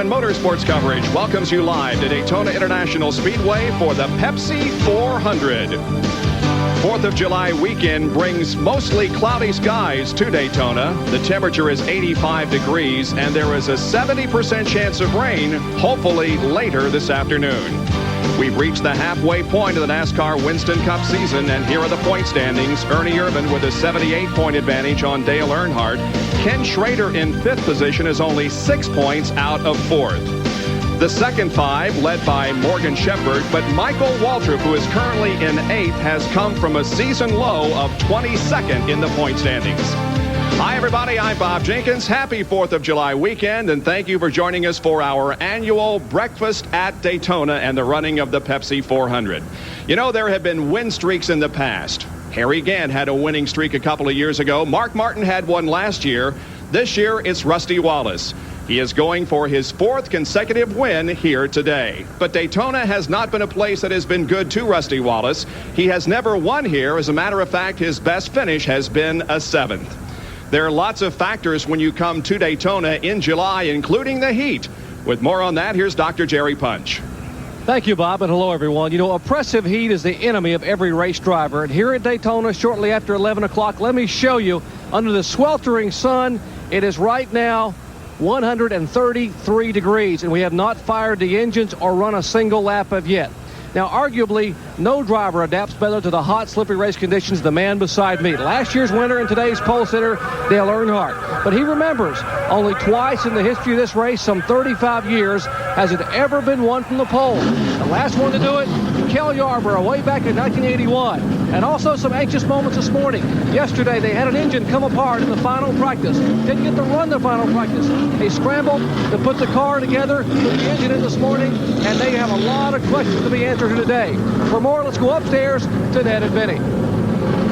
ESPN Motorsports coverage welcomes you live to Daytona International Speedway for the Pepsi 400. 4th of July weekend brings mostly cloudy skies to Daytona. The temperature is 85 degrees, and there is a 70% chance of rain, hopefully later this afternoon. We've reached the halfway point of the NASCAR Winston Cup season, and here are the point standings. Ernie Irvin with a 78-point advantage on Dale Earnhardt. Ken Schrader in 5th position is only 6 points out of 4th. The second 5 led by Morgan Shepherd, but Michael Waltrip, who is currently in 8th, has come from a season low of 22nd in the point standings. Hi, everybody. I'm Bob Jenkins. Happy 4th of July weekend, and thank you for joining us for our annual breakfast at Daytona and the running of the Pepsi 400. You know, there have been win streaks in the past. Harry Gant had a winning streak a couple of years ago. Mark Martin had one last year. This year, it's Rusty Wallace. He is going for his 4th consecutive win here today. But Daytona has not been a place that has been good to Rusty Wallace. He has never won here. As a matter of fact, his best finish has been a 7th. There are lots of factors when you come to Daytona in July, including the heat. With more on that, here's Dr. Jerry Punch. Thank you, Bob, and hello, everyone. You know, oppressive heat is the enemy of every race driver. And here at Daytona, shortly after 11 o'clock, let me show you, under the sweltering sun, it is right now 133 degrees, and we have not fired the engines or run a single lap of yet. Now, arguably, no driver adapts better to the hot, slippery race conditions than the man beside me. Last year's winner and today's pole sitter, Dale Earnhardt. But he remembers only twice in the history of this race, some 35 years, has it ever been won from the pole. The last one to do it, Kel Yarborough, way back in 1981. And also some anxious moments this morning. Yesterday, they had an engine come apart in the final practice. Didn't get to run the final practice. They scrambled to put the car together, put the engine in this morning, and they have a lot of questions to be answered today. For more, let's go upstairs to Ned and Benny.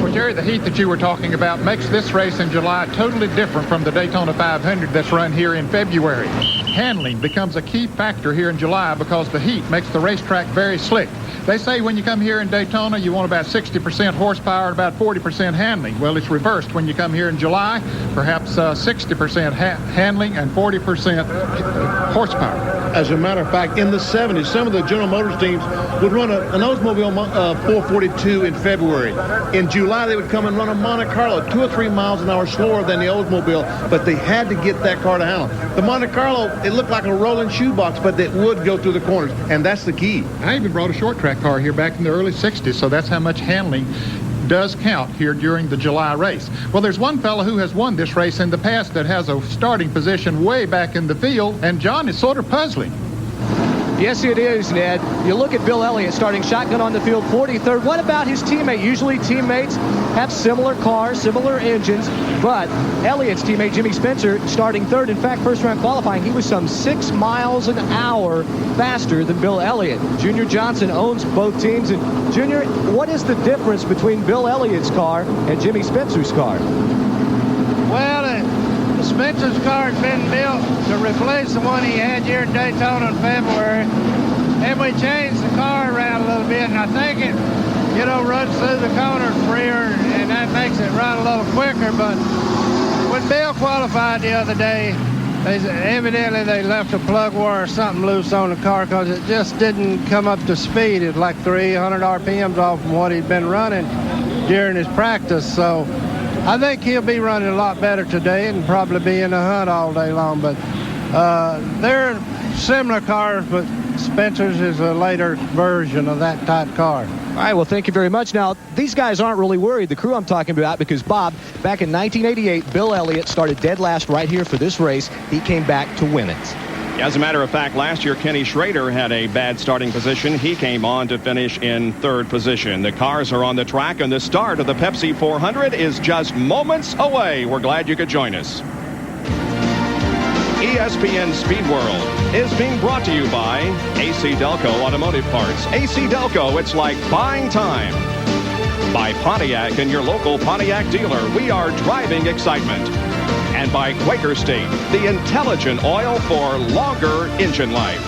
Well, Jerry, the heat that you were talking about makes this race in July totally different from the Daytona 500 that's run here in February. Handling becomes a key factor here in July because the heat makes the racetrack very slick. They say when you come here in Daytona, you want about 60% horsepower and about 40% handling. Well, it's reversed when you come here in July, perhaps 60% handling and 40% horsepower. As a matter of fact, in the 70s, some of the General Motors teams would run an Oldsmobile 442 in February. In July, they would come and run a Monte Carlo 2 or 3 miles an hour slower than the Oldsmobile, but they had to get that car to handle. The Monte Carlo, it looked like a rolling shoebox, but it would go through the corners, and that's the key. I even brought a short track car here back in the early 60s, so that's how much handling does count here during the July race. Well, there's one fellow who has won this race in the past that has a starting position way back in the field, and John, is sort of puzzling. Yes, it is, Ned. You look at Bill Elliott starting shotgun on the field, 43rd. What about his teammate? Usually teammates have similar cars, similar engines, but Elliott's teammate, Jimmy Spencer, starting 3rd. In fact, first round qualifying, he was some 6 miles an hour faster than Bill Elliott. Junior Johnson owns both teams. And Junior, what is the difference between Bill Elliott's car and Jimmy Spencer's car? Well, Spencer's car had been built to replace the one he had here in Daytona in February. And we changed the car around a little bit, and I think it, runs through the corners freer, and that makes it run a little quicker. But when Bill qualified the other day, evidently they left a plug wire or something loose on the car because it just didn't come up to speed. It's like 300 RPMs off from what he'd been running during his practice. So I think he'll be running a lot better today and probably be in the hunt all day long. But they're similar cars, but Spencer's is a later version of that type car. All right, well, thank you very much. Now, these guys aren't really worried, the crew I'm talking about, because, Bob, back in 1988, Bill Elliott started dead last right here for this race. He came back to win it. As a matter of fact, last year, Kenny Schrader had a bad starting position. He came on to finish in 3rd position. The cars are on the track, and the start of the Pepsi 400 is just moments away. We're glad you could join us. ESPN Speed World is being brought to you by AC Delco Automotive Parts. AC Delco, it's like buying time. By Pontiac and your local Pontiac dealer, we are driving excitement. And by Quaker State, the intelligent oil for longer engine life.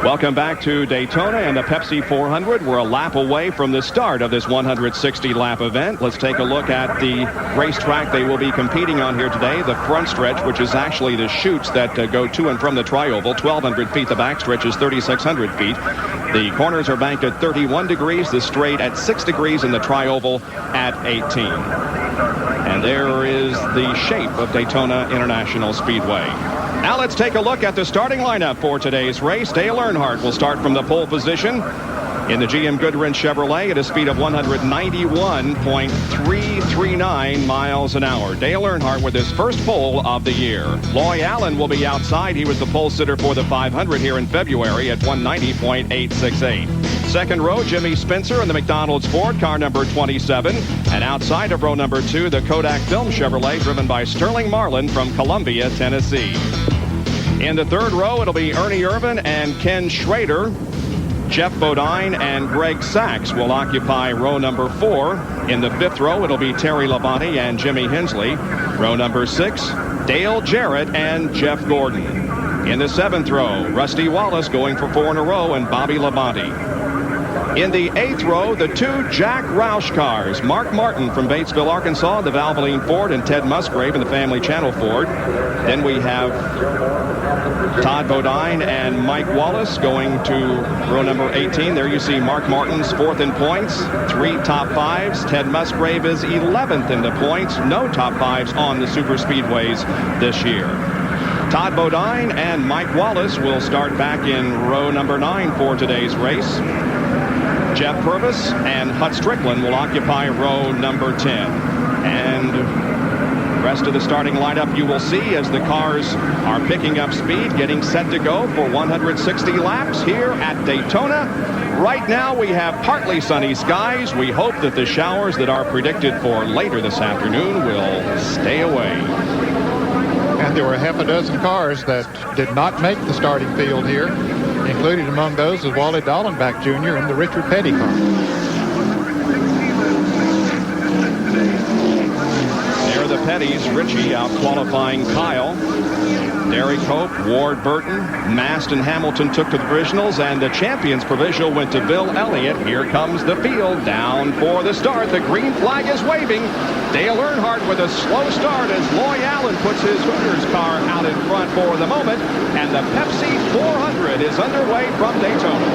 Welcome back to Daytona and the Pepsi 400. We're a lap away from the start of this 160-lap event. Let's take a look at the racetrack they will be competing on here today. The front stretch, which is actually the chutes that go to and from the tri-oval, 1,200 feet. The back stretch is 3,600 feet. The corners are banked at 31 degrees, the straight at 6 degrees, and the tri-oval at 18. And there is the shape of Daytona International Speedway. Now let's take a look at the starting lineup for today's race. Dale Earnhardt will start from the pole position in the GM Goodwrench Chevrolet at a speed of 191.339 miles an hour. Dale Earnhardt with his first pole of the year. Loy Allen will be outside. He was the pole sitter for the 500 here in February at 190.868. Second row, Jimmy Spencer in the McDonald's Ford, car number 27. And outside of row number 2, the Kodak Film Chevrolet, driven by Sterling Marlin from Columbia, Tennessee. In the third row, it'll be Ernie Irvin and Ken Schrader. Jeff Bodine and Greg Sachs will occupy row number 4. In the fifth row, it'll be Terry Labonte and Jimmy Hensley. Row number 6, Dale Jarrett and Jeff Gordon. In the seventh row, Rusty Wallace going for 4 in a row and Bobby Labonte. In the eighth row, the 2 Jack Roush cars. Mark Martin from Batesville, Arkansas, the Valvoline Ford, and Ted Musgrave in the Family Channel Ford. Then we have Todd Bodine and Mike Wallace going to row number 18. There you see Mark Martin's 4th in points, 3 top 5s. Ted Musgrave is 11th in the points. No top 5s on the super speedways this year. Todd Bodine and Mike Wallace will start back in row number 9 for today's race. Jeff Purvis and Hut Strickland will occupy row number 10. And the rest of the starting lineup you will see as the cars are picking up speed, getting set to go for 160 laps here at Daytona. Right now we have partly sunny skies. We hope that the showers that are predicted for later this afternoon will stay away. And there were half a dozen cars that did not make the starting field here. Included among those is Wally Dallenbach Jr. in the Richard Petty car. There are the Petties. Richie out qualifying Kyle. Derek Hope, Ward Burton, Mast and Hamilton took to the provisionals, and the champions provisional went to Bill Elliott. Here comes the field down for the start. The green flag is waving. Dale Earnhardt with a slow start as Loy Allen puts his Hooters car out in front for the moment, and the Pepsi 400 is underway from Daytona.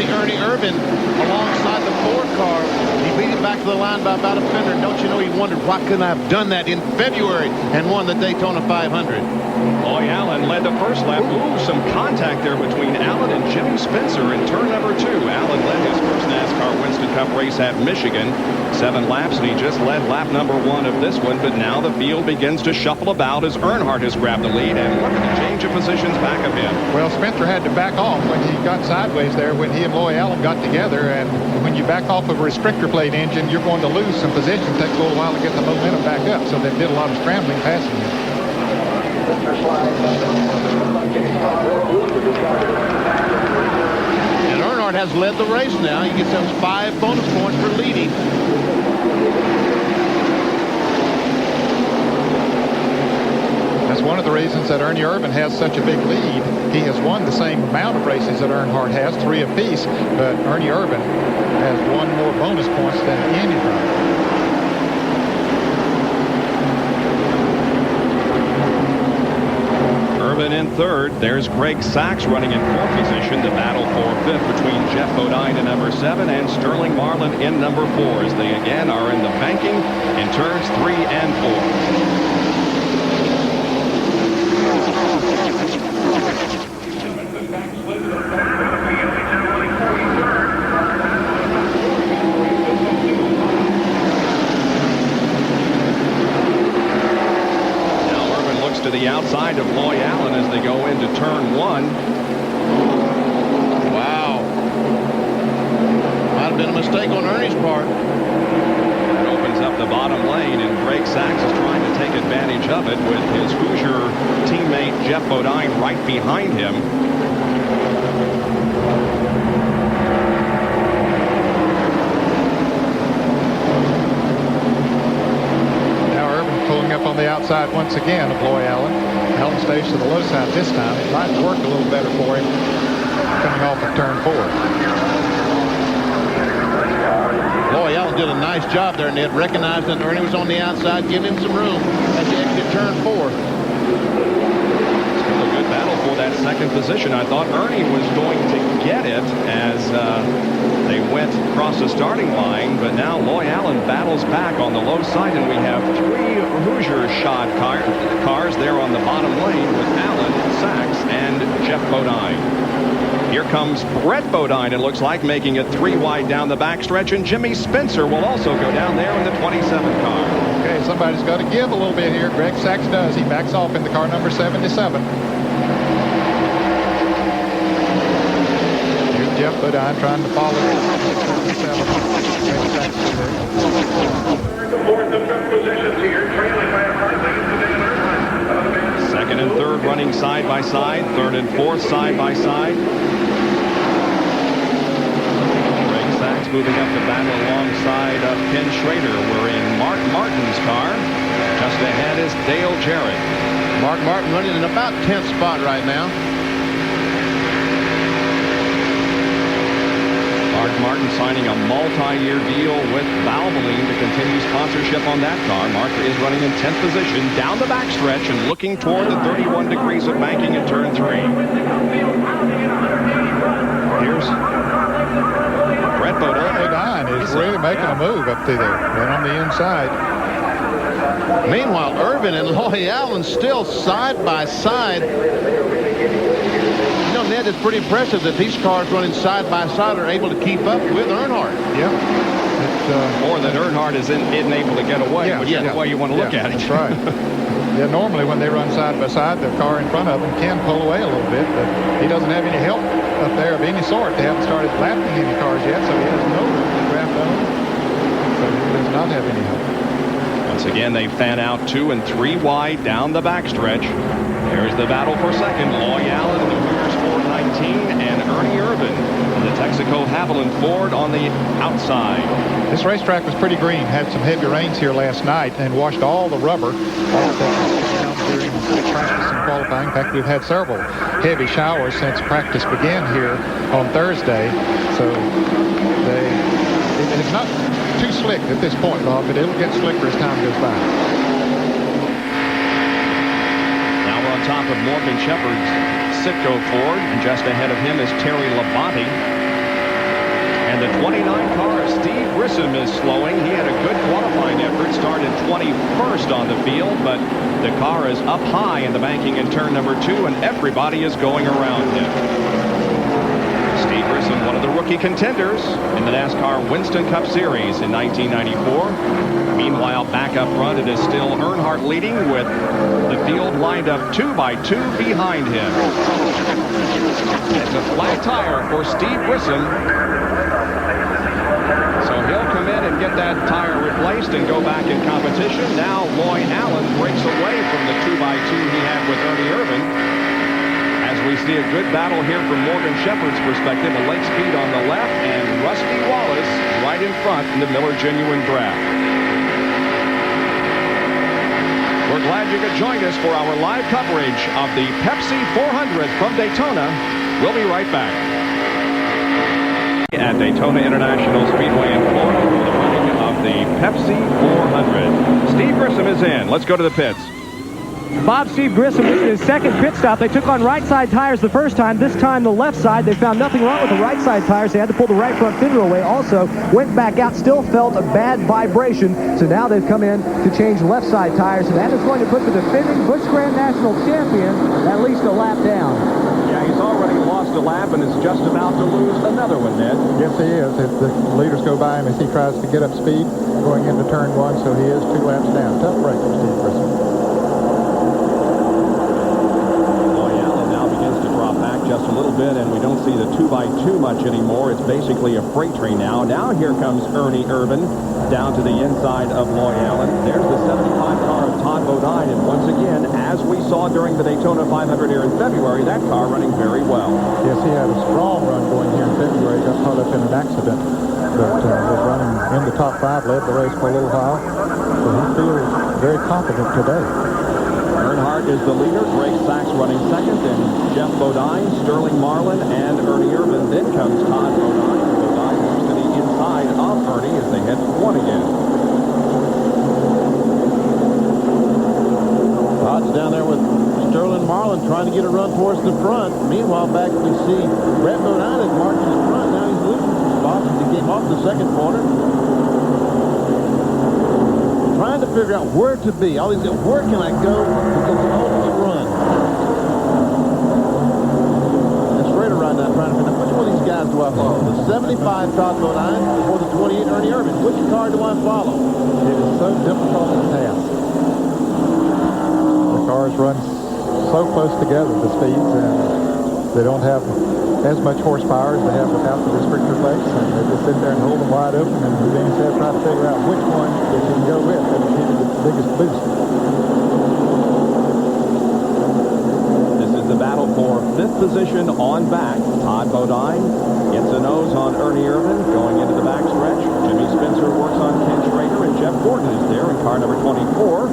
Ernie Irvin alongside the Ford car. He beat him back to the line by about a fender. Don't you know he wondered, why couldn't I have done that in February and won the Daytona 500? Loy Allen led the first lap. Ooh, some contact there between Allen and Jimmy Spencer in turn number 2. Allen led his first NASCAR Winston Cup race at Michigan. 7 laps, and he just led lap number 1 of this one. But now the field begins to shuffle about as Earnhardt has grabbed the lead. And look at the change of positions back of him. Well, Spencer had to back off when he got sideways there when he and Loy Allen got together. And when you back off of a restrictor plate engine, you're going to lose some position. It takes a little while to get the momentum back up. So they did a lot of scrambling passing him. And Earnhardt has led the race now. He gets those 5 bonus points for leading. That's one of the reasons that Ernie Irvin has such a big lead. He has won the same amount of races that Earnhardt has, 3 apiece, but Ernie Irvin has 1 more bonus points than any driver. Irvin in 3rd. There's Greg Sachs running in 4th position. The battle for 5th between Jeff Bodine in number 7 and Sterling Marlin in number 4 as they again are in the banking in turns 3 and 4. to the outside of Loy Allen as they go into turn 1. Wow. Might have been a mistake on Ernie's part. It opens up the bottom lane, and Greg Sachs is trying to take advantage of it with his Hoosier teammate Jeff Bodine right behind him. Up on the outside once again of Loy Allen. Allen stays to the low side this time. It might work a little better for him coming off of turn 4. Loy Allen did a nice job there, Ned, recognizing that Ernie was on the outside, giving him some room as he exited turn 4. Still a good battle for that second position. I thought Ernie was going to get it as they went across the starting line, but now Loy Allen battles back on the low side, and we have 3 Hoosier shod cars there on the bottom lane with Allen, Sachs, and Jeff Bodine. Here comes Brett Bodine, it looks like, making it 3 wide down the backstretch, and Jimmy Spencer will also go down there in the 27 car. Okay, somebody's got to give a little bit here. Greg Sachs does. He backs off in the car number 77. Jeff Bodine trying to follow it. Second and third running side by side. Third and fourth side by side. Greg Sachs moving up the battle alongside of Ken Schrader. We're in Mark Martin's car. Just ahead is Dale Jarrett. Mark Martin running in about 10th spot right now. Mark Martin signing a multi-year deal with Valvoline to continue sponsorship on that car. Mark is running in 10th position down the backstretch and looking toward the 31 degrees of banking in turn 3. Here's Brett Bodine. Bodine is really making a move up through there and on the inside. Meanwhile, Irvin and Loy Allen still side by side. You know, Ned, it's pretty impressive that these cars running side by side are able to keep up with Earnhardt. Yeah. Or that Earnhardt isn't able to get away, whichever way you want to look at it. That's right. Yeah, normally when they run side by side, the car in front of them can pull away a little bit, but he doesn't have any help up there of any sort. They haven't started lapping any cars yet, so he has no room to draft on. So he does not have any help. Once again, they fan out 2 and 3 wide down the backstretch. There's the battle for second. Loy Allen in the Hooters 419 and Ernie Irvin in the Texaco Haviland Ford on the outside. This racetrack was pretty green. Had some heavy rains here last night and washed all the rubber off during practice and qualifying. In fact, we've had several heavy showers since practice began here on Thursday. So it's not too slick at this point, Bob, but it'll get slicker as time goes by. Now we're on top of Morgan Shepherd's Sitco Ford, and just ahead of him is Terry Labonte. And the 29 car, Steve Grissom, is slowing. He had a good qualifying effort, started 21st on the field, but the car is up high in the banking in turn number 2, and everybody is going around him. Steve Grissom, one of the rookie contenders in the NASCAR Winston Cup Series in 1994. Meanwhile, back up front, it is still Earnhardt leading with the field lined up 2 by 2 behind him. It's a flat tire for Steve Grissom. So he'll come in and get that tire replaced and go back in competition. Now Loy Allen breaks away from the 2 by 2 he had with Ernie Irvin. As we see a good battle here from Morgan Shepherd's perspective, a leg speed on the left and Rusty Wallace right in front in the Miller Genuine Draft. We're glad you could join us for our live coverage of the Pepsi 400 from Daytona. We'll be right back. At Daytona International Speedway in Florida for the running of the Pepsi 400. Steve Grissom is in. Let's go to the pits. Bob, Steve Grissom was his second pit stop. They took on right side tires the first time. This time the left side. They found nothing wrong with the right side tires. They had to pull the right front fender away. Also went back out, still felt a bad vibration. So now they've come in to change left side tires. And that is going to put the defending Busch Grand National champion at least a lap down. Yeah, he's already lost a lap and is just about to lose another one, Ned. Yes, he is. If the leaders go by him as he tries to get up speed going into turn 1, so he is 2 laps down. Tough break for Steve Grissom. bit, and we don't see the 2x2 much anymore. It's basically a freight train now. Now here comes Ernie Irvin down to the inside of Loyal. And there's the 75 car of Todd Bodine. And once again, as we saw during the Daytona 500 here in February, that car running very well. Yes, he had a strong run going here in February. Got caught up in an accident, but was running in the top 5, led the race for a little while. So he feels very confident today. Earnhardt is the leader. Greg Sachs running second, and Jeff Bodine, Sterling Marlin, and Ernie Irvin. Then comes Todd Bodine. Bodine moves to the inside of Ernie as they head for one again. Todd's down there with Sterling Marlin trying to get a run towards the front. Meanwhile, back we see Brett Bodine is marching in front. Now he's losing some spots as he came off the second corner. Trying to figure out where to be. All these, where can I go to get the ultimate run? And Schrader right now trying to figure out which one of these guys do I follow? The 75 Todd Bodine or the 28 Ernie Irvin? Which car do I follow? It is so difficult to pass. The cars run so close together, the speeds, and they don't have as much horsepower as they have without the restrictor plates, and they just sit there and hold them wide open, and then instead try to figure out which one they can go with that will give you the biggest boost. This is the battle for 5th position on back. Todd Bodine gets a nose on Ernie Irvin going into the backstretch. Jimmy Spencer works on Ken Schrader, and Jeff Burton is there in car number 24.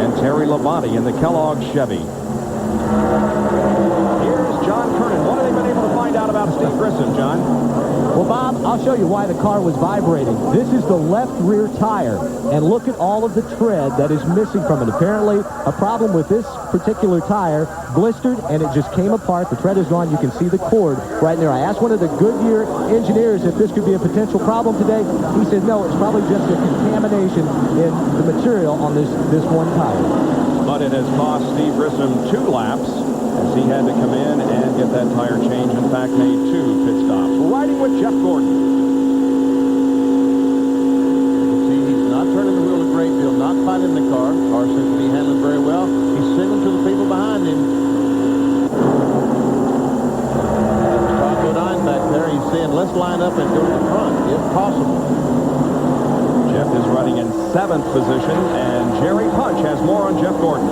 And Terry Labonte in the Kellogg Chevy. Here's John Kernan. What have they been able to find out about Steve Grissom, John? Well, Bob, I'll show you why the car was vibrating. This is the left rear tire, and look at all of the tread that is missing from it. Apparently, a problem with this particular tire blistered, and it just came apart. The tread is gone. You can see the cord right there. I asked one of the Goodyear engineers if this could be a potential problem today. He said, no, it's probably just a contamination in the material on this one tire. But it has cost Steve Grissom 2 laps as he had to come in and get that tire changed. In fact, made 2 pit stops. We're riding with Jeff Gordon. See, he's not turning the wheel a great deal, not fighting the car. Car seems to be handling very well. He's signaling to the people behind him. Todd Bodine back there. He's saying, let's line up and go to the front, if possible. Jeff is running in 7th position, and Jerry Punch has more on Jeff Gordon.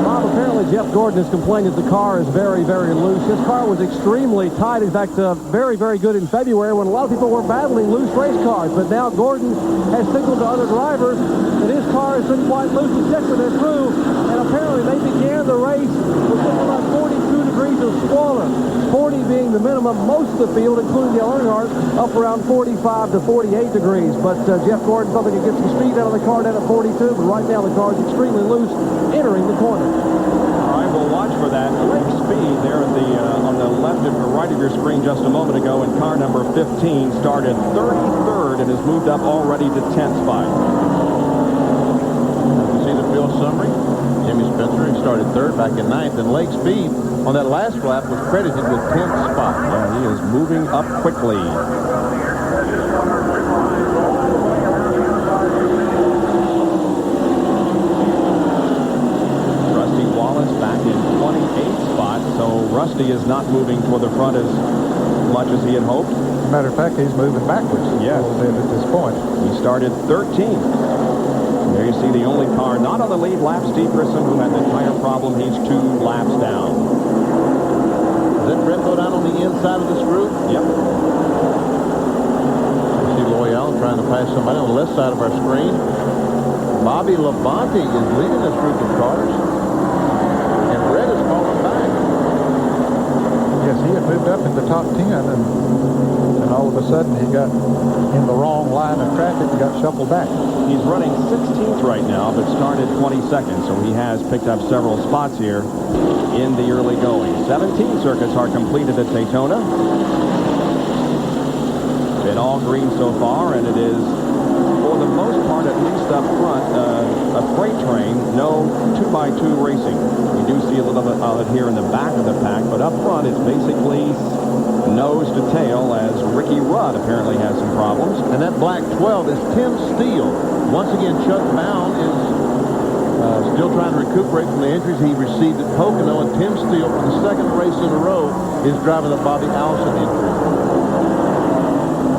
Bob, apparently Jeff Gordon is complaining that the car is very, very loose. His car was extremely tight. In fact, very, very good in February when a lot of people were battling loose race cars. But now Gordon has signaled to other drivers that his car has been quite loose. He checked with their crew, and apparently they began the race with just about 42 degrees of squalor. 40 being the minimum. Most of the field, including the Earnhardt, up around 45 to 48 degrees. But Jeff Gordon thought they could get some speed out of the car down at 42, but right now the car is extremely loose entering the corner. All right, we'll watch for that. Lake speed there at the on the left or right of your screen just a moment ago, and car number 15 started 33rd and has moved up already to 10th spot. You see the field summary. Jimmy Spencer, he started 3rd back in 9th, and Lake Speed on that last lap was credited with 10th spot. Yeah, he is moving up quickly. Rusty Wallace back in 28th spot, so Rusty is not moving toward the front as much as he had hoped. As a matter of fact, he's moving backwards Yes. a little bit at this point. He started 13th. There you see the only car not on the lead lap, Steve Grissom, who had the tire problem. He's 2 laps down. Is that Brett Bodine on the inside of this group? Yep. You see Loyal trying to pass somebody on the left side of our screen. Bobby Labonte is leading this group of cars. And Brett is falling back. Yes, he had moved up in the top 10, and all of a sudden he got in the wrong line of traffic and got shuffled back. He's running 16th right now, but started 22nd, so he has picked up several spots here in the early going. 17 circuits are completed at Daytona. Been all green so far, and it is, for the most part, at least up front, a freight train, no 2x2 racing. We do see a little bit of it here in the back of the pack, but up front it's basically nose to tail, as Ricky Rudd apparently has some problems. And that black 12 is Tim Steele. Once again, Chuck Bound is still trying to recuperate from the injuries he received at Pocono, and Tim Steele, for the second race in a row, is driving the Bobby Allison injury.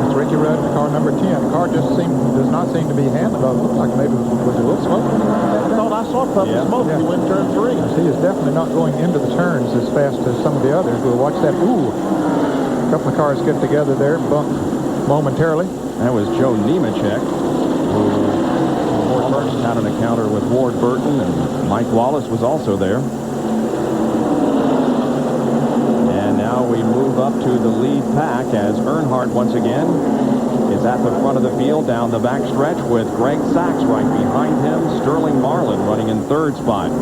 It's Ricky Rudd in car number 10. The car just does not seem to be handled. It looked like maybe it was a little slow. I thought I saw puff of smoke when he went turn 3. He is definitely not going into the turns as fast as some of the others. We'll watch that. Ooh, a couple of cars get together there, bumped momentarily. That was Joe Nemechek, who almost had an encounter with Ward Burton, and Mike Wallace was also there. And now we move up to the lead pack as Earnhardt once again is at the front of the field down the backstretch with Greg Sachs right behind him. Sterling Marlin running in third spot.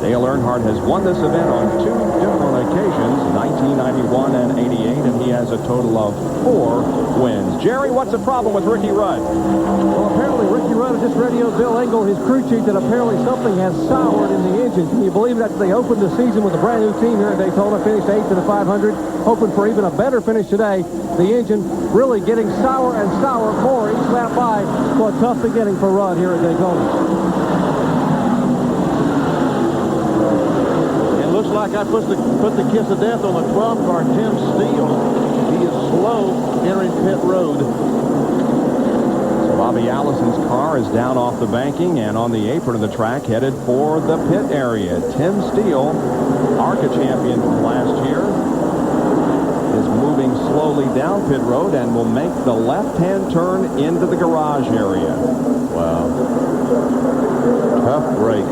Dale Earnhardt has won this event on 2 different occasions, 1991 and 88, and he has a total of 4 wins. Jerry, what's the problem with Ricky Rudd? Well, apparently Ricky Rudd just radioed Bill Engel, his crew chief, that apparently something has soured in the engine. Can you believe that they opened the season with a brand new team here at Daytona, finished 8th in the 500, hoping for even a better finish today? The engine really getting sour and sour more each lap by. So a tough beginning for Rudd here at Daytona. Looks like I put the kiss of death on the 12 car, Tim Steele. He is slow entering pit road. So Bobby Allison's car is down off the banking and on the apron of the track, headed for the pit area. Tim Steele, ARCA champion from last year, is moving slowly down pit road and will make the left-hand turn into the garage area. Wow. Tough break.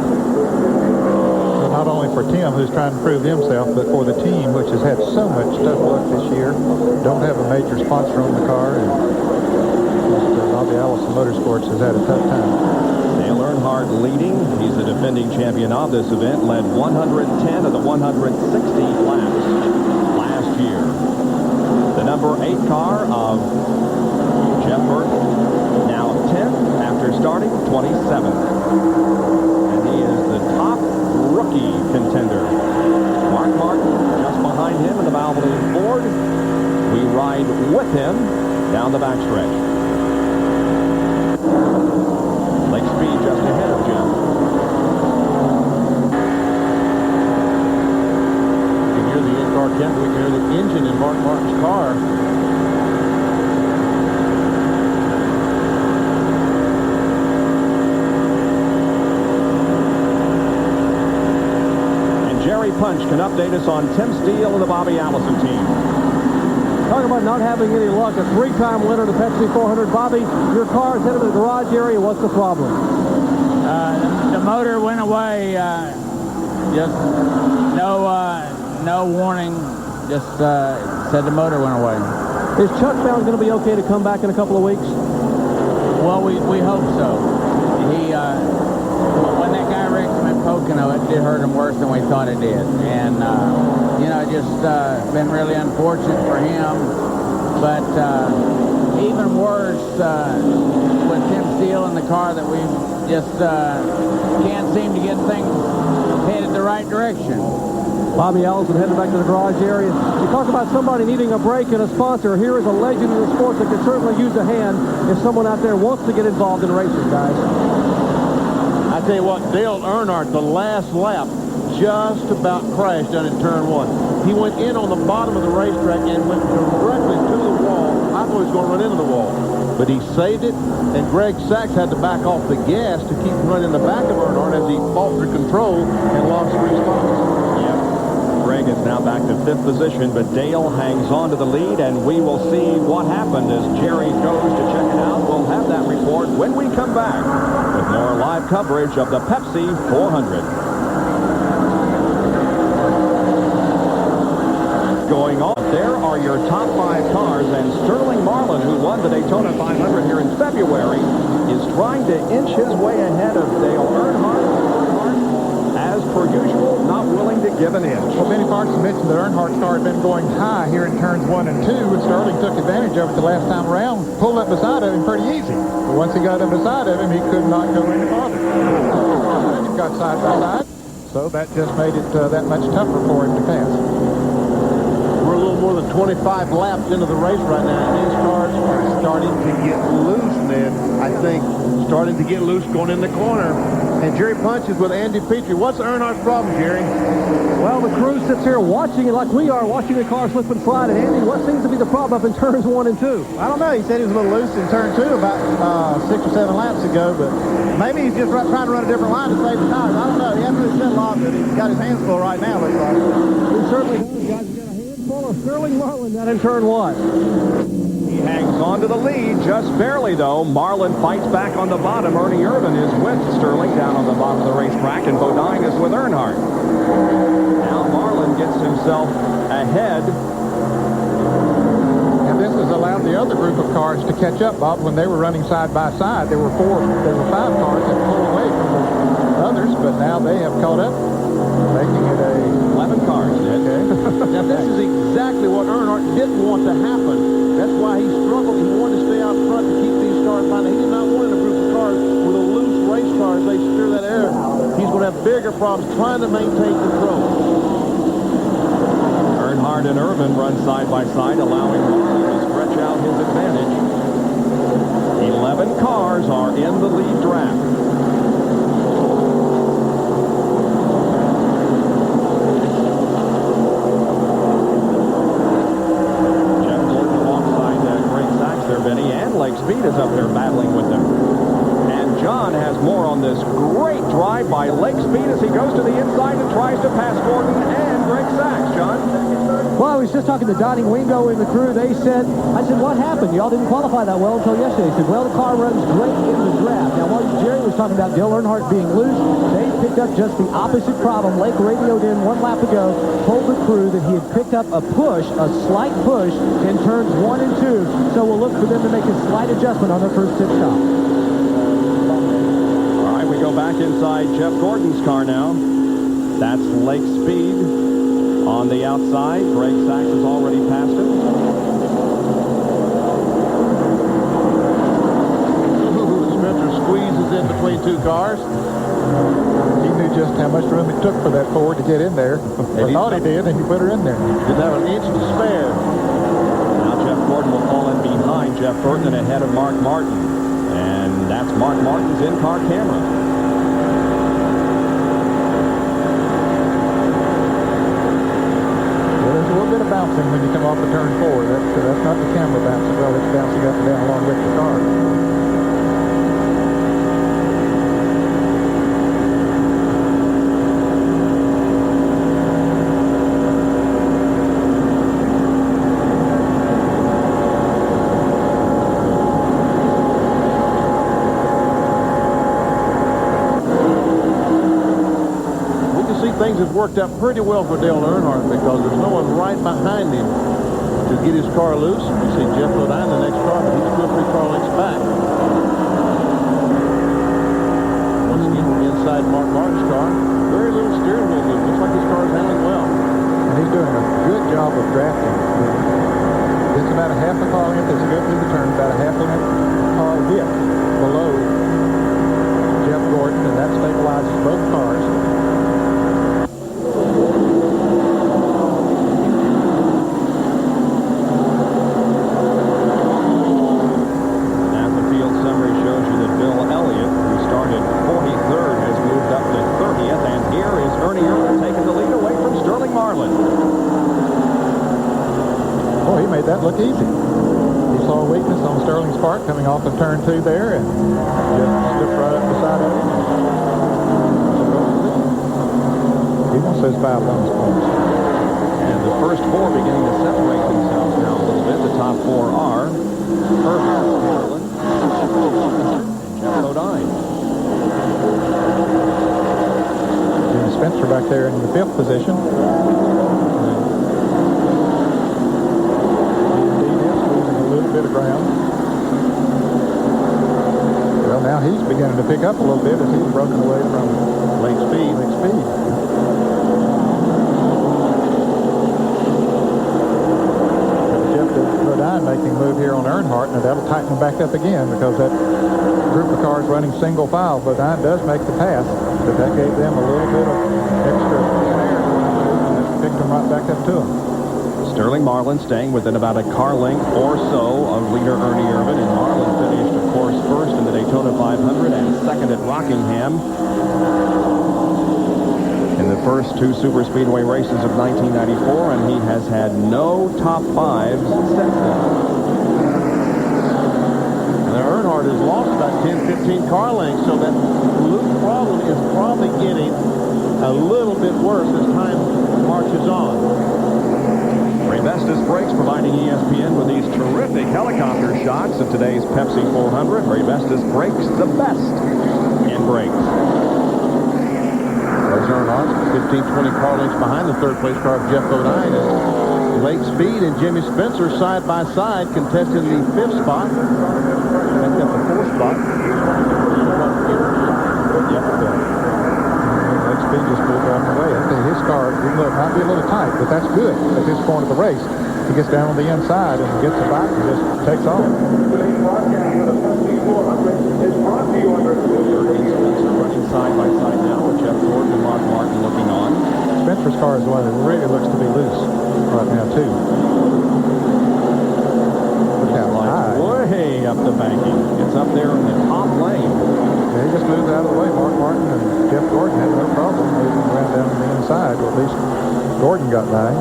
Not only for Tim, who's trying to prove himself, but for the team, which has had so much tough luck this year. Don't have a major sponsor on the car, and Bobby Allison Motorsports has had a tough time. Dale Earnhardt leading. He's the defending champion of this event. Led 110 of the 160 laps last year. The number 8 car of Jeff Burton, now 10th after starting 27th. And he is the top rookie contender. Mark Martin just behind him in the Valvoline Ford. We ride with him down the backstretch. Lake Speed just ahead of Jeff. You can hear the in-car temper. We can hear the engine in Mark Martin's car. Punch can update us on Tim Steele and the Bobby Allison team. Talking about not having any luck, a 3-time winner of the Pepsi 400. Bobby, your car is headed to the garage area. What's the problem? The motor went away. Just no warning. Just said the motor went away. Is Chuck Brown going to be okay to come back in a couple of weeks? Well, we hope so. When that guy wrecked him at Pocono, it did hurt him worse than we thought it did. And, just been really unfortunate for him. But even worse with Tim Steele in the car, that we just can't seem to get things headed the right direction. Bobby Allison headed back to the garage area. You talk about somebody needing a break and a sponsor. Here is a legend in the sport that could certainly use a hand if someone out there wants to get involved in racing, guys. I tell you what, Dale Earnhardt, the last lap, just about crashed down in turn 1. He went in on the bottom of the racetrack and went directly to the wall. I thought he was going to run into the wall, but he saved it, and Greg Sachs had to back off the gas to keep running in the back of Earnhardt as he faltered control and lost 3 spots. Greg is now back to 5th position, but Dale hangs on to the lead, and we will see what happened as Jerry goes to check it out. We'll have that report when we come back with more live coverage of the Pepsi 400. Going on, there are your top 5 cars, and Sterling Marlin, who won the Daytona 500 here in February, is trying to inch his way ahead of Dale Earnhardt. As per usual, not willing to give an inch. Well, Benny Parks mentioned that Earnhardt's car had been going high here in turns 1 and 2, and Sterling took advantage of it the last time around, pulled up beside of him pretty easy. But once he got up beside of him, he could not go any farther. He got side by side, so that just made it that much tougher for him to pass. We're a little more than 25 laps into the race right now, and these cars are starting to get loose, Ned. I think starting to get loose going in the corner. And Jerry punches with Andy Petrie. What's Earnhardt's problem, Jerry? Well, the crew sits here watching it like we are, watching the car slip and slide. And Andy, what seems to be the problem up in turns 1 and 2? I don't know. He said he was a little loose in turn 2 about 6 or 7 laps ago, but maybe he's just trying to run a different line to save the tires. I don't know. He hasn't really said a lot, but he's got his hands full right now, looks like. He certainly does, guys. He's got a handful of Sterling Marlin down in turn 1. He hangs on to the lead, just barely, though. Marlin fights back on the bottom. Ernie Irvin is with Sterling down on the bottom of the racetrack, and Bodine is with Earnhardt. Now Marlin gets himself ahead. And this has allowed the other group of cars to catch up, Bob. When they were running side by side, there were 5 cars that pulled away from the others, but now they have caught up, making it a 11 cars, Ned. Okay. Now, this is exactly what Earnhardt didn't want to happen. That's why he struggled. He wanted to stay out front to keep these cars behind. He did not want in a group of cars with a loose race car as they steer that air. He's going to have bigger problems trying to maintain control. Earnhardt and Irvin run side by side, allowing Marlin to stretch out his advantage. 11 cars are in the lead draft. Speed is up there battling with them. And John has more on this great drive by Lake Speed as he goes to the inside and tries to pass Gordon and Greg Sachs. John? Well, I was just talking to Donnie Wingo and the crew. I said, what happened? Y'all didn't qualify that well until yesterday. He said, well, the car runs great in the draft. Now, while Jerry was talking about Dale Earnhardt being loose, they picked up just the opposite problem. Lake radioed in 1 lap ago, told the crew that he had picked up a slight push in turns 1 and 2. So we'll look for them to make a slight adjustment on their first pit stop. All right, we go back inside Jeff Gordon's car now. That's Lake Speed on the outside. Greg Sachs has already passed him. Spencer squeezes in between 2 cars. He knew just how much room it took for that Ford to get in there. I thought he did, and he put her in there. Didn't have an inch to spare. Now Jeff Gordon will fall in behind Jeff Burton ahead of Mark Martin. And that's Mark Martin's in-car camera. Bouncing when you come off the turn 4. That's not the camera bouncing. Well, it's bouncing up and down along with the car. Things have worked out pretty well for Dale Earnhardt because there's no one right behind him to get his car loose. You see Jeff Bodine in the next car, but he's 2 or 3 car lengths back. Once again, we're inside Mark Martin's car. Very little steering wheel movement. Looks like his car is handling well. And he's doing a good job of drafting. It's about a half a car length as you go through the turn, about a half a length car width below Jeff Gordon, and that stabilizes both cars. That look easy. He saw a weakness on Sterling's part coming off of turn 2 there and just slipped right up beside of him. He wants those 5 bonus points. And the first 4 beginning to separate themselves now a little bit. The top 4 are Earnhardt, Marlin, and Jeff Bodine. Jimmy Spencer back there in the 5th position. Bit of ground. Well, now he's beginning to pick up a little bit as he's broken away from Lake Speed. Jeff Bodine making a move here on Earnhardt, and that'll tighten him back up again because that group of cars running single file. Bodine does make the pass, but that gave them a little bit of extra air and picked them right back up to him. Sterling Marlin staying within about a car length or so of leader Ernie Irvin, and Marlin finished, of course, first in the Daytona 500 and second at Rockingham in the first two super speedway races of 1994, and he has had no top fives since then. Earnhardt has lost about 10-15 car lengths, so that loop problem is probably getting a little bit worse as time marches on. Ray Vestas Brakes providing ESPN with these terrific helicopter shots of today's Pepsi 400. Ray Vestas Brakes, the best in brakes. There's Earnhardt, 15-20 car lengths behind the third place car of Jeff Bodine. Lake Speed and Jimmy Spencer side by side contesting the 5th spot. Back up the 4th spot. Yep. Lake Speed just moved out of the way. I think his car might be a little tight, but that's good at this point of the race. He gets down on the inside and gets the back and just takes off. Running side by side now with Jeff Gordon and Mark Martin looking on. Spencer's car is the one that really looks to be loose right now, too. Look how high. Way up the banking. It's up there in the top lane. Yeah, he just moved out of the way. Mark Martin and Jeff Gordon had no problem moving around down on the inside. Well, at least Gordon got by.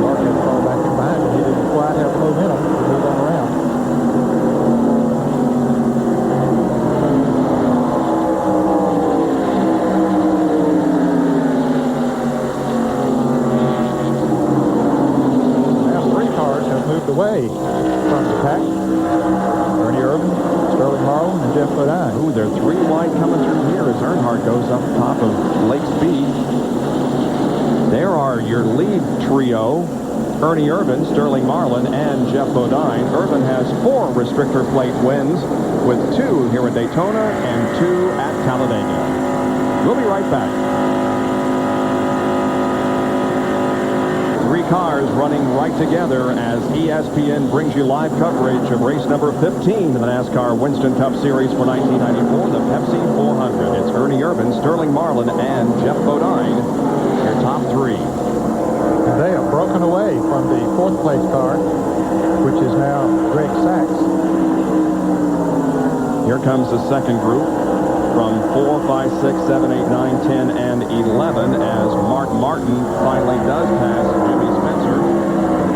Mark had to fall back in behind him. He didn't quite have the momentum to move on around. Away from the pack. Ernie Irvin, Sterling Marlin, and Jeff Bodine. Ooh, they're three wide coming through here as Earnhardt goes up top of Lake Speed. There are your lead trio, Ernie Irvin, Sterling Marlin, and Jeff Bodine. Irvin has 4 restrictor plate wins with 2 here at Daytona and 2 at Talladega. We'll be right back. 3 cars running right together as ESPN brings you live coverage of race number 15 in the NASCAR Winston Cup Series for 1994, the Pepsi 400. It's Ernie Irvin, Sterling Marlin, and Jeff Bodine, your top 3. And they have broken away from the 4th place car, which is now Greg Sachs. Here comes the second group from 4, 5, 6, 7, 8, 9, 10, and 11 as Mark Martin finally does pass Jimmy Spencer.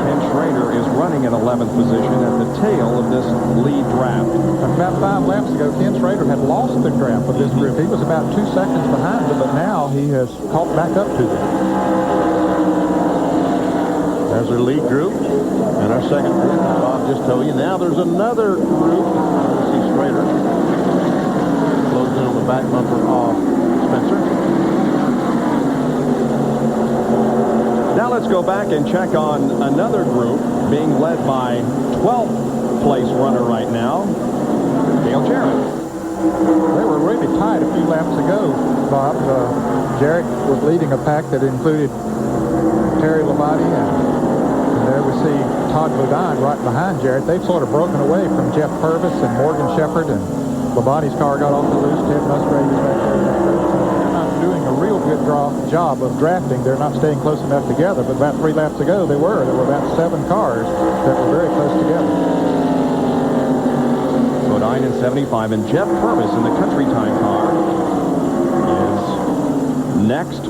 Ken Schrader is running in 11th position at the tail of this lead draft. About 5 laps ago, Ken Schrader had lost the draft of this group. He was about 2 seconds behind them, but now he has caught back up to them. There's our lead group and our second group. Bob just told you. Now there's another group. Let's see Schrader closing on the back bumper off Spencer. Now let's go back and check on another group being led by 12th place runner right now, Dale Jarrett. They were really tight a few laps ago, Bob. Jarrett was leading a pack that included Terry Labonte, and there we see Todd Bodine right behind Jarrett. They've sort of broken away from Jeff Purvis and Morgan Shepherd, and Labonte's car got off the loose. Ted Musgrave is back there. They're not doing a real good job of drafting. They're not staying close enough together, but about 3 laps ago they were. There were about 7 cars that were very close together. Bodine in 75, and Jeff Purvis in the country time car is next,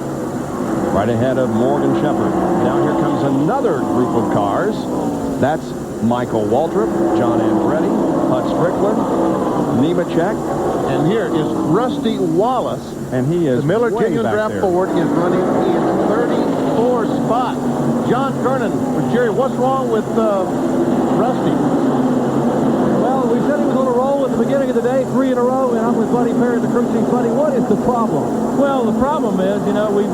right ahead of Morgan Shepherd. Now here comes another group of cars. That's Michael Waltrip, John Andretti, Bud Strickland, Nemechek, and here is Rusty Wallace. And he is the Miller way Genuine back Draft there. Ford is running in 34th spot. John Kernan with Jerry. What's wrong with Rusty? Well, we said he was on a roll at the beginning of the day, 3 in a row, and I'm with Buddy Perry, the crew chief. Buddy, what is the problem? Well, the problem is, you know, we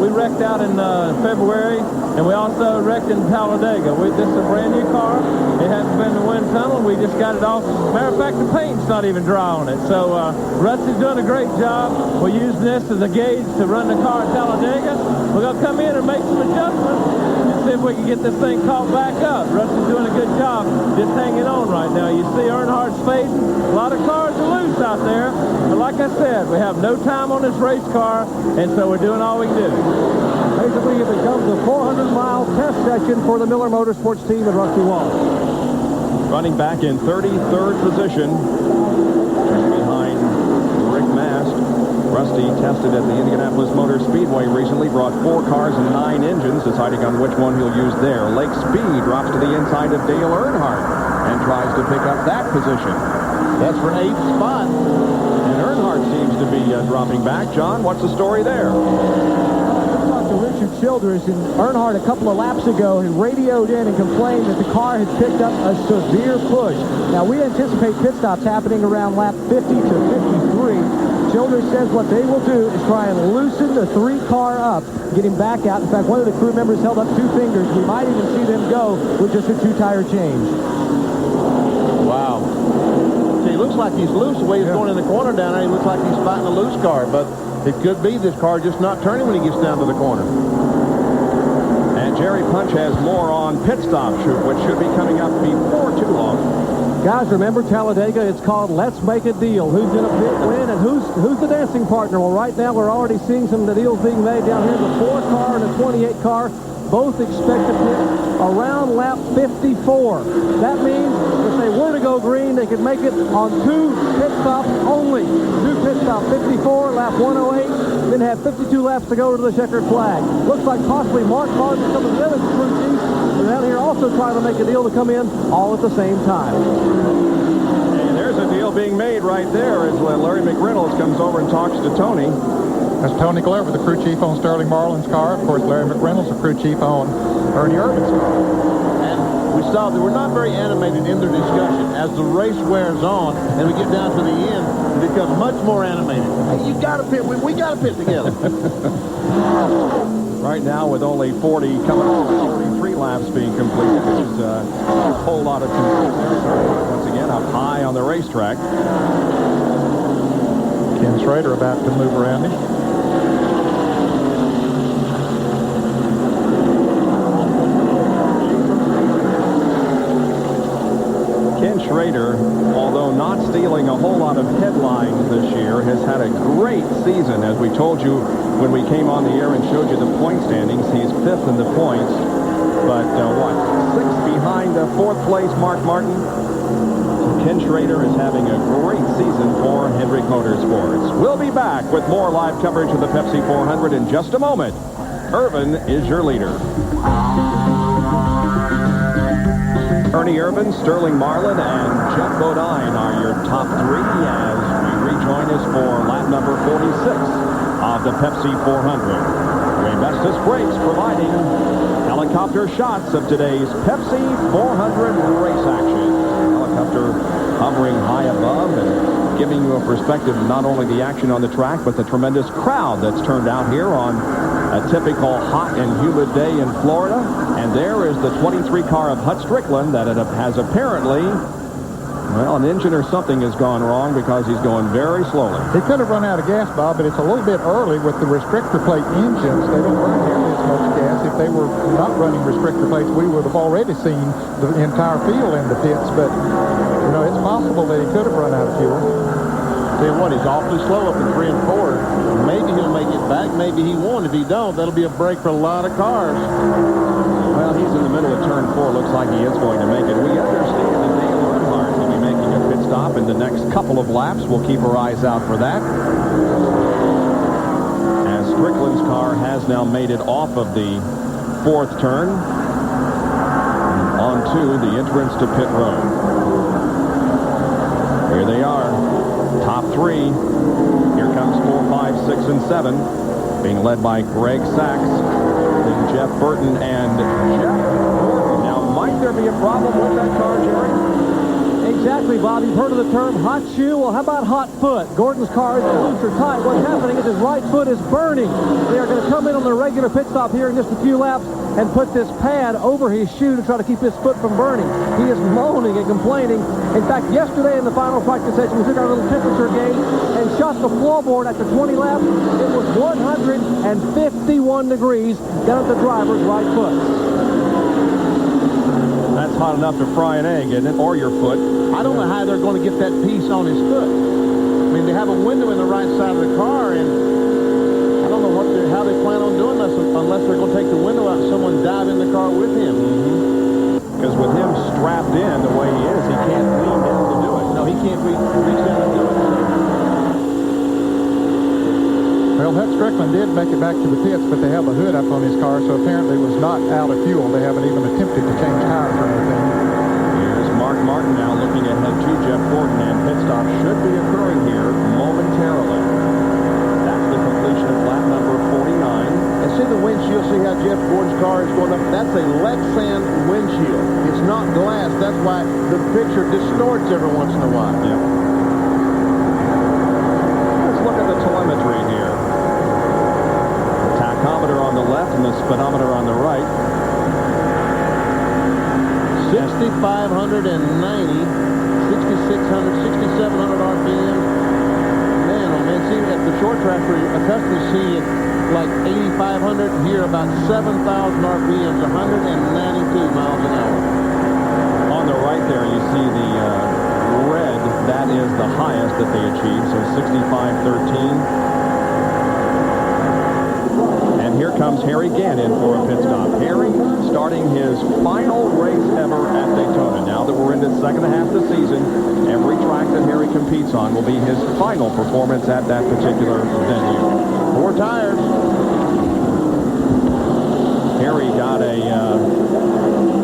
wrecked out in February, and we also wrecked in Talladega. This is a brand new car. It hasn't been in the wind tunnel. We just got it off. Matter of fact, the paint's not even dry on it. So Rusty's doing a great job. We're using this as a gauge to run the car at Talladega. We're going to come in and make some adjustments and see if we can get this thing caught back up. Rusty's doing a good job just hanging on right now. You see Earnhardt's fading. A lot of cars are loose out there. A But like I said, we have no time on this race car, and so we're doing all we can do. Basically, it becomes a 400-mile test session for the Miller Motorsports team at Rusty Walsh. Running back in 33rd position, just behind Rick Mast. Rusty tested at the Indianapolis Motor Speedway recently, brought 4 cars and 9 engines, deciding on which one he'll use there. Lake Speed drops to the inside of Dale Earnhardt and tries to pick up that position. That's for 8th spot. And Earnhardt seems to be dropping back. John, what's the story there? To Richard Childress, and Earnhardt a couple of laps ago had radioed in and complained that the car had picked up a severe push. Now, we anticipate pit stops happening around lap 50 to 53. Childress says what they will do is try and loosen the 3-car up, get him back out. In fact, one of the crew members held up 2 fingers. We might even see them go with just a 2-tire change. Wow. See, he looks like he's loose the way he's going in the corner down there. He looks like he's fighting a loose car, but it could be this car just not turning when he gets down to the corner. And Jerry Punch has more on pit stop shoot, which should be coming up before too long. Guys, remember Talladega, it's called Let's Make a Deal. Who's going to win and who's the dancing partner? Well, right now we're already seeing some of the deals being made down here. The 4-car and the 28-car both expect to pit around lap 54. That means if they were to go green, they could make it on 2 pit stops only. 2 pit stops, 54, lap 108, then have 52 laps to go to the checkered flag. Looks like possibly Mark Martin and some of the other crew chiefs are down here also trying to make a deal to come in all at the same time. And there's a deal being made right there as Larry McReynolds comes over and talks to Tony. That's Tony Glover, the crew chief on Sterling Marlin's car. Of course, Larry McReynolds, the crew chief on Ernie Irvin's car. And we saw they were not very animated in their discussion. As the race wears on and we get down to the end, it becomes much more animated. Hey, you got to pit. We got to pit together. Right now, with only 40 coming up, 43 laps being completed, there's a whole lot of control there. Once again, up high on the racetrack. Ken Schrader about to move around him. Ken Schrader, although not stealing a whole lot of headlines this year, has had a great season. As we told you when we came on the air and showed you the point standings, he's 5th in the points. But what, 6th behind 4th place Mark Martin? Ken Schrader is having a great season for Hendrick Motorsports. We'll be back with more live coverage of the Pepsi 400 in just a moment. Irvin is your leader. Ernie Irvin, Sterling Marlin, and Jeff Bodine are your top 3 as we rejoin us for lap number 46 of the Pepsi 400. Ray Brakes providing helicopter shots of today's Pepsi 400 race action. Helicopter hovering high above and giving you a perspective of not only the action on the track, but the tremendous crowd that's turned out here on a typical hot and humid day in Florida. And there is the 23 car of Hut Strickland that has apparently, well, an engine or something has gone wrong because he's going very slowly. He could have run out of gas, Bob, but it's a little bit early with the restrictor plate engines. They don't run nearly as much gas. If they were not running restrictor plates, we would have already seen the entire field in the pits. But, you know, it's possible that he could have run out of fuel. Tell you what, he's awfully slow up in 3 and 4. Maybe he'll make it back. Maybe he won't. If he don't, that'll be a break for a lot of cars. Well, he's in the middle of turn 4. Looks like he is going to make it. We understand that Dale Earnhardt will be making a pit stop in the next couple of laps. We'll keep our eyes out for that. As Strickland's car has now made it off of the 4th turn onto the entrance to pit road. Here they are. Top 3. Here comes 4, 5, 6, and 7. Being led by Greg Sachs. Then Jeff Burton and Jeff Gordon. Now, might there be a problem with that car, Jerry? Exactly, Bob. You've heard of the term hot shoe. Well, how about hot foot? Gordon's car is loose or tight. What's happening is his right foot is burning. They are going to come in on their regular pit stop here in just a few laps and put this pad over his shoe to try to keep his foot from burning. He is moaning and complaining. In fact, yesterday in the final practice session, we took our little temperature gauge and shot the floorboard after 20 laps. It was 151 degrees down at the driver's right foot. That's hot enough to fry an egg, isn't it? Or your foot. I don't know how they're going to get that piece on his foot. I mean, they have a window in the right side of the car, and I don't know how they plan on doing this unless they're going to take the window out and someone dive in the car with him. Because with him strapped in the way he is, he can't lean down to do it. No, he can't reach down and do it. Well, Hut Strickland did make it back to the pits, but they have a hood up on his car, so apparently it was not out of fuel. They haven't even attempted to change tires or anything. Here's Mark Martin now looking ahead to Jeff Gordon, and pit stop should be occurring here momentarily. That's the completion of lap number 49. And see the windshield, see how Jeff Gordon's car is going up? That's a Lexan windshield. It's not glass. That's why the picture distorts every once in a while. Yep. Let's look at the telemetry here. Tachometer on the left and the speedometer on the right. 6,590, 6,600, 6,700 RPM. Man, oh man, see at the short track we're accustomed to seeing like 8,500. Here about 7,000 RPMs, 192 miles an hour. On the right there, you see the red. That is the highest that they achieved, so 65.13. And here comes Harry Gannon for a pit stop. Harry starting his final race ever at Daytona. Now that we're into the second half of the season, every track that Harry competes on will be his final performance at that particular venue. 4 tires. Harry got a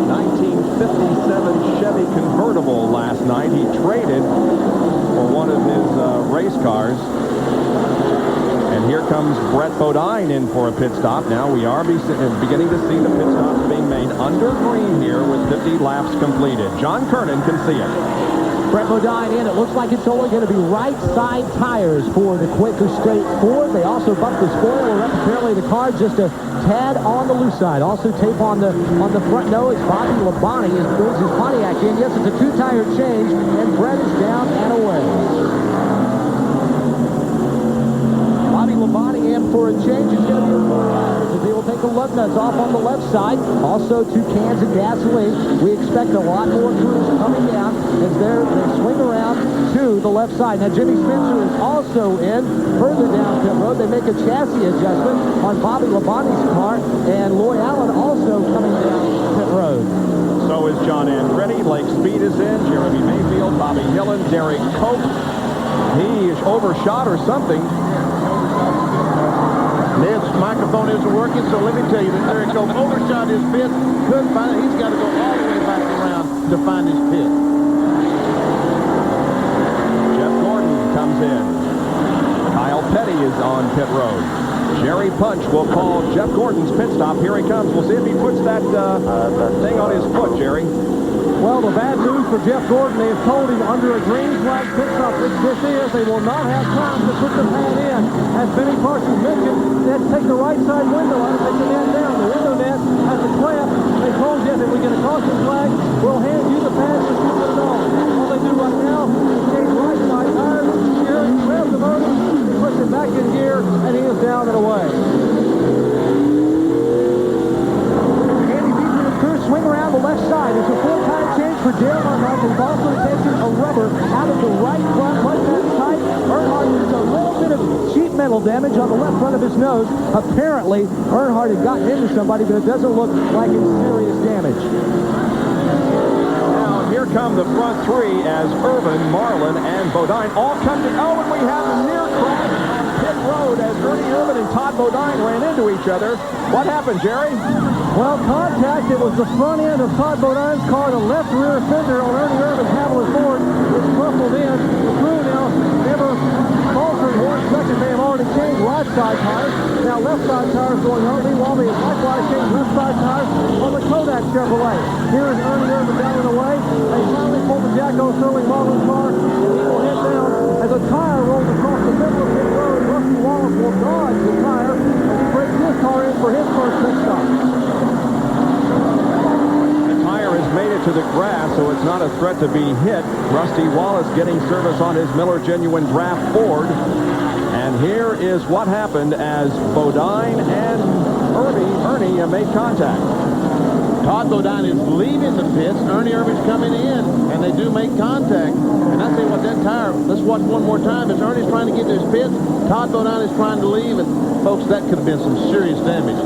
1957 Chevy convertible last night. He traded for one of his race cars. And here comes Brett Bodine in for a pit stop. Now we are beginning to see the pit stops being made under green here with 50 laps completed. John Kernan can see it. Brett Bodine in. It looks like it's only going to be right side tires for the Quaker Straight Ford. They also bumped the spoiler up. Apparently the car just a tad on the loose side. Also tape on the front nose. Bobby Labonte brings his Pontiac in. Yes, it's a 2-tire change, and Brett is down and away. Labonte in for a change. It's going to be a 4 tires as they will take the lug nuts off on the left side. Also 2 cans of gasoline. We expect a lot more crews coming down as they swing around to the left side. Now Jimmy Spencer is also in further down pit road. They make a chassis adjustment on Bobby Labonte's car, and Loy Allen also coming down pit road. So is John Andretti. Lake Speed is in. Jeremy Mayfield, Bobby Hillen, Derek Cope. He is overshot or something. Ned's microphone isn't working, so let me tell you that Derek Cope overshot his pit. Couldn't find it. He's got to go all the way back around to find his pit. Jeff Gordon comes in. Kyle Petty is on pit road. Jerry Punch will call Jeff Gordon's pit stop. Here he comes. We'll see if he puts that thing on his foot, Jerry. Well, the bad news for Jeff Gordon, they have told him under a green flag pit stop, this is, they will not have time to put the pad in. As Benny Parsons mentioned, they had to take the right side window out and take the net down. The window net has a clamp. They told Jeff, if we get a caution flag, we'll hand you the pad to keep it on. All they do right now is change right side tires, steer it, grab the motor, he puts it back in gear, and he is down and away. Swing around the left side. It's a 4-tire change for Dale Earnhardt. They've also taken a rubber out of the right front left-hand side. Earnhardt has a little bit of sheet metal damage on the left front of his nose. Apparently, Earnhardt had gotten into somebody, but it doesn't look like it's serious damage. Now, here come the front 3 as Irvin, Marlin, and Bodine all come to... Oh, and we have a near crash on pit road as Ernie Irvin and Todd Bodine ran into each other. What happened, Jerry? Well, contact. It was the front end of Todd Bodine's car. The left rear fender on Ernie Irvin's Cavalier Ford is crumpled in. The crew now never faltered 1 second. They have already changed right side tires. Now left side tires going on. Meanwhile, they have likewise changed left side tires on the Kodak Chevrolet. Here is Ernie Irvin down and away. They finally pulled the jack on Sterling Marlin's car, and he will head down as a tire rolls across the middle of pit road. Rusty Wallace will dodge the tire as he breaks his car in for his first pit stop. Has made it to the grass, so it's not a threat to be hit. Rusty Wallace getting service on his Miller Genuine Draft Ford. And here is what happened as Bodine and Ernie made contact. Todd Bodine is leaving the pits. Ernie Irvin's coming in, and they do make contact. And I tell you what, that tire, let's watch one more time. As Ernie's trying to get to his pits, Todd Bodine is trying to leave, and folks, that could have been some serious damage.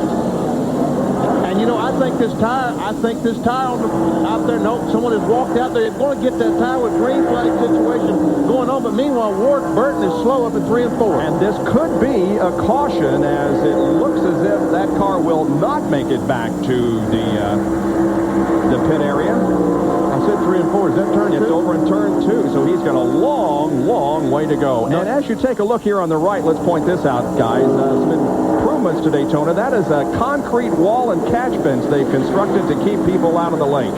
And you know, I think this tire out there, no, someone has walked out there. They're going to get that tire with green flag situation going on. But meanwhile, Burton is slow up at 3 and 4. And this could be a caution, as it looks as if that car will not make it back to the pit area. I said 3 and 4. Is that turn 2? It's over in turn 2, so he's got a long, long way to go. And as you take a look here on the right, let's point this out, guys. Some improvements to Daytona. That is a concrete wall and catch fence they've constructed to keep people out of the lake.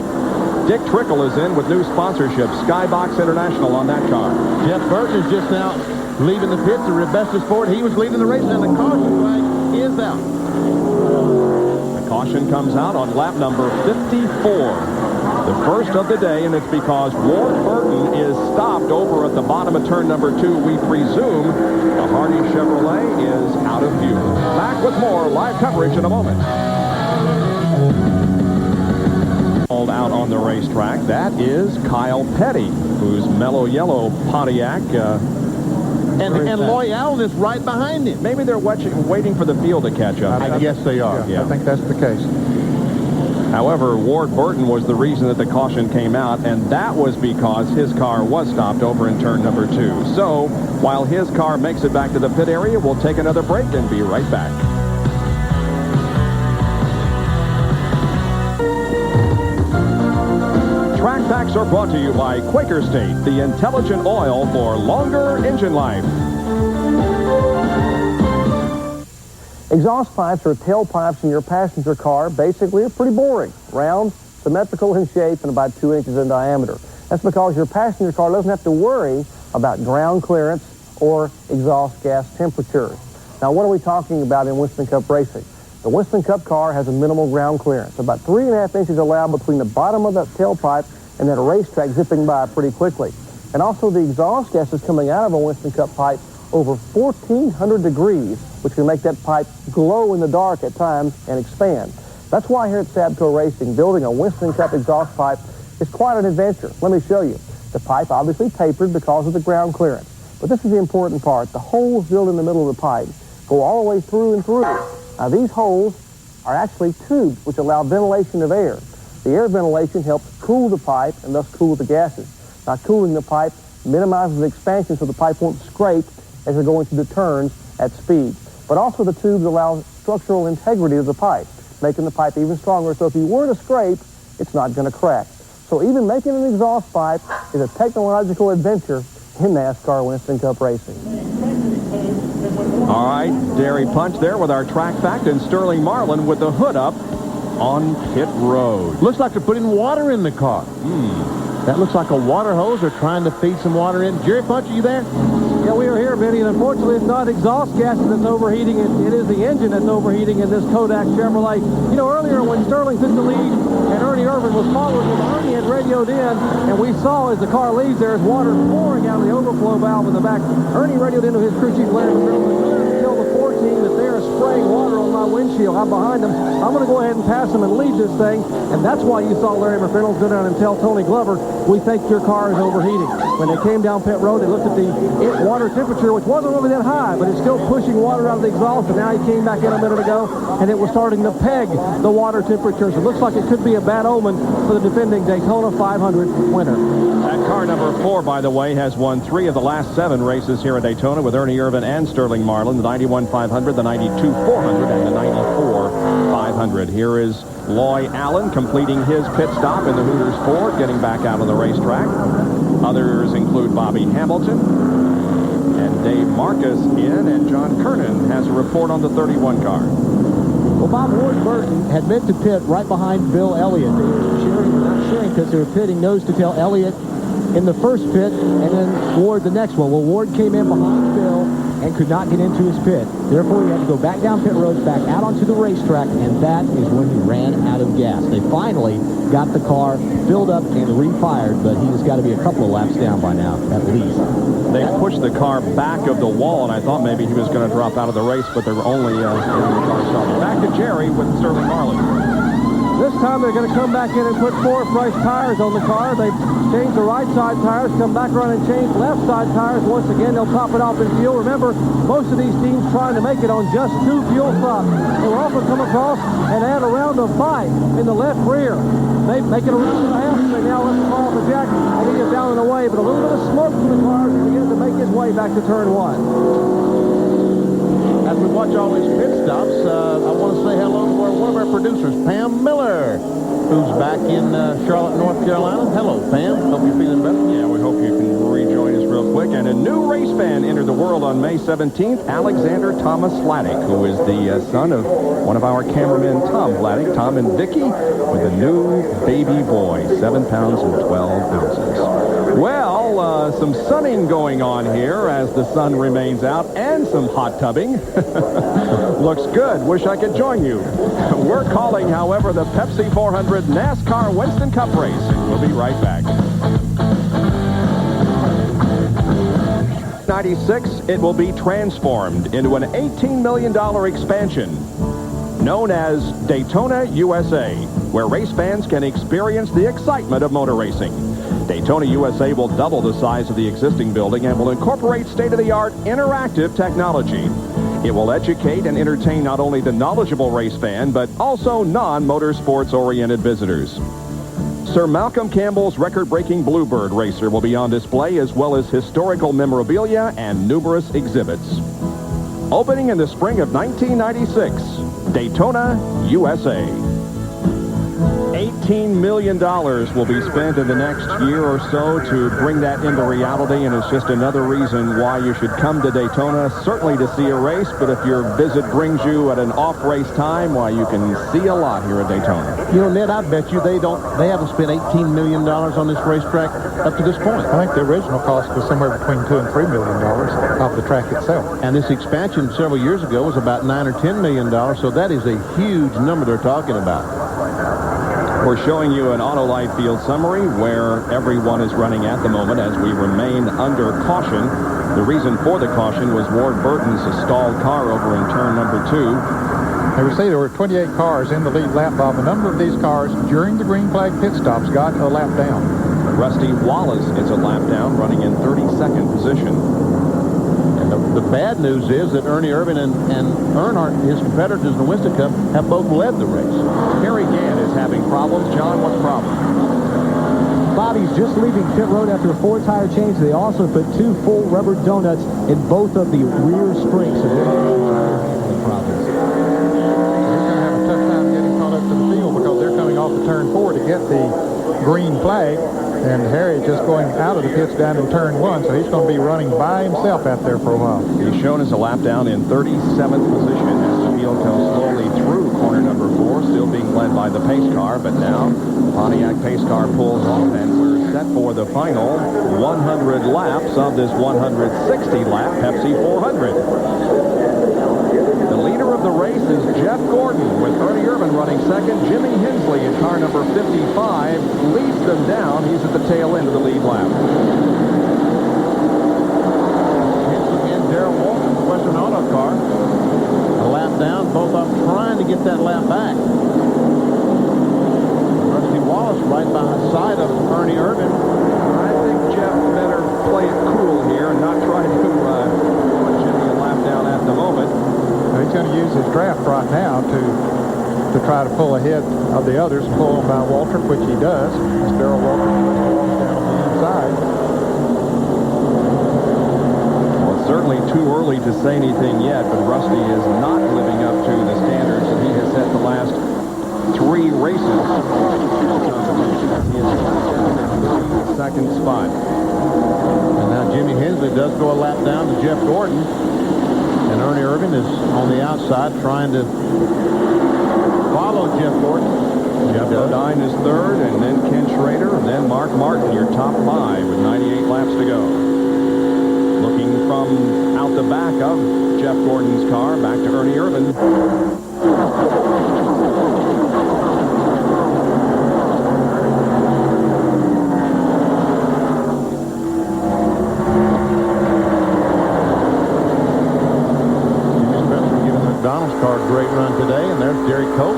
Dick Trickle is in with new sponsorship. Skybox International on that car. Jeff Burton is just now leaving the pits. The Rebestas Ford, he was leading the race, and the caution flag is out. The caution comes out on lap number 54. The first of the day, and it's because Ward Burton is stopped over at the bottom of turn number 2. We presume the Hardy Chevrolet is out of view. Back with more live coverage in a moment. Out on the racetrack, that is Kyle Petty, whose mellow yellow Pontiac. And Loy Allen is right behind him. Maybe they're waiting for the field to catch up. I guess they are. Yeah. I think that's the case. However, Ward Burton was the reason that the caution came out, and that was because his car was stopped over in turn number 2. So, while his car makes it back to the pit area, we'll take another break and be right back. Track Facts are brought to you by Quaker State, the intelligent oil for longer engine life. Exhaust pipes or tailpipes in your passenger car basically are pretty boring. Round, symmetrical in shape, and about 2 inches in diameter. That's because your passenger car doesn't have to worry about ground clearance or exhaust gas temperature. Now, what are we talking about in Winston Cup racing? The Winston Cup car has a minimal ground clearance. About 3.5 inches allowed between the bottom of that tailpipe and that racetrack zipping by pretty quickly. And also the exhaust gases coming out of a Winston Cup pipe over 1,400 degrees, which can make that pipe glow in the dark at times and expand. That's why here at Sabco Racing, building a Winston Cup exhaust pipe is quite an adventure. Let me show you. The pipe obviously tapered because of the ground clearance. But this is the important part. The holes drilled in the middle of the pipe go all the way through and through. Now these holes are actually tubes which allow ventilation of air. The air ventilation helps cool the pipe and thus cool the gases. Now cooling the pipe minimizes the expansion so the pipe won't scrape as you're going through the turns at speed. But also the tubes allow structural integrity of the pipe, making the pipe even stronger. So if you were to scrape, it's not going to crack. So even making an exhaust pipe is a technological adventure in NASCAR Winston Cup racing. All right, Dairy Punch there with our track fact, and Sterling Marlin with the hood up on pit road. Looks like they're putting water in the car. That looks like a water hose. They're trying to feed some water in. Jerry Punch, are you there? Yeah, we are here, Benny, and unfortunately it's not exhaust gases that's overheating. It is the engine that's overheating in this Kodak Chevrolet. You know, earlier when Sterling took the lead and Ernie Irvin was following him, Ernie had radioed in, and we saw as the car leaves there is water pouring out of the overflow valve in the back. Ernie radioed into his crew chief, Larry McReynolds, tell the 14 that they are spraying water on my windshield. I'm behind them. I'm going to go ahead and pass them and leave this thing, and that's why you saw Larry McReynolds go down and tell Tony Glover, we think your car is overheating. When they came down pit road, they looked at the water temperature, which wasn't really that high, but it's still pushing water out of the exhaust, and now he came back in a minute ago, and it was starting to peg the water temperatures. It looks like it could be a bad omen for the defending Daytona 500 winner. That car number 4, by the way, has won 3 of the last 7 races here at Daytona with Ernie Irvin and Sterling Marlin, the 91 500, the 92 400, and the 94 500. Here is Loy Allen completing his pit stop in the Hooters Ford, getting back out on the racetrack. Others include Bobby Hamilton and Dave Marcus in, and John Kernan has a report on the 31 car. Well, Bob, Ward Burton had meant to pit right behind Bill Elliott. They were not sharing because they were pitting nose to tail. Elliott in the first pit and then Ward the next one. Well, Ward came in behind Bill and could not get into his pit. Therefore, he had to go back down pit road, back out onto the racetrack, and that is when he ran out of gas. They finally got the car filled up and refired, but he's got to be a couple of laps down by now, at least. They pushed the car back of the wall, and I thought maybe he was going to drop out of the race, but they were only in the car stop. Back to Jerry with Sterling Marlin. This time they're going to come back in and put 4 fresh tires on the car. They've changed the right side tires, come back around and change left side tires. Once again, they'll top it off in fuel. Remember, most of these teams trying to make it on just 2 fuel stops. They will also come across and add a round of 5 in the left rear. They make it a round and a half. They now let the car off the jack and he is down and away. But a little bit of smoke from the car as he begins to make his way back to turn 1. As we watch all these pit stops, I want to say hello to one of our producers, Pam Miller, who's back in Charlotte, North Carolina. Hello, Pam. Hope you're feeling better. Yeah, we hope you can rejoin us real quick. And a new race fan entered the world on May 17th, Alexander Thomas Vladek, who is the son of one of our cameramen, Tom Vladek, Tom and Vicky, with a new baby boy, 7 pounds and 12 ounces. Well, some sunning going on here as the sun remains out, and some hot tubbing. Looks good. Wish I could join you. We're calling, however, the Pepsi 400 NASCAR Winston Cup race. We'll be right back. 96, it will be transformed into an $18 million expansion known as Daytona USA, where race fans can experience the excitement of motor racing. Daytona USA will double the size of the existing building and will incorporate state-of-the-art interactive technology. It will educate and entertain not only the knowledgeable race fan, but also non-motorsports-oriented visitors. Sir Malcolm Campbell's record-breaking Bluebird racer will be on display, as well as historical memorabilia and numerous exhibits. Opening in the spring of 1996, Daytona USA. $18 million will be spent in the next year or so to bring that into reality, and it's just another reason why you should come to Daytona, certainly to see a race, but if your visit brings you at an off-race time, why, you can see a lot here at Daytona. You know, Ned, I bet you they haven't spent $18 million on this racetrack up to this point. I think the original cost was somewhere between $2 and $3 million of the track itself. And this expansion several years ago was about $9 or $10 million, so that is a huge number they're talking about. We're showing you an Autolite field summary where everyone is running at the moment as we remain under caution. The reason for the caution was Ward Burton's stalled car over in turn number 2. They would say there were 28 cars in the lead lap, Bob. A number of these cars during the green flag pit stops got a lap down. Rusty Wallace is a lap down, running in 32nd position. The bad news is that Ernie Irvin and Earnhardt, his competitors in the Winston Cup, have both led the race. Harry Gann is having problems. John, what's the problem? Bobby's just leaving pit road after a 4-tire change. They also put 2 full rubber donuts in both of the rear springs. So they're problems. He's going to have a tough time getting caught up to the field because they're coming off of turn 4 to get the green flag. And Harry just going out of the pits down in turn 1, so he's going to be running by himself out there for a while. He's shown as a lap down in 37th position as the field comes slowly through corner number 4, still being led by the pace car, but now the Pontiac pace car pulls off, and we're set for the final 100 laps of this 160-lap Pepsi 400. The leader of the race is Jeff Gordon, with Ernie Irvin running second. Jimmy Hensley in car number 55 leads them down. He's at the tail end of the lead lap. Hensley and Darrell Walton, the Western Auto car, a lap down, both of them trying to get that lap back. Rusty Wallace right by the side of Ernie Irvin. I think Jeff better play it cool here and not try to put Jimmy a lap down at the moment. He's going to use his draft right now to try to pull ahead of the others and pull on by Waltrip, which he does. It's Darrell Waltrip down on the inside. Well, it's certainly too early to say anything yet, but Rusty is not living up to the standards that he has set the last 3 races. He is in the second spot. And now Jimmy Hensley does go a lap down to Jeff Gordon. And Ernie Irvin is on the outside trying to follow Jeff Gordon. Jeff Bodine is third, and then Ken Schrader, and then Mark Martin, your top 5 with 98 laps to go. Looking from out the back of Jeff Gordon's car, back to Ernie Irvin. Donald's car, great run today, and there's Derek Cope.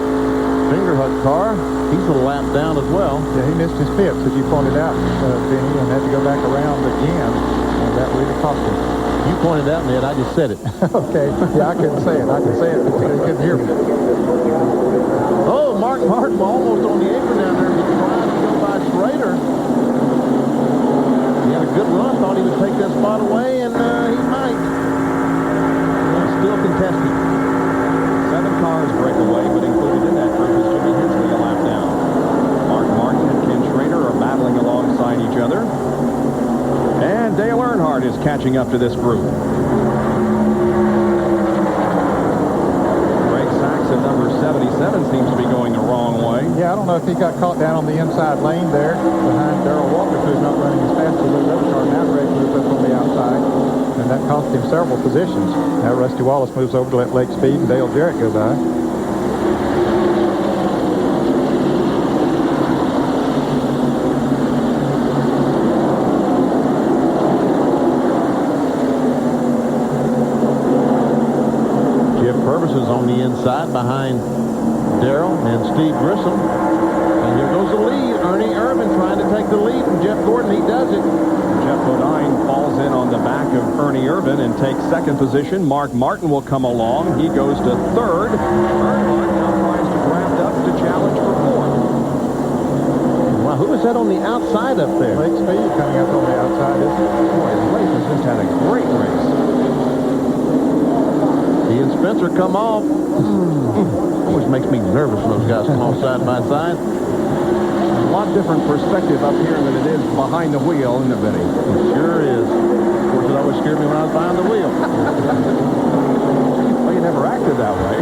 Fingerhut car, he's a lap down as well. Yeah, he missed his pits, as you pointed out, Vinny, and had to go back around again, and that really cost him. You pointed out, Ned. I just said it. Okay. Yeah, I couldn't say it. I could say it, but you couldn't hear me. Oh, Mark Martin almost on the apron down there. He's trying to go by Schrader. He had a good run. Thought he would take that spot away, and he might. He's still contested. 7 cars break away, but included in that group is Jimmy Hensley a lap down. Mark Martin and Ken Schrader are battling alongside each other. And Dale Earnhardt is catching up to this group. Greg Sachs at number 77 seems to be going the wrong way. Yeah, I don't know if he got caught down on the inside lane there behind Darrell Walker, who's not running as fast as those other cars. Now Greg moves up on the outside, and that cost him several positions. Now Rusty Wallace moves over to let Lake Speed and Dale Jarrett go by. Is on the inside behind Darrell and Steve Grissom. And here goes the lead. Ernie Irvin trying to take the lead from Jeff Gordon. He does it. Jeff Bodine falls in on the back of Ernie Irvin and takes second position. Mark Martin will come along. He goes to third. Earnhardt now tries to draft up to challenge for fourth. Wow, who is that on the outside up there? Lake Speed coming up on the outside. Boy, Lake has just had a great race. He and Spencer come off. Always makes me nervous when those guys come off side by side. A lot different perspective up here than it is behind the wheel, isn't it, Benny? It sure is. Of course, it always scared me when I was behind the wheel. Well, you never acted that way.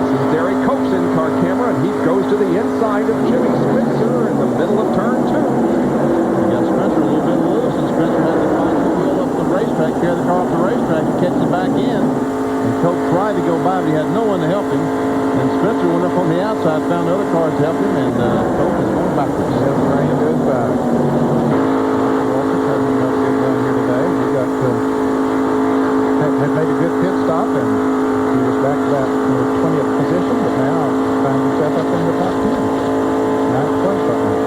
This is Derek Cope's in-car camera, and he goes to the inside of Jimmy Spencer in the middle of turn 2. You got Spencer a little bit loose, and Spencer had to find the wheel up the racetrack, carry the car off the racetrack, and catch it back in. And Cope tried to go by, but he had no one to help him. And Spencer went up on the outside, found other cars to help him, and Cope is going backwards. Yeah, the rain goes by. Walker having another good run here today. He got had made a good pit stop, and he was back to that 20th position, but now finds himself up in the top 10. Ninth place right now.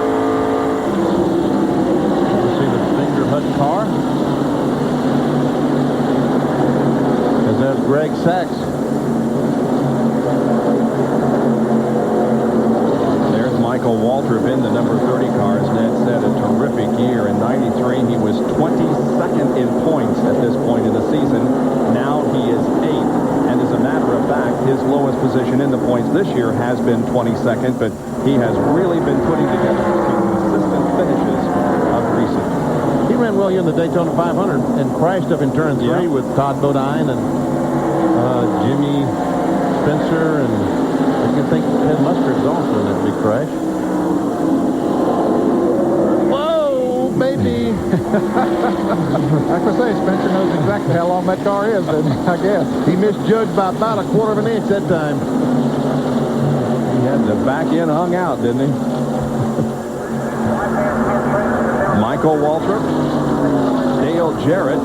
You see the Fingerhut car. As there's Greg Sachs. There's Michael Waltrip in the number 30 car. As Ned said, a terrific year. In 93, he was 22nd in points at this point in the season. Now he is 8th. And as a matter of fact, his lowest position in the points this year has been 22nd, but he has really been putting together some consistent finishes of recent. He ran well here in the Daytona 500 and crashed up in turn 3 with Todd Bodine and Jimmy Spencer, and you can think Ted Musgrave's also in that big crash. Whoa, baby! Like I say, Spencer knows exactly how long that car is, and I guess. He misjudged by about a quarter of an inch that time. He had the back end hung out, didn't he? Michael Waltrip, Dale Jarrett,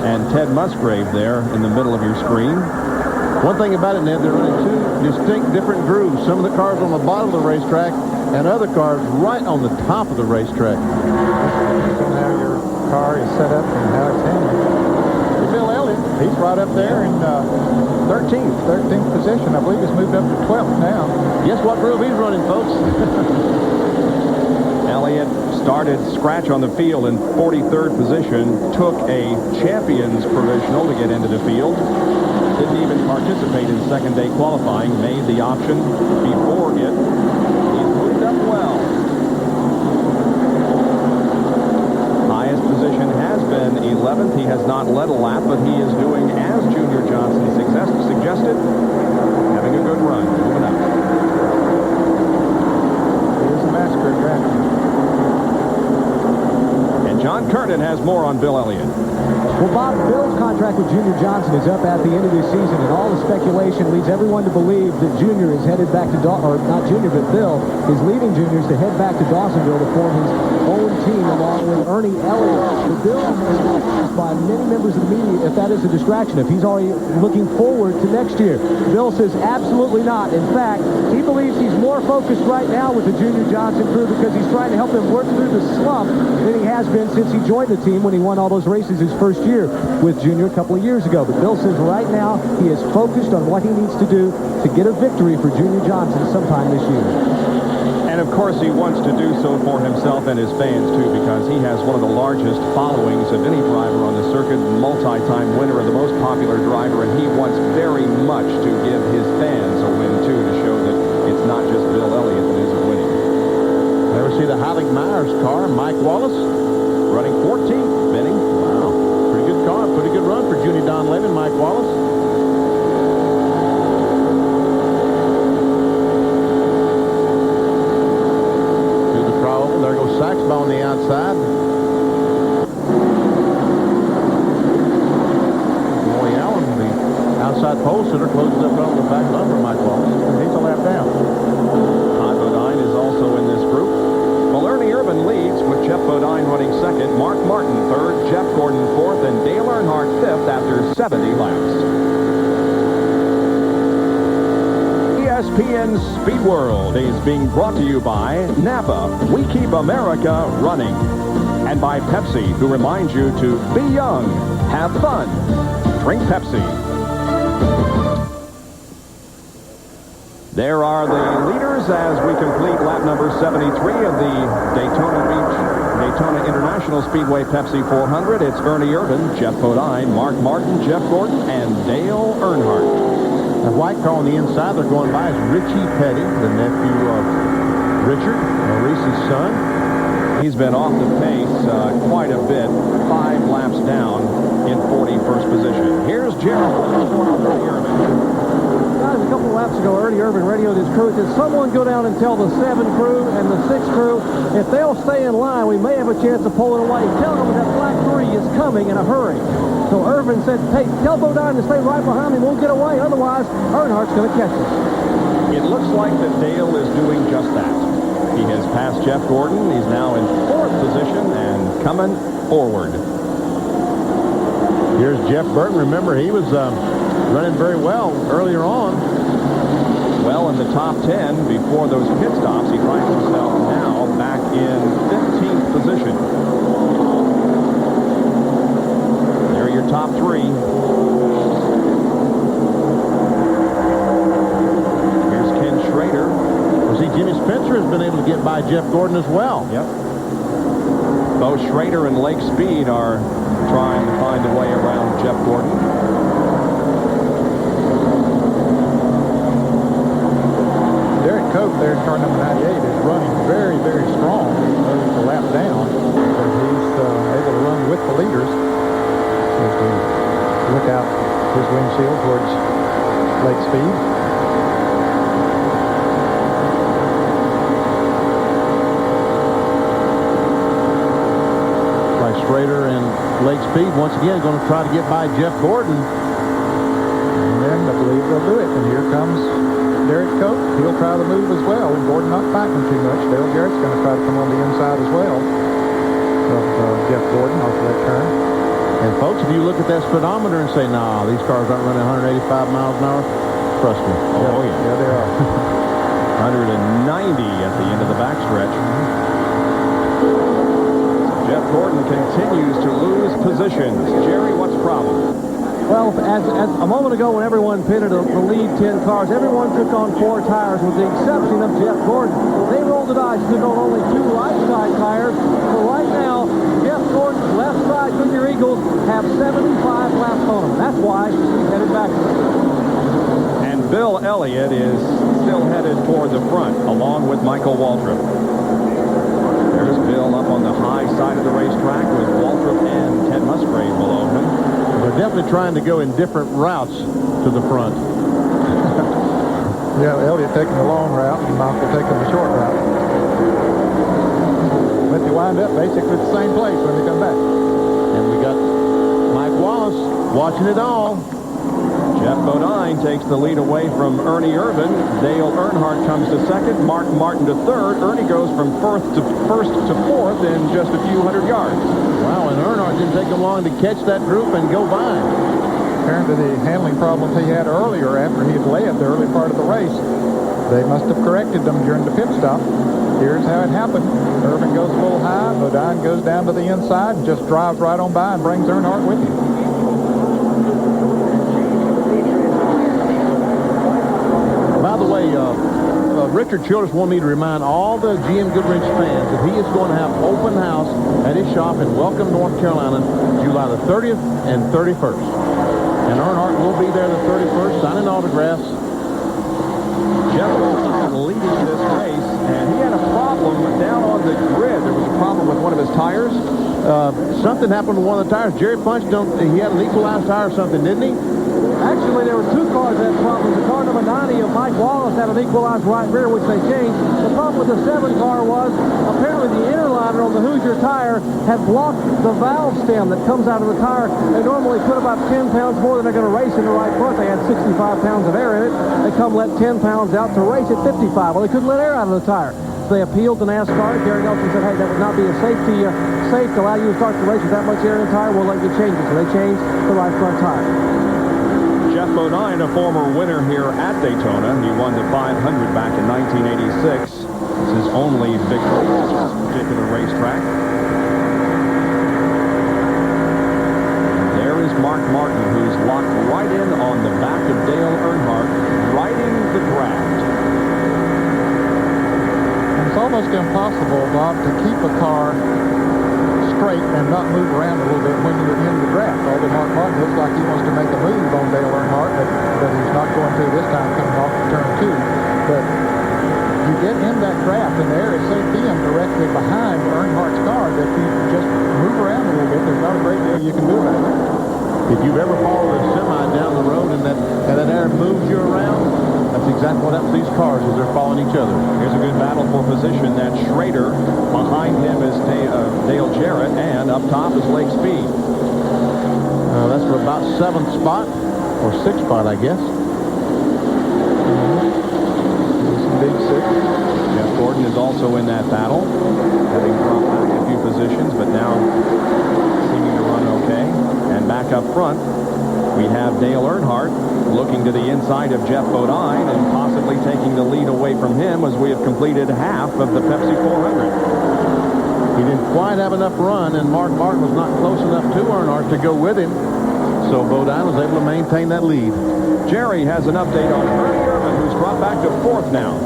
and Ted Musgrave there in the middle of your screen. One thing about it, Ned, they're running 2 distinct different grooves. Some of the cars on the bottom of the racetrack and other cars right on the top of the racetrack. So now your car is set up and how it's handling. Bill Elliott, he's right up there in 13th position. I believe he's moved up to 12th now. Guess what groove he's running, folks? Elliott started scratch on the field in 43rd position, took a champion's provisional to get into the field, didn't even participate in second day qualifying, made the option before it. He's moved up well. Highest position has been 11th. He has not led a lap, but he is doing as Junior Johnson suggested, having a good run, moving up. He is a master at drafting. John Curtin has more on Bill Elliott. Well, Bob, Bill's contract with Junior Johnson is up at the end of this season, and all the speculation leads everyone to believe that Junior is headed back to or not Junior, but Bill is leaving Juniors to head back to Dawsonville to form his own team along with Ernie Elliott. But Bill is asked by many members of the media if that is a distraction, if he's already looking forward to next year. Bill says absolutely not. In fact, he believes he's more focused right now with the Junior Johnson crew because he's trying to help them work through the slump than he has been since he joined the team when he won all those races his first year with Junior a couple of years ago. But Bill says right now he is focused on what he needs to do to get a victory for Junior Johnson sometime this year. And of course he wants to do so for himself and his fans too, because he has one of the largest followings of any driver on the circuit, multi-time winner and the most popular driver, and he wants very much to give his fans a win too, to show that it's not just Bill Elliott that isn't winning. Ever see the Heilig Myers car, Mike Wallace? Running 14th, Benny. Wow. Pretty good car. Pretty good run for Junior Don Levin, Mike Wallace. To the crawl. There goes Saxby on the outside. Roy Allen, the outside pole sitter, closes up on the back bumper, Mike Wallace. And he's a lap down. Todd Bodine is also in this group. Well, Ernie Irvin leads with Jeff Bodine running second, Mark Martin third, Jeff Gordon fourth, and Dale Earnhardt fifth after 70 laps. ESPN Speed World is being brought to you by Napa. We keep America running. And by Pepsi, who reminds you to be young, have fun, drink Pepsi. There are the leaders as we complete lap number 73 of the Daytona International Speedway Pepsi 400. It's Ernie Irvin, Jeff Bodine, Mark Martin, Jeff Gordon, and Dale Earnhardt. The white car on the inside they're going by is Richie Petty, the nephew of Richard, Maurice's son. He's been off the pace quite a bit, 5 laps down in 41st position. Here's Gerald Ernie Irvin. Guys, a couple of laps ago, Ernie Irvin radioed his crew. Said, someone go down and tell the 7 crew and the 6 crew, if they'll stay in line, we may have a chance of pulling away. Tell them that black 3 is coming in a hurry. So Irvin said, hey, tell Bodine to stay right behind me. We'll get away. Otherwise, Earnhardt's going to catch us. It looks like that Dale is doing just that. He has passed Jeff Gordon. He's now in 4th position and coming forward. Here's Jeff Burton. Remember, he was running very well earlier on. Well, in the top 10 before those pit stops, he finds himself now back in 15th position. There are your top 3. Here's Ken Schrader. Well, see, Jimmy Spencer has been able to get by Jeff Gordon as well. Yep. Both Schrader and Lake Speed are trying to find a way around Jeff Gordon. Coke there in car number 98 is running very, very strong. He's a lap down, but he's able to run with the leaders. As we look out his windshield towards Lake Speed. Like Schrader and Lake Speed once again going to try to get by Jeff Gordon. And then I believe they'll do it. And here comes Derek Cope. He'll try to move as well. And Gordon not fighting too much. Dale Jarrett's going to try to come on the inside as well of Jeff Gordon off of that turn. And folks, if you look at that speedometer and say, nah, these cars aren't running 185 miles an hour, trust me. Oh, yeah. Yeah, they are. 190 at the end of the backstretch. Jeff Gordon continues to lose positions. Jerry, what's the problem? Well, as a moment ago when everyone pitted the lead 10 cars, everyone took on 4 tires with the exception of Jeff Gordon. They rolled the dice, took on only 2 right side tires. So right now, Jeff Gordon's left side Goodyear Eagles have 75 laps on them. That's why he's headed backwards. And Bill Elliott is still headed toward the front, along with Michael Waltrip. There's Bill up on the high side of the racetrack with Waltrip and Ted Musgrave below him. They're definitely trying to go in different routes to the front. Yeah, Elliott taking the long route and Michael taking the short route. But they wind up basically at the same place when they come back. And we got Mike Mike Wallace watching it all. Jeff Bodine takes the lead away from Ernie Irvin. Dale Earnhardt comes to second. Mark Martin to third. Ernie goes from first to fourth in just a few hundred yards. Wow, and Earnhardt didn't take him long to catch that group and go by. Apparently the handling problems he had earlier after he had led the early part of the race, they must have corrected them during the pit stop. Here's how it happened. Irvin goes a little high. Bodine goes down to the inside and just drives right on by and brings Earnhardt with him. By the way, Richard Childress wanted me to remind all the GM Goodwrench fans that he is going to have open house at his shop in Welcome, North Carolina, July the 30th and 31st. And Earnhardt will be there the 31st, signing autographs. Jeff Bodine leading this race, and he had a problem down on the grid. There was a problem with one of his tires. Something happened with one of the tires. Jerry Punch, he had an equalized tire or something, didn't he? Actually, there were two cars that had problems. The car number 90 of Mike Wallace had an equalized right rear, which they changed. The problem with the 7 car was apparently the inner liner on the Hoosier tire had blocked the valve stem that comes out of the tire. They normally put about 10 pounds more than they're going to race in the right front. They had 65 pounds of air in it. They come let 10 pounds out to race at 55. Well, they couldn't let air out of the tire. So they appealed to NASCAR. Gary Nelson said, hey, that would not be a safe to allow you to start the race with that much air in the tire. We'll let you change it. So they changed the right front tire. Jeff Bodine, a former winner here at Daytona. He won the 500 back in 1986. It's his only victory at this particular racetrack. And there is Mark Martin, who's locked right in on the back of Dale Earnhardt, riding the draft. It's almost impossible, Bob, to keep a car straight and not move around a little bit when you're in the draft. Although Mark Martin looks like he wants to make a move on Dale Earnhardt, but he's not going to this time coming off of turn 2. But you get in that draft and the air is so thin directly behind Earnhardt's car that you just move around a little bit. There's not a great deal you can do about it. If you've ever followed a semi down the road and that air moves you around, that's exactly what happens to these cars as they're following each other. Here's a good battle for position. That's Schrader. Behind him is Dale Jarrett, and up top is Lake Speed. That's for about 7th spot, or 6th spot, I guess. Big 6. Jeff Gordon is also in that battle, having dropped back a few positions, but now seeming to run okay. And back up front, we have Dale Earnhardt looking to the inside of Jeff Bodine and possibly taking the lead away from him as we have completed half of the Pepsi 400. He didn't quite have enough run, and Mark Martin was not close enough to Earnhardt to go with him. So Bodine was able to maintain that lead. Jerry has an update on Ernie Irvin, who's dropped back to 4th now.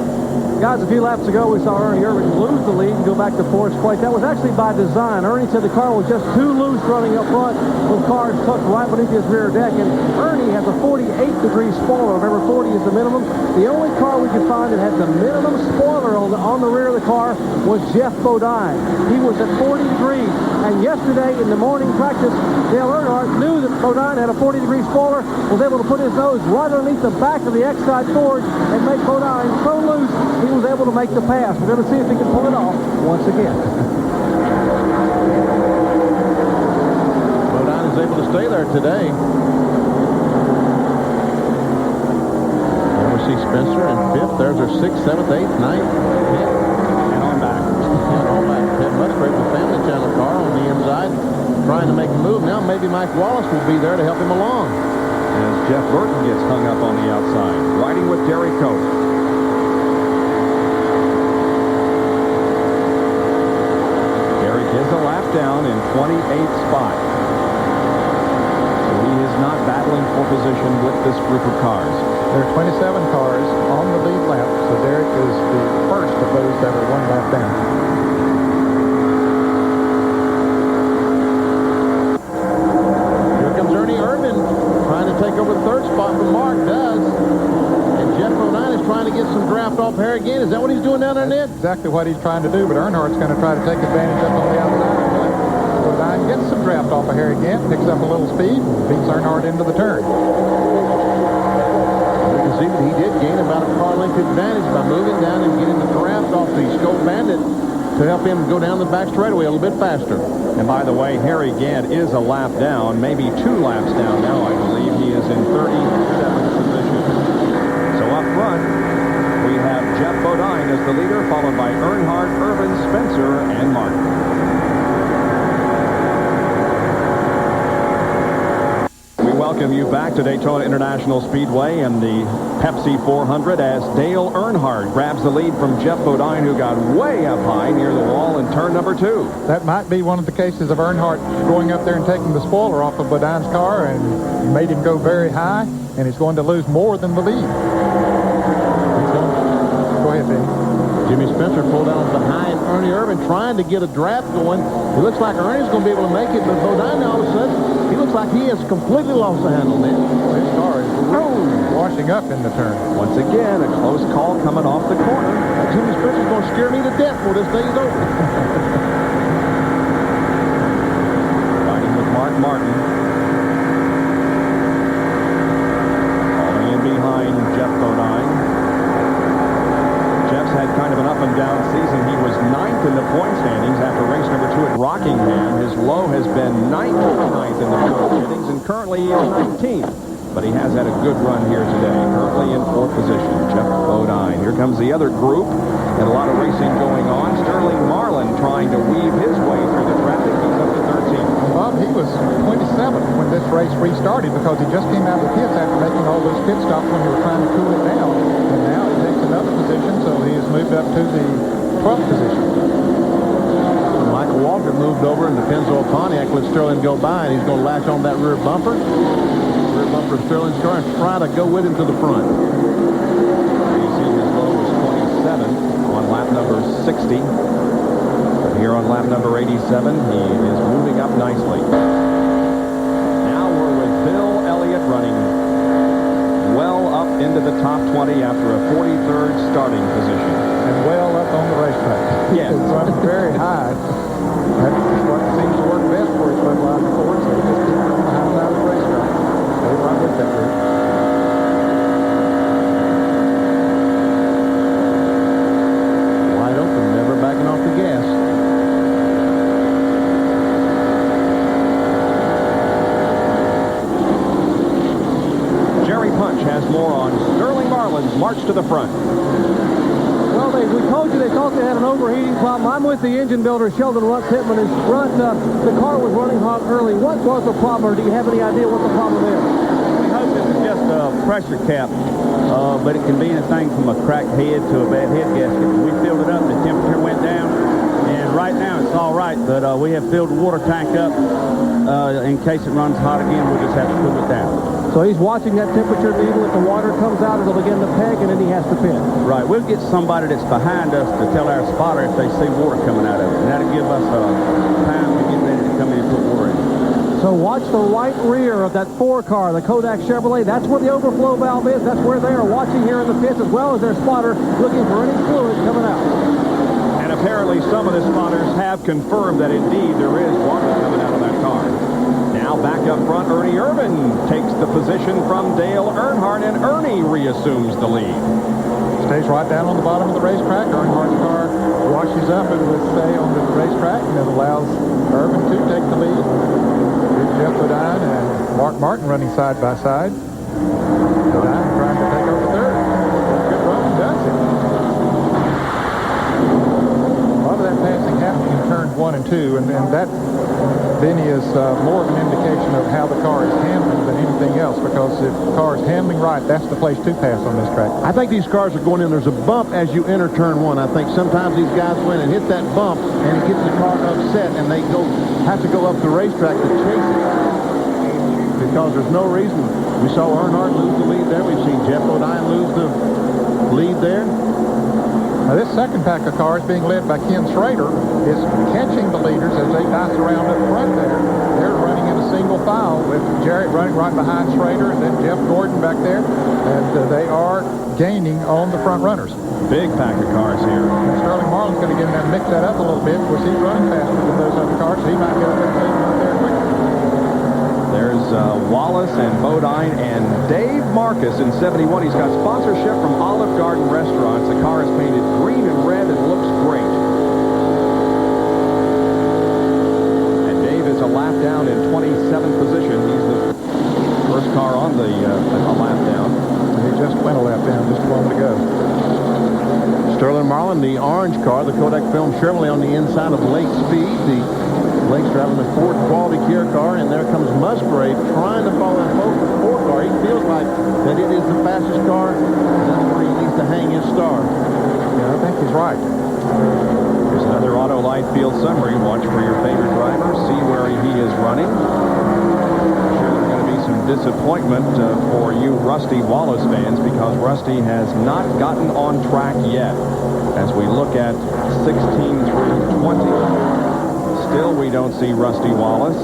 Guys, a few laps ago, we saw Ernie Irvin lose the lead and go back to 4th place. That was actually by design. Ernie said the car was just too loose running up front with cars tucked right beneath his rear deck. And Ernie has a 48-degree spoiler. Remember, 40 is the minimum. The only car we could find that had the minimum spoiler on the rear of the car was Jeff Bodine. He was at 40 degrees. And yesterday in the morning practice, Dale Earnhardt knew that Bodine had a 40-degree spoiler, was able to put his nose right underneath the back of the X-side Ford and make Bodine so loose he was able to make the pass. We're going to see if he can pull it off once again. Bodine is able to stay there today. There we see Spencer in 5th. There's our 6th, 7th, 8th, 9th, 10th. And on back. And on back. Ted Musgrave, the Family Channel car on the inside, trying to make a move. Now maybe Mike Wallace will be there to help him along. As Jeff Burton gets hung up on the outside, riding with Derek Cope. Is a lap down in 28th spot. So he is not battling for position with this group of cars. There are 27 cars on the lead lap, so Derek is the first of those that are 1 lap down. Here comes Ernie Irvin trying to take over the 3rd spot from Mark. Does. And Jeff Bodine is trying to get some draft off here again. Is that what he's doing down there, Ned? Exactly what he's trying to do, but Earnhardt's going to try to take advantage up on the outside. Bodine gets some draft off of Harry Gant, picks up a little speed, beats Earnhardt into the turn. You can see that he did gain about a car length advantage by moving down and getting the draft off the Scope Bandit to help him go down the back straightaway a little bit faster. And by the way, Harry Gant is a lap down, maybe 2 laps down now, I believe. He is in 37th position. So up front, we have Jeff Bodine as the leader, followed by Earnhardt, Irvin, Spencer, and Martin. Welcome you back to Daytona International Speedway and the Pepsi 400 as Dale Earnhardt grabs the lead from Jeff Bodine, who got way up high near the wall in turn number 2. That might be one of the cases of Earnhardt going up there and taking the spoiler off of Bodine's car and made him go very high, and he's going to lose more than the lead. Go ahead, Benny. Jimmy Spencer pulled out behind Ernie Irvin, trying to get a draft going. It looks like Ernie's going to be able to make it, but Bodine all of a sudden, he looks like he has completely lost the handle now. This car is washing up in the turn. Once again, a close call coming off the corner. Jimmy Spencer's going to scare me to death before this day's over. Fighting with Mark Martin. Falling in behind Jeff Bodine. Jeff's had kind of an up and down season. He was 9th in the point standings after race number 2 at Rockingham. His low has been 99th in the point standings, and currently he is 19th. But he has had a good run here today. Currently in 4th position, Jeff Bodine. Here comes the other group, and a lot of racing going on. Sterling Marlin trying to weave his way through the traffic. He's up to 13th. Bob, he was 27th when this race restarted because he just came out of the pits after making all those pit stops when he was trying to cool it down. And now he takes another position, so he has moved up to the 12th position. Michael Walker moved over in the Pennzoil Pontiac, let Sterling go by, and he's going to latch on that rear bumper. Rear bumper of Sterling's car and try to go with him to the front. You see his low was 27 on lap number 60. But here on lap number 87, he is moving up nicely. Now we're with Bill Elliott running well up into the top 20 after a 43rd starting position. And well up on the racetrack. Yeah. It's running very high. That's what seems to work best for his Budweiser Ford, so he just keeps on the high side of the racetrack. Stay right with that group. Wide open, never backing off the gas. Jerry Punch has more on Sterling Marlin's march to the front. Well, we told you they thought they had an overheating problem. I'm with the engine builder, Sheldon Rutz-Hittman. His front, the car was running hot early. What was the problem, or do you have any idea what the problem is? We hope it's just a pressure cap, but it can be anything from a cracked head to a bad head gasket. We filled it up, the temperature went down, and right now it's all right, but we have filled the water tank up. In case it runs hot again, we'll just have to cool it down. So he's watching that temperature needle. If the water comes out, it'll begin to peg, and then he has to pit. Right. We'll get somebody that's behind us to tell our spotter if they see water coming out of it. And that'll give us time to get ready to come in and put water in. So watch the right rear of that 4 car, the Kodak Chevrolet. That's where the overflow valve is. That's where they are watching here in the pits, as well as their spotter looking for any fluid coming out. And apparently some of the spotters have confirmed that indeed there is water coming out of that car. Now back up front, Ernie Irvin takes the position from Dale Earnhardt, and Ernie reassumes the lead. Stays right down on the bottom of the racetrack. Earnhardt's car washes up and will stay on the racetrack, and it allows Irvin to take the lead. Here's Jeff Bodine and Mark Martin running side by side. Bodine trying to take over third. Good run, does it. A lot of that passing happening in turns 1 and 2, and that, Benny, is more of an indication of how the car is handling than anything else, because if the car is handling right, that's the place to pass on this track. I think these cars are going in. There's a bump as you enter turn 1. I think sometimes these guys went and hit that bump, and it gets the car upset, and they have to go up the racetrack to chase it. Because there's no reason. We saw Earnhardt lose the lead there. We've seen Jeff Bodine lose the lead there. Now, this second pack of cars, being led by Ken Schrader, is catching the leaders as they dice around up front there. They're running in a single file with Jarrett running right behind Schrader, and then Jeff Gordon back there. And they are gaining on the front runners. Big pack of cars here. And Sterling Marlin's going to get in there and mix that up a little bit. Of course, he's running faster than those other cars, so he might get up there and lead right there quickly. There's Wallace and Bodine and Dave Marcus in 71. He's got sponsorship from Olive Garden Restaurants. The car is painted green and red and looks great. And lap down in 27th position. He's the first car on the lap down. He just went a lap down just a moment ago. Sterling Marlin, the orange car, the Kodak Film Chevrolet on the inside of Lake Speed. Lake's driving the Ford Quality Care car, and there comes Musgrave trying to follow that Ford car. He feels like that it is the fastest car, and that's where he needs to hang his star. Yeah, I think he's right. Here's another Auto Light Field summary. Watch for your favorite driver. See where he is running. I'm sure there's going to be some disappointment for you Rusty Wallace fans, because Rusty has not gotten on track yet. As we look at 16 through 20, still we don't see Rusty Wallace.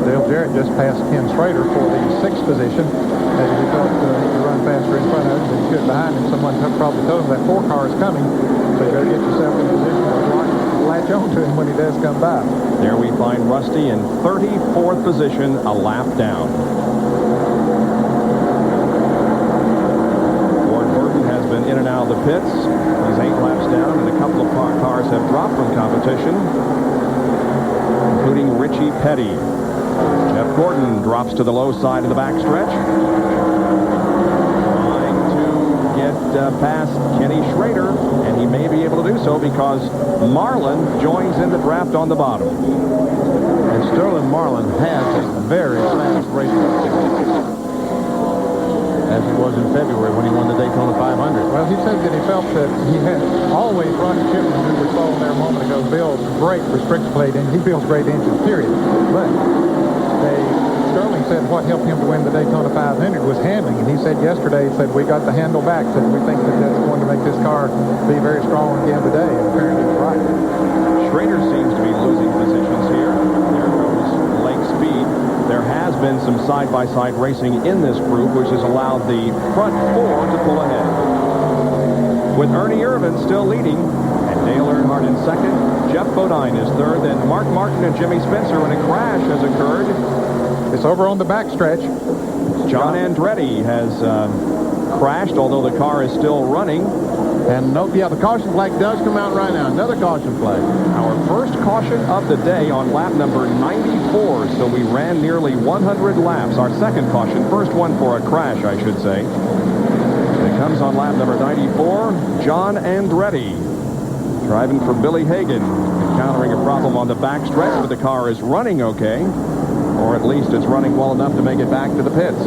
Dale Jarrett just passed Ken Schrader for the 6th position, as he felt he could run faster in front of him than he could behind him. Someone probably told him that 4 car is coming, so you better get yourself in position to latch on to him when he does come by. There we find Rusty in 34th position, a lap down. Burton has been in and out of the pits. He's 8 laps down, and a couple of cars have dropped from competition, including Richie Petty. Jeff Gordon drops to the low side of the backstretch, trying to get past Kenny Schrader, and he may be able to do so because Marlin joins in the draft on the bottom. And Sterling Marlin has a very fast race car, as it was in February when he won the Daytona 500. Well, he said that he felt that he had always Ronnie Chipman, who we saw there a moment ago, build great restriction plate, and he builds great engines, period. But Sterling said what helped him to win the Daytona 500 was handling, and he said yesterday, he said, we got the handle back, said we think that that's going to make this car be very strong again today, and apparently he's right. Schrader seems to be losing positions here. There goes Lake Speed. There has been some side-by-side racing in this group, which has allowed the front 4 to pull ahead. With Ernie Irvin still leading, and Dale Earnhardt in second, Jeff Bodine is third, then Mark Martin and Jimmy Spencer, and a crash has occurred. It's over on the backstretch. John Andretti has crashed, although the car is still running. And the caution flag does come out right now. Another caution flag. Our first caution of the day on lap number 94, so we ran nearly 100 laps. Our second caution, first one for a crash, I should say. It comes on lap number 94, John Andretti, driving for Billy Hagan, encountering a problem on the backstretch, but the car is running okay, or at least it's running well enough to make it back to the pits.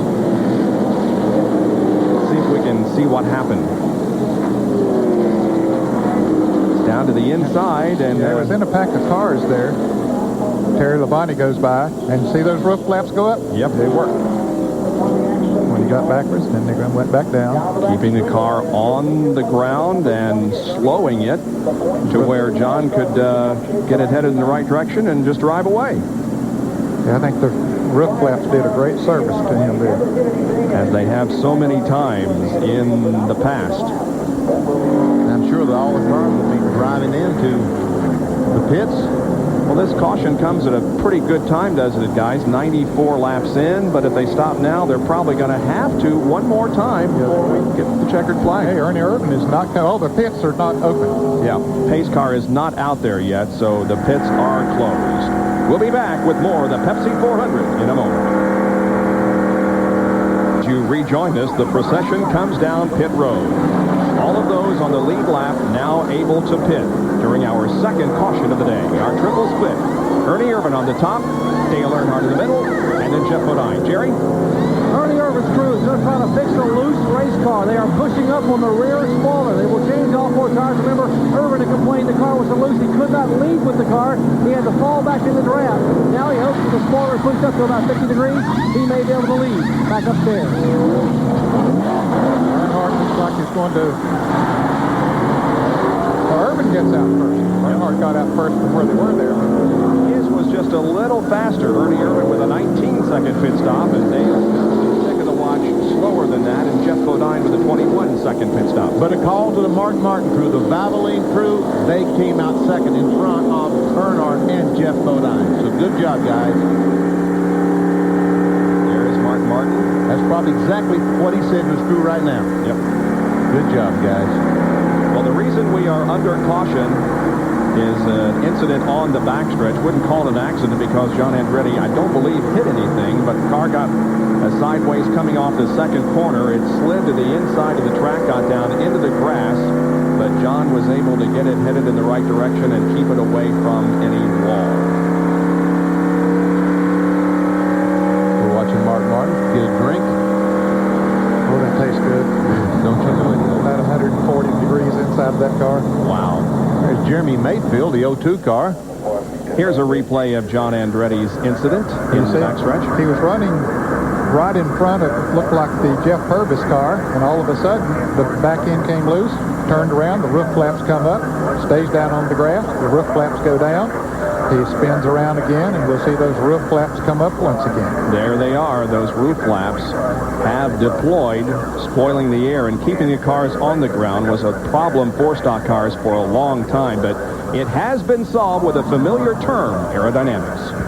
Let's see if we can see what happened. Down to the inside, and there was in a pack of cars there. Terry Labonte goes by, and see those roof flaps go up? Yep, they work. When he got backwards, then they went back down. Keeping the car on the ground and slowing it to where John could get it headed in the right direction and just drive away. Yeah, I think the roof flaps did a great service to him there, as they have so many times in the past. I'm sure that all the cars will be driving into the pits. Well, this caution comes at a pretty good time, doesn't it, guys? 94 laps in, but if they stop now, they're probably going to have to one more time before we get the checkered flag. Hey, Ernie Irvin is not, the pits are not open. Yeah, pace car is not out there yet, so the pits are closed. We'll be back with more of the Pepsi 400 in a moment. As you rejoin us, the procession comes down pit road. All of those on the lead lap now able to pit during our second caution of the day. Our triple split. Ernie Irvin on the top, Dale Earnhardt in the middle, and then Jeff Bodine. Jerry? Ernie Irvin's crew is going to try to fix a loose race car. They are pushing up on the rear spoiler. They will change all 4 tires. Remember, Irvin had complained the car was so loose he could not lead with the car. He had to fall back in the draft. Now he hopes that the spoiler is pushed up to about 50 degrees. He may be able to lead back upstairs. Earnhardt looks like he's going to... Well, Irvin gets out first. Earnhardt got out first from where they were there. His was just a little faster. Ernie Irvin with a 19-second pit stop, and Dale sick of the watch slower than that, and Jeff Bodine with a 21-second pit stop. But a call to the Mark Martin crew, the Valvoline crew. They came out second in front of Earnhardt and Jeff Bodine. So good job, guys. There is Mark Martin. That's probably exactly what he said to his crew right now. Yep. Good job, guys. Well, the reason we are under caution is an incident on the backstretch. Wouldn't call it an accident because John Andretti, I don't believe, hit anything, but the car got sideways coming off the second corner. It slid to the inside of the track, got down into the grass, but John was able to get it headed in the right direction and keep it away from any wall. We're watching Mark Martin get a drink. Oh, that tastes good. Don't you know it? About 140 degrees inside of that car. Wow. There's Jeremy Mayfield, the 02 car. Here's a replay of John Andretti's incident in the backstretch. He was running right in front of, looked like the Jeff Purvis car, and all of a sudden the back end came loose, turned around, the roof flaps come up, stays down on the grass, the roof flaps go down, he spins around again, and we'll see those roof flaps come up once again. There they are. Those roof flaps have deployed, spoiling the air, and keeping the cars on the ground was a problem for stock cars for a long time, but it has been solved with a familiar term, aerodynamics.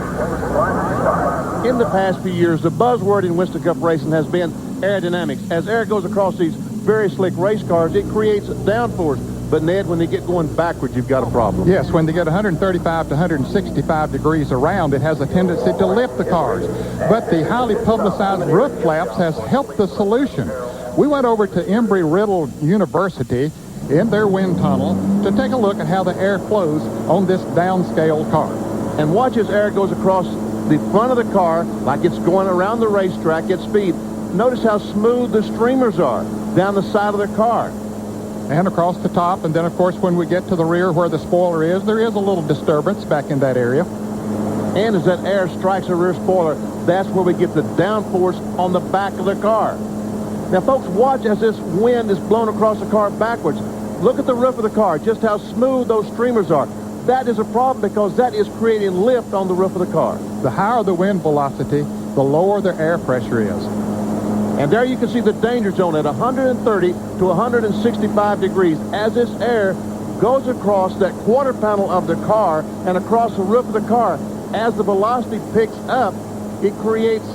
In the past few years, the buzzword in Winston Cup racing has been aerodynamics. As air goes across these very slick race cars, it creates downforce. But, Ned, when they get going backwards, you've got a problem. Yes, when they get 135 to 165 degrees around, it has a tendency to lift the cars. But the highly publicized roof flaps has helped the solution. We went over to Embry-Riddle University in their wind tunnel to take a look at how the air flows on this downscale car. And watch as air goes across the front of the car like it's going around the racetrack at speed. Notice how smooth the streamers are down the side of the car. And across the top, and then of course when we get to the rear where the spoiler is, there is a little disturbance back in that area. And as that air strikes the rear spoiler, that's where we get the downforce on the back of the car. Now folks, watch as this wind is blown across the car backwards. Look at the roof of the car, just how smooth those streamers are. That is a problem because that is creating lift on the roof of the car. The higher the wind velocity, the lower the air pressure is. And there you can see the danger zone at 130 to 165 degrees as this air goes across that quarter panel of the car and across the roof of the car. As the velocity picks up, it creates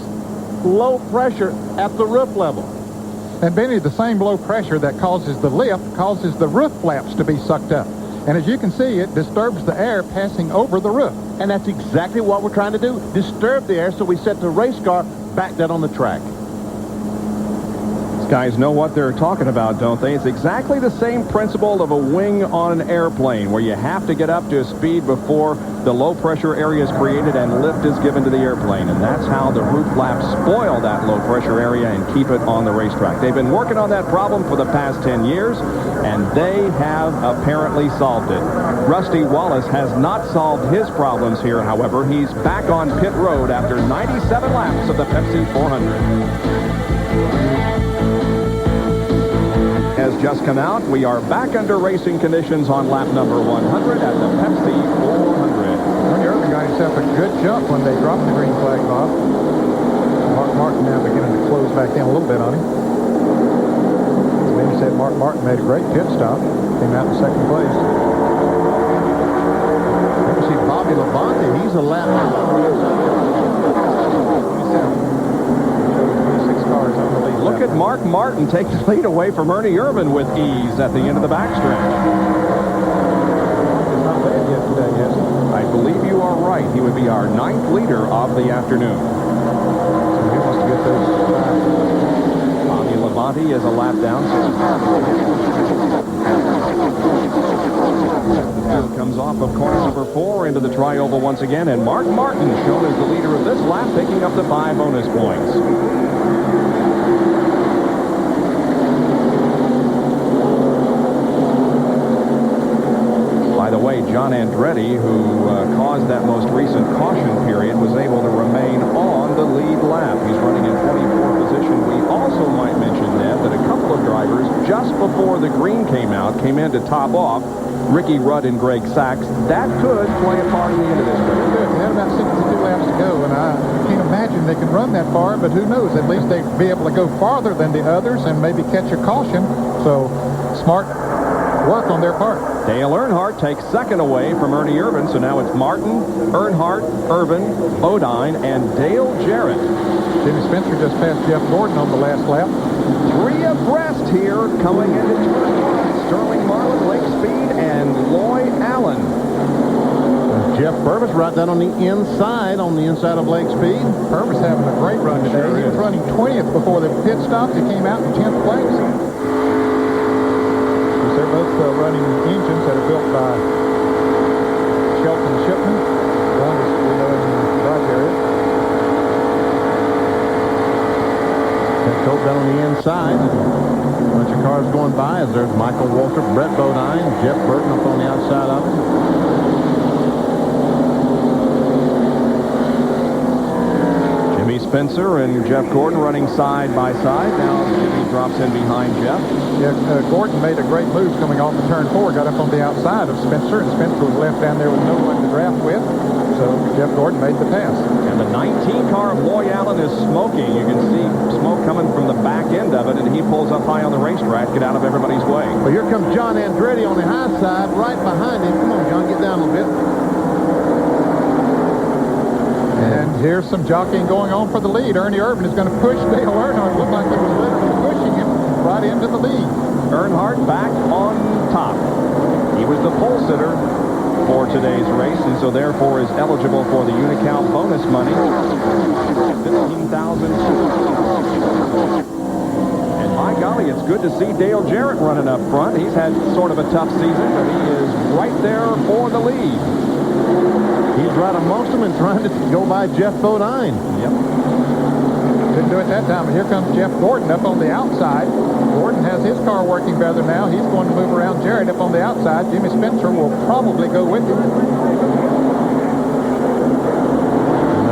low pressure at the roof level. And Benny, the same low pressure that causes the lift causes the roof flaps to be sucked up. And as you can see, it disturbs the air passing over the roof. And that's exactly what we're trying to do, disturb the air so we set the race car back down on the track. Guys know what they're talking about, don't they? It's exactly the same principle of a wing on an airplane where you have to get up to a speed before the low pressure area is created and lift is given to the airplane. And that's how the roof flaps spoil that low pressure area and keep it on the racetrack. They've been working on that problem for the past 10 years, and they have apparently solved it. Rusty Wallace has not solved his problems here, however. He's back on pit road after 97 laps of the Pepsi 400. Has just come out. We are back under racing conditions on lap number 100 at the Pepsi 400. Ernie Irvin got himself a good jump when they dropped the green flag off. Mark Martin now beginning to close back in a little bit on him. As Benny said, Mark Martin made a great pit stop. Came out in second place. You see Bobby Labonte, he's a lap. Look at Mark Martin take the lead away from Ernie Irvin with ease at the end of the backstretch. It's not bad yet today, yes. I believe you are right. He would be our 9th leader of the afternoon. So he wants to get those 5. Bobby Labonte is a lap down. The field comes off of corner number 4 into the trioval once again, and Mark Martin shown as the leader of this lap, picking up the 5 bonus points. By the way, John Andretti, who caused that most recent caution period, was able to remain on the lead lap. He's running in 24th position. We also might mention, Ned, that a couple of drivers, just before the green came out, came in to top off. Ricky Rudd and Greg Sachs. That could play a part in the end of this race. Good. They had about 62 laps to go, and I can't imagine they can run that far, but who knows? At least they'd be able to go farther than the others and maybe catch a caution. So, smart work on their part. Dale Earnhardt takes second away from Ernie Irvin, so now it's Martin, Earnhardt, Irvin, Bodine, and Dale Jarrett. Jimmy Spencer just passed Jeff Gordon on the last lap. 3 abreast here coming into turn 1. Sterling Marlin, Lake Speed, and Loy Allen. Jeff Purvis right down on the inside of Lake Speed. Purvis having a great run today. He was running 20th before the pit stops. He came out in 10th place. They're both running engines that are built by Shelton Shipman. One is we know in the garage area. Cope down on the inside. A bunch of cars going by as there's Michael Waltrip, Brett Bodine, Jeff Burton up on the outside of him. Jimmy Spencer and Jeff Gordon running side by side. Now Jimmy drops in behind Jeff. Yeah, Gordon made a great move coming off the turn 4, got up on the outside of Spencer, and Spencer was left down there with no one to draft with. So Jeff Gordon made the pass. And the 19 car of Loy Allen is smoking. You can see smoke coming from the back end of it, and he pulls up high on the racetrack, get out of everybody's way. Well, here comes John Andretti on the high side, right behind him. Come on, John, get down a little bit. And here's some jockeying going on for the lead. Ernie Irvin is going to push Dale Earnhardt. Looked like he was literally pushing him right into the lead. Earnhardt back on top. He was the pole sitter for today's race, and so therefore is eligible for the Unicount bonus money. $15,000. And my golly, it's good to see Dale Jarrett running up front. He's had sort of a tough season, but he is right there for the lead. He's right amongst them and trying to go by Jeff Bodine. Yep. Didn't do it that time, but here comes Jeff Gordon up on the outside. Gordon has his car working better now. He's going to move around Jarrett up on the outside. Jimmy Spencer will probably go with him.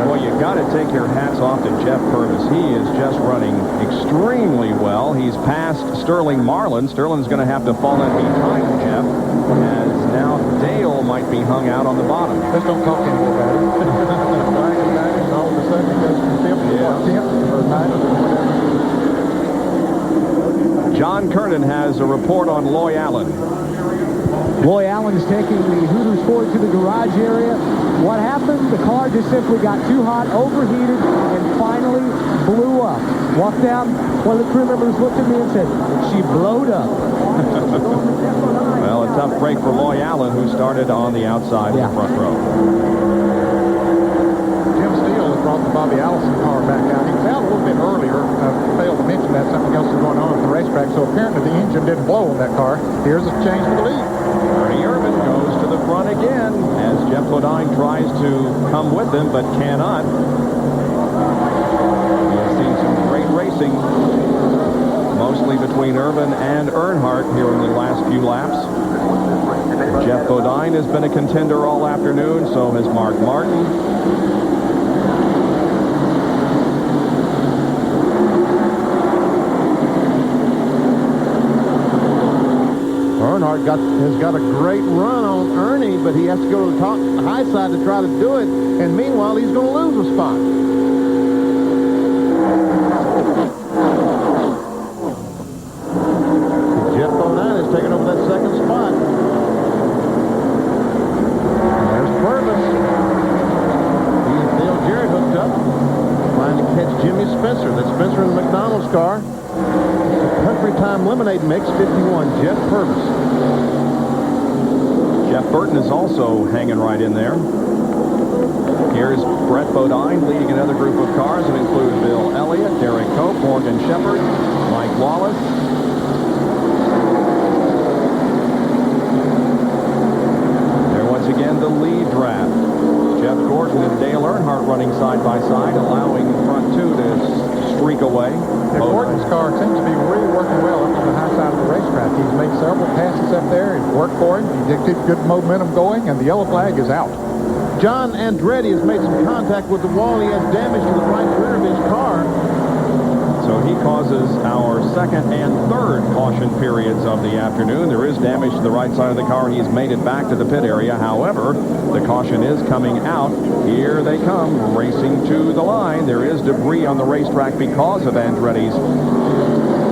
Well, you got to take your hats off to Jeff Purvis. He is just running extremely well. He's passed Sterling Marlin. Sterling's going to have to fall in behind Jeff, as now Dale might be hung out on the bottom. Just don't talk anymore about it. All of a sudden it goes from 5th to 10th or 9th or whatever. John Kernan has a report on Loy Allen. Loy Allen is taking the Hooters Ford to the garage area. What happened? The car just simply got too hot, overheated, and finally blew up. Walked down, one of the crew members looked at me and said, "She blowed up." Well, a tough break for Loy Allen, who started on the outside of the front row. Jim Steele has brought the Bobby Allison car back out. He was out a little bit earlier. Failed to mention that something else is going on at the racetrack, so apparently the engine didn't blow on that car. Here's a change for the lead. Ernie Irvin goes to the front again as Jeff Bodine tries to come with him, but cannot. We've seen some great racing, mostly between Irvin and Earnhardt here in the last few laps. Jeff Bodine has been a contender all afternoon, so has Mark Martin. Earnhardt has got a great run on Ernie, but he has to go to the top high side to try to do it, and meanwhile he's going to lose a spot. Jeff Bodine is taking over that second spot. And there's Purvis. He and Dale Jarrett hooked up, trying to catch Jimmy Spencer. That's Spencer in the McDonald's car. Country Time Lemonade Mix 51, Jeff Purvis. Jeff Burton is also hanging right in there. Here's Brett Bodine leading another group of cars that include Bill Elliott, Derek Cope, Morgan Shepherd, Mike Wallace. There once again the lead draft. Jeff Gordon and Dale Earnhardt running side by side, allowing the front two to streak away. Yeah, Gordon's car seems to be really working well up on the high side of the racetrack. He's made several passes up there. It's worked for him. He did keep good momentum going, and the yellow flag is out. John Andretti has made some contact with the wall. He has damage to the right rear of his car. So he causes our second and third caution periods of the afternoon. There is damage to the right side of the car. He's made it back to the pit area. However, the caution is coming out. Here they come, racing to the line. There is debris on the racetrack because of Andretti's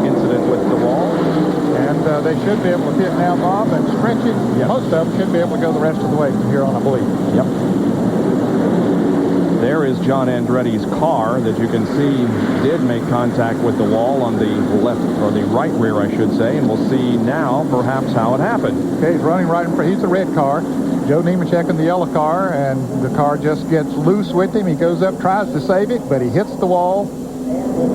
incident with the wall. And they should be able to pit now, Bob, and stretching. Yep. Most of them should be able to go the rest of the way from here on, I believe. Yep. There is John Andretti's car that you can see did make contact with the wall on the left, or the right rear, I should say, and we'll see now perhaps how it happened. Okay, he's running right in front. He's the red car. Joe Nemechek in the yellow car, and the car just gets loose with him. He goes up, tries to save it, but he hits the wall.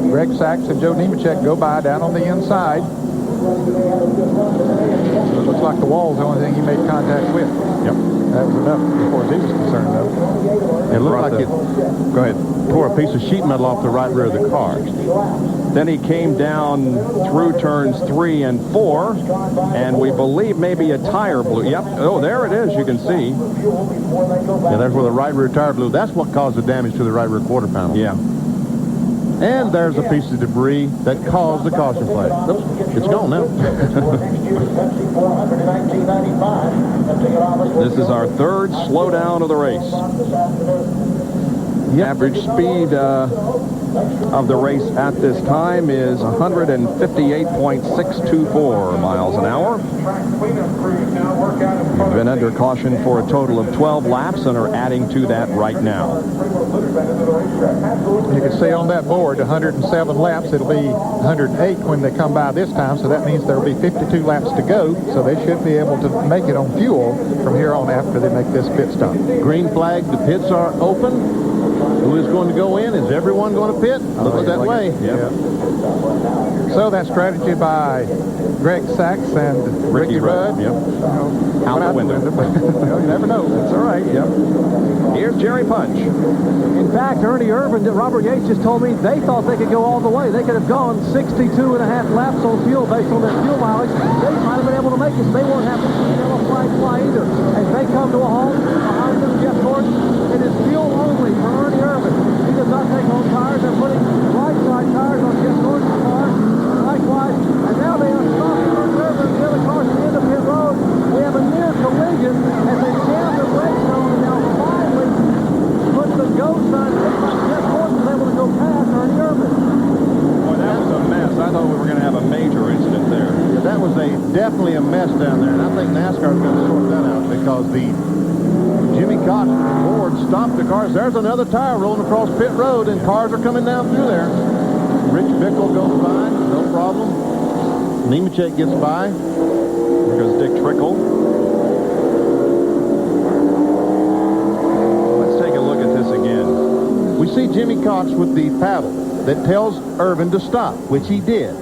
Greg Sachs and Joe Nemechek go by down on the inside. It looks like the wall is the only thing he made contact with. Yep. That was enough as far as he was concerned, though. It looked like it, go ahead, tore a piece of sheet metal off the right rear of the car. Then he came down through turns 3 and 4, and we believe maybe a tire blew. Yep. Oh, there it is. You can see. Yeah, there's where the right rear tire blew. That's what caused the damage to the right rear quarter panel. Yeah. And there's a piece of debris that caused the caution flag. Oops, it's gone now. This is our third slowdown of the race. The average speed of the race at this time is 158.624 miles an hour. We've been under caution for a total of 12 laps and are adding to that right now. You can see on that board 107 laps. It'll be 108 when they come by this time, so that means there will be 52 laps to go, so they should be able to make it on fuel from here on after they make this pit stop. Green flag, the pits are open. Who is going to go in? Is everyone going to pit? Looks that way. Yep. So that strategy by Greg Sachs and Ricky Rudd. Yep. Out the window. You never know. That's all right. Yep. Here's Jerry Punch. In fact, Ernie Irvin, Robert Yates just told me they thought they could go all the way. They could have gone 62.5 laps on fuel based on their fuel mileage. They might have been able to make it. They won't have to see a flag fly either. As they come to a halt behind them, Jeff Gordon, it is fuel only for Ernie Irvin. He does not take home tires. They're putting right side tires on Jeff Gordon's car. Likewise, and now they are stopping Ernie Irvin. The other cars at the end of pit road. We have a near collision as they jam the brakes on and now finally put the go sign. Jeff Gordon was able to go past Ernie Irvin. Boy, that was a mess. I thought we were going to have a major incident there. Yeah, that was definitely a mess down there, and I think NASCAR is going to sort that out because the Jimmy Cox board stopped the cars. There's another tire rolling across pit road, and cars are coming down through there. Rich Bickle goes by, no problem. Nemechek gets by. There goes Dick Trickle. Let's take a look at this again. We see Jimmy Cox with the paddle that tells Irvin to stop, which he did.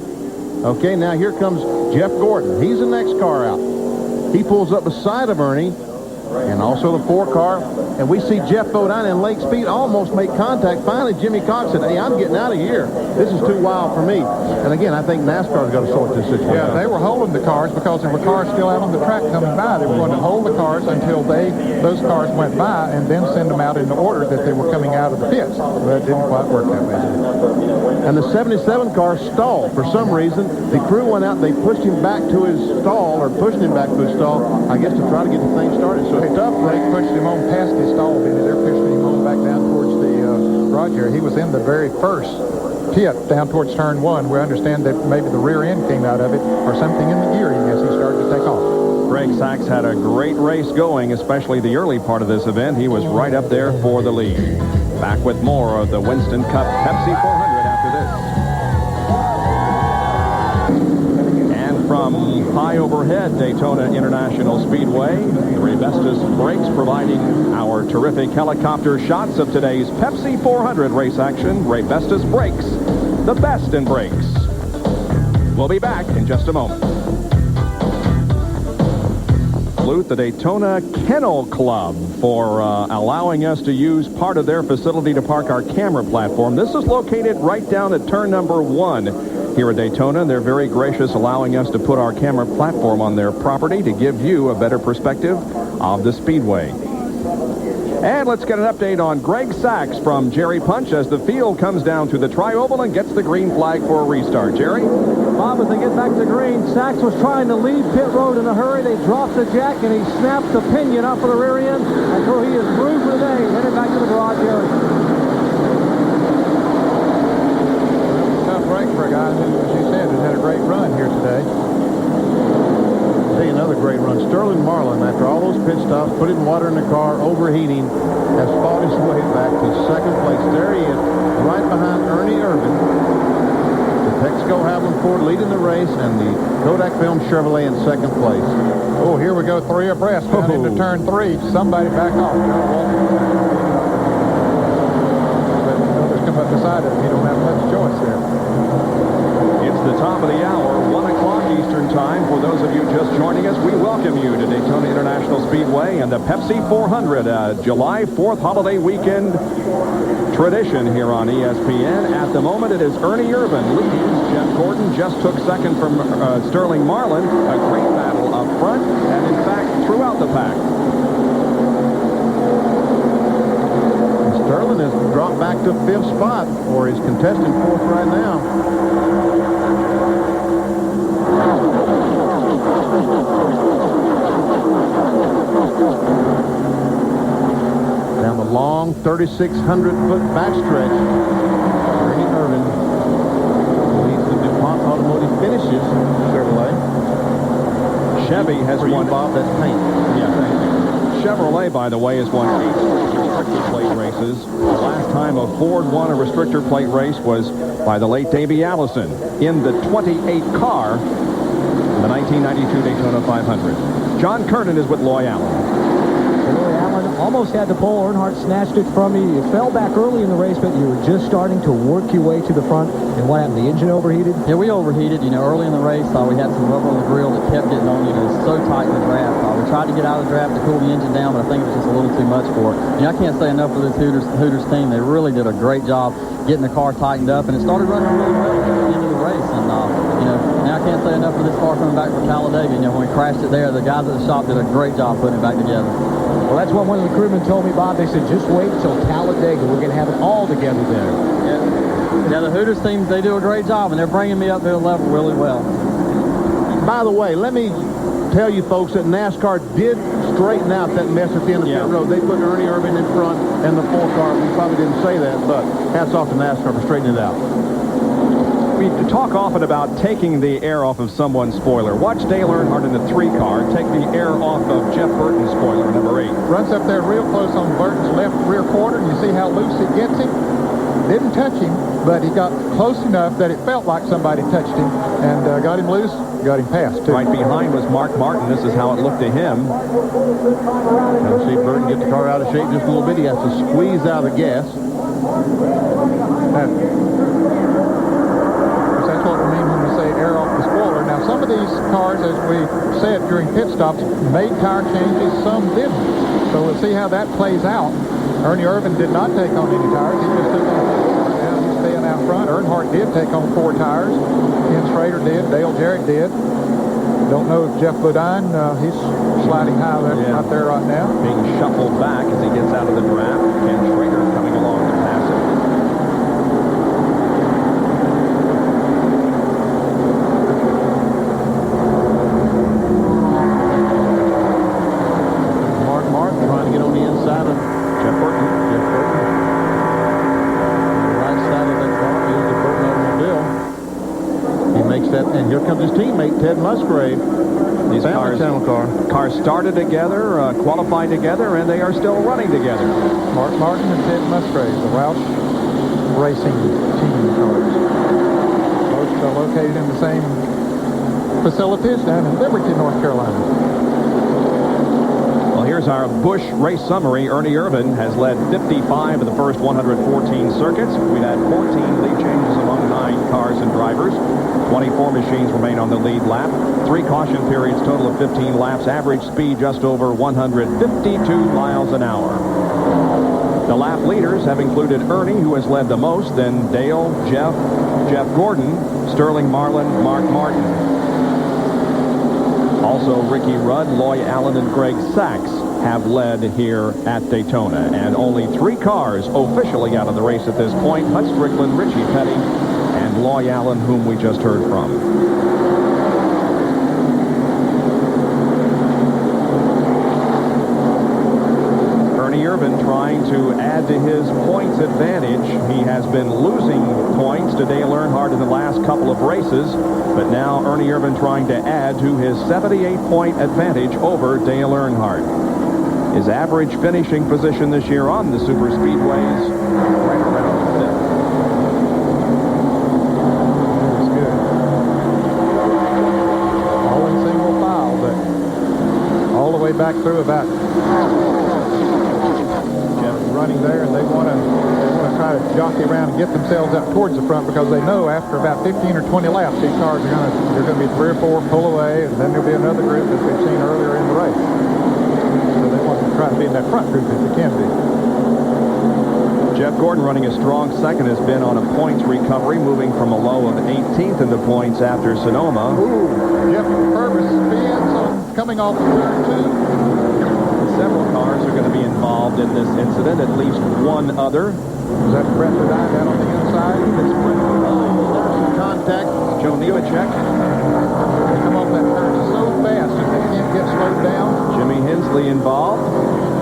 Okay, now here comes Jeff Gordon. He's the next car out. He pulls up beside of Ernie, and also the 4 car, and we see Jeff Bodine and Lake Speed almost make contact. Finally, Jimmy Cox said, hey, I'm getting out of here. This is too wild for me. And again, I think NASCAR's got to sort this situation out. Yeah, they were holding the cars because there were cars still out on the track coming by. They were going to hold the cars until those cars went by and then send them out in the order that they were coming out of the pits. But it didn't quite work that way. And the 77 car stalled for some reason. The crew went out, they pushed him back to his stall, or pushed him back to his stall, I guess to try to get the thing started. So it's tough. They pushed him on past his stall, Benny. They're pushing him on back down towards the garage area. He was in the very first pit down towards turn 1. We understand that maybe the rear end came out of it or something in the gear as he started to take off. Greg Sachs had a great race going, especially the early part of this event. He was right up there for the lead. Back with more of the Winston Cup Pepsi 400 after this. And from high overhead Daytona International Speedway, the Ray Vestas Brakes providing our terrific helicopter shots of today's Pepsi 400 race action. Ray Vestas Brakes, the best in brakes. We'll be back in just a moment. Salute the Daytona Kennel Club for allowing us to use part of their facility to park our camera platform. This is located right down at turn number 1 here at Daytona. They're very gracious, allowing us to put our camera platform on their property to give you a better perspective of the Speedway. And let's get an update on Greg Sachs from Jerry Punch as the field comes down to the tri-oval and gets the green flag for a restart. Jerry? Bob, as they get back to green, Sachs was trying to leave pit road in a hurry. They dropped the jack, and he snapped the pinion off of the rear end until he is through for the day, headed back to the garage area. Tough break for a guy who, as you said, has had a great run here today. tell you another great run. Sterling Marlin, after all those pit stops, putting water in the car, overheating, has fought his way back to second place. There he is, right behind Ernie Irvin. The Texaco Havoline Ford leading the race, and the Kodak Film Chevrolet in second place. Oh, here we go, 3 abreast down into turn 3. Somebody back off. Others come up beside him. You don't have much choice there. It's the top of the hour, 1 o'clock Eastern Time. For those of you just joining us, we welcome you to Daytona International Speedway and the Pepsi 400, July 4th holiday weekend tradition here on ESPN. At the moment, it is Ernie Irvin leading. Jeff Gordon just took second from Sterling Marlin. A great battle up front, and in fact, throughout the pack. Sterling has dropped back to 5th spot, or is contesting 4th right now. Down the long 3,600-foot backstretch, Ernie Irvin leads the DuPont Automotive Finishes Chevrolet. Chevy has won. Bob, that's paint. Yeah, thank you. Chevrolet, by the way, has won 8 restrictor plate races. The last time a Ford won a restrictor plate race was by the late Davey Allison in the 28 car in the 1992 Daytona 500. John Kernan is with Loy Allen. Loy Allen almost had the pole. Earnhardt snatched it from you. You fell back early in the race, but you were just starting to work your way to the front. And what happened? The engine overheated? Yeah, we overheated. You know, early in the race, we had some rubber on the grill that kept getting on you. It was so tight in the draft. We tried to get out of the draft to cool the engine down, but I think it was just a little too much for it. You know, I can't say enough for this Hooters team. They really did a great job getting the car tightened up, and it started running really well at the end of the race. And, you know, now I can't say enough for this car coming back from Talladega. You know, when we crashed it there, the guys at the shop did a great job putting it back together. Well, that's what one of the crewmen told me, Bob. They said, just wait until Talladega. We're going to have it all together there. Yeah, the Hooters team, they do a great job, and they're bringing me up to the level really well. By the way, let me tell you folks that NASCAR did straighten out that mess at the end of pit road. They put Ernie Irvin in front and the 4 car. We probably didn't say that, but hats off to NASCAR for straightening it out. We talk often about taking the air off of someone's spoiler. Watch Dale Earnhardt in the 3 car take the air off of Jeff Burton's spoiler, number 8. Runs up there real close on Burton's left rear quarter, and you see how loose it gets him. Didn't touch him, but he got close enough that it felt like somebody touched him and got him loose, got him past, too. Right behind was Mark Martin. This is how it looked to him. Now see Burton get the car out of shape just a little bit. He has to squeeze out the gas. That's what we mean when we say air off the spoiler. Now, some of these cars, as we said during pit stops, made tire changes, some didn't. So we'll see how that plays out. Ernie Irvin did not take on any tires. He just took on 4 tires. He's staying out front. Earnhardt did take on 4 tires. Ken Schrader did. Dale Jarrett did. Don't know if Jeff Bodine, he's sliding high there, out there right now. Being shuffled back as he gets out of the draft. Ken Schrader coming along to pass him. Mark trying to get on the inside of Jeff Burton. The right side of that car is the Burton automobile. He makes that, and here comes his teammate, Ted Musgrave. These cars started together, qualified together, and they are still running together. Mark Martin and Ted Musgrave, the Roush Racing team cars. Both are located in the same facilities down in Liberty, North Carolina. Well, here's our Busch race summary. Ernie Irvin has led 55 of the first 114 circuits. We've had 14 lead changes among 9 cars and drivers. 24 machines remain on the lead lap. 3 caution periods, total of 15 laps. Average speed just over 152 miles an hour. The lap leaders have included Ernie, who has led the most, then Dale, Jeff Gordon, Sterling Marlin, Mark Martin. Also, Ricky Rudd, Loy Allen, and Greg Sachs have led here at Daytona. And only 3 cars officially out of the race at this point. Hut Strickland, Richie Petty, and Loy Allen, whom we just heard from. Ernie Irvin trying to add to his points advantage. He has been losing points to Dale Earnhardt in the last couple of races, but now Ernie Irvin trying to add to his 78-point advantage over Dale Earnhardt. His average finishing position this year on the super speedways right around 5th. That's good. All in single file, but all the way back through about running there, and they want to try to jockey around and get themselves up towards the front, because they know after about 15 or 20 laps these cars are going to be 3 or 4 pull away, and then there'll be another group that we've seen earlier in the race. So they want to try to be in that front group if they can be. Jeff Gordon, running a strong second, has been on a points recovery, moving from a low of 18th in the points after Sonoma. Ooh, Jeff Purvis spins coming off the turn 2. Several cars are going to be involved in this incident, at least one other. Is that Brett Bodine down on the inside? That's Brett Bodine. There's some contact. Joe Nemechek. They come off that turn so fast that they can't get slowed down. Jimmy Hensley involved.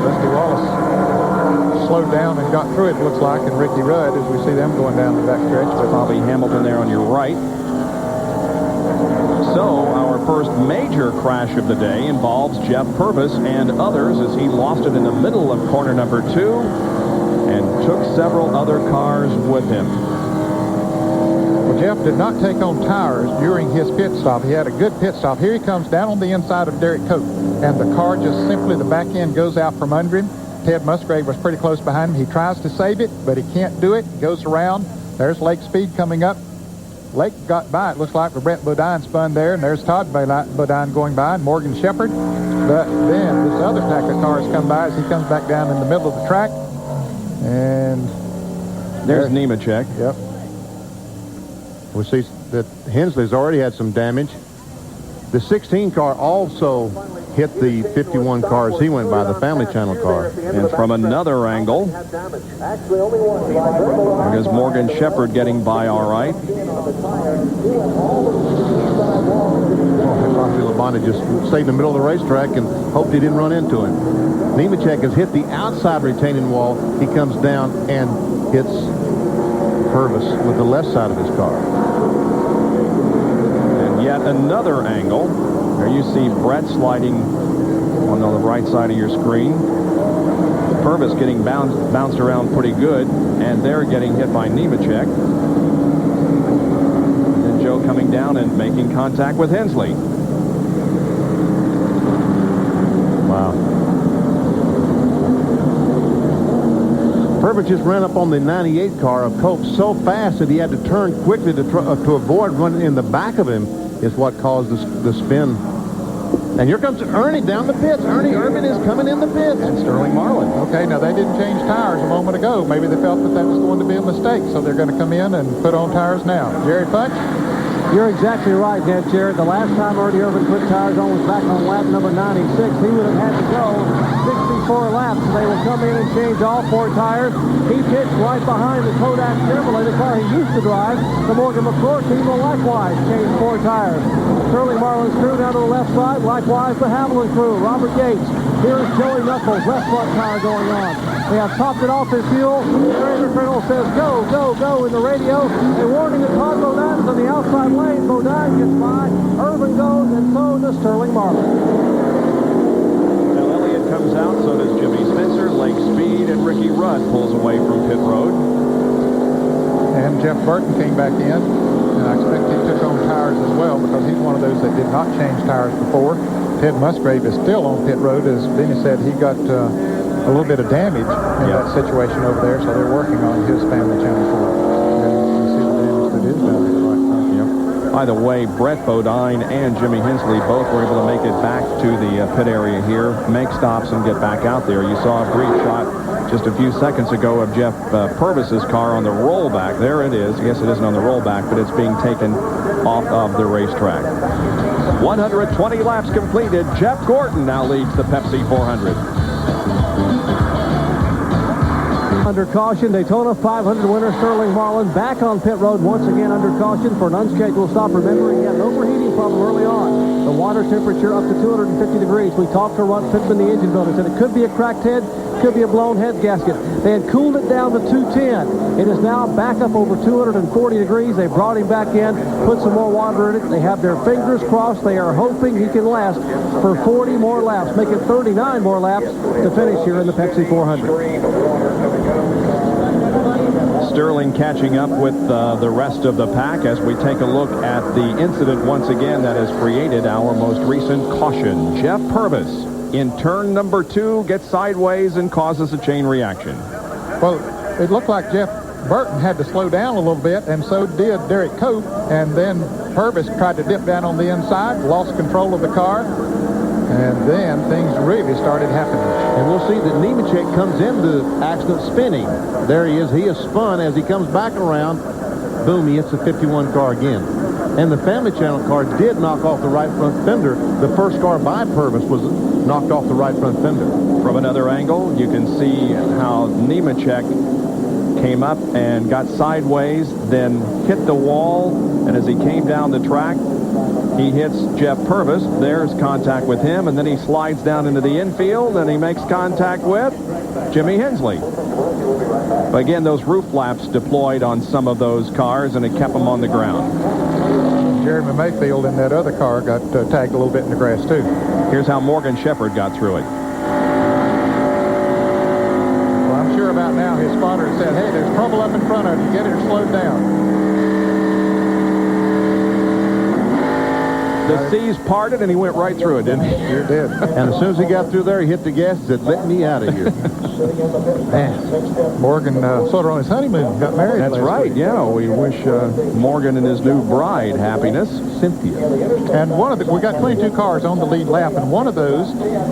Rusty Wallace slowed down and got through it, looks like, and Ricky Rudd, as we see them going down the backstretch. Bobby Hamilton there on your right. So our first major crash of the day involves Jeff Purvis and others, as he lost it in the middle of corner number 2 and took several other cars with him. Well, Jeff did not take on tires during his pit stop. He had a good pit stop. Here he comes down on the inside of Derek Cope, and the car just simply, the back end goes out from under him. Ted Musgrave was pretty close behind him. He tries to save it, but he can't do it. He goes around. There's Lake Speed coming up. Lake got by, it looks like, with Brett Bodine spun there, and there's Todd Bodine going by, and Morgan Shepherd. But then this other pack of cars come by as he comes back down in the middle of the track. And there's Nemechek. Yep. We see that Hensley's already had some damage. The 16 car also hit the 51 cars he went by, the Family Channel car. And from another angle, there's Morgan Shepherd getting by all right. Rocky Labonte just stayed in the middle of the racetrack and hoped he didn't run into him. Nemechek has hit the outside retaining wall. He comes down and hits Purvis with the left side of his car. And yet another angle. There you see Brett sliding on the right side of your screen. Purvis getting bounced around pretty good, and they're getting hit by Nemechek. And then Joe coming down and making contact with Hensley. Wow. Purvis just ran up on the 98 car of Cope so fast that he had to turn quickly to avoid running in the back of him, is what caused the spin. And here comes Ernie down the pits. Ernie Irvin is coming in the pits. And Sterling Marlin. Okay, now they didn't change tires a moment ago. Maybe they felt that was going to be a mistake, so they're going to come in and put on tires now. Jerry Punch? You're exactly right, Ned Jared. The last time Ernie Irvin put tires on was back on lap number 96. He would have had to go 64 laps. They will come in and change all 4 tires. He pitched right behind the Kodak Chevrolet, the car he used to drive. The Morgan McClure team will likewise change 4 tires. Sterling Marlin's crew down to the left side. Likewise, the Haviland crew. Robert Yates. Here's Joey Knuckles. Left front tire going on. They have topped it off their fuel. The Ranger Colonel says, go, go, go in the radio. A warning that Todd Bodine is on the outside lane. Bodine gets by. Irvin goes, and so does Sterling Marlin. Now Elliott comes out, so does Jimmy Spencer. Lake Speed and Ricky Rudd pulls away from pit road. And Jeff Burton came back in. And I expect he took on tires as well, because he's one of those that did not change tires before. Ted Musgrave is still on pit road. As Benny said, he got a little bit of damage in that situation over there, so they're working on his Family Channel for it. And you see the damage that is down there right front. By the way, Brett Bodine and Jimmy Hensley both were able to make it back to the pit area here, make stops, and get back out there. You saw a brief shot just a few seconds ago of Jeff Purvis's car on the rollback. There it is. I guess it isn't on the rollback, but it's being taken off of the racetrack. 120 laps completed. Jeff Gordon now leads the Pepsi 400. Under caution, Daytona 500 winner Sterling Marlin back on pit road once again under caution for an unscheduled stop. Remembering he had an overheating problem early on. The water temperature up to 250 degrees. We talked to Runt Pittman, the engine builder, said it could be a cracked head, could be a blown head gasket. They had cooled it down to 210. It is now back up over 240 degrees. They brought him back in, put some more water in it. They have their fingers crossed. They are hoping he can last for 40 more laps, make it 39 more laps to finish here in the Pepsi 400. Sterling catching up with the rest of the pack as we take a look at the incident once again that has created our most recent caution. Jeff Purvis in turn number 2 gets sideways and causes a chain reaction. Well, it looked like Jeff Burton had to slow down a little bit, and so did Derek Cope, and then Purvis tried to dip down on the inside, lost control of the car, and then things really started happening. And we'll see that Nemechek comes into accident spinning. There he is. He is spun as he comes back around. Boom, he hits the 51 car again. And the Family Channel car did knock off the right front fender. The first car by Purvis was knocked off the right front fender. From another angle, you can see how Nemechek came up and got sideways, then hit the wall, and as he came down the track, he hits Jeff Purvis. There's contact with him, and then he slides down into the infield, and he makes contact with Jimmy Hensley. But again, those roof flaps deployed on some of those cars, and it kept them on the ground. Jeremy Mayfield in that other car got tagged a little bit in the grass, too. Here's how Morgan Shepherd got through it. Well, I'm sure about now his spotter said, hey, there's trouble up in front of you. Get it slowed down. The seas parted, and he went right through it, didn't he? Sure did. And as soon as he got through there, he hit the gas and said, let me out of here. Man, Morgan sort of on his honeymoon, got married. That's right, week. yeah. We wish Morgan and his new bride happiness, Cynthia. And we got 22 cars on the lead lap, and one of those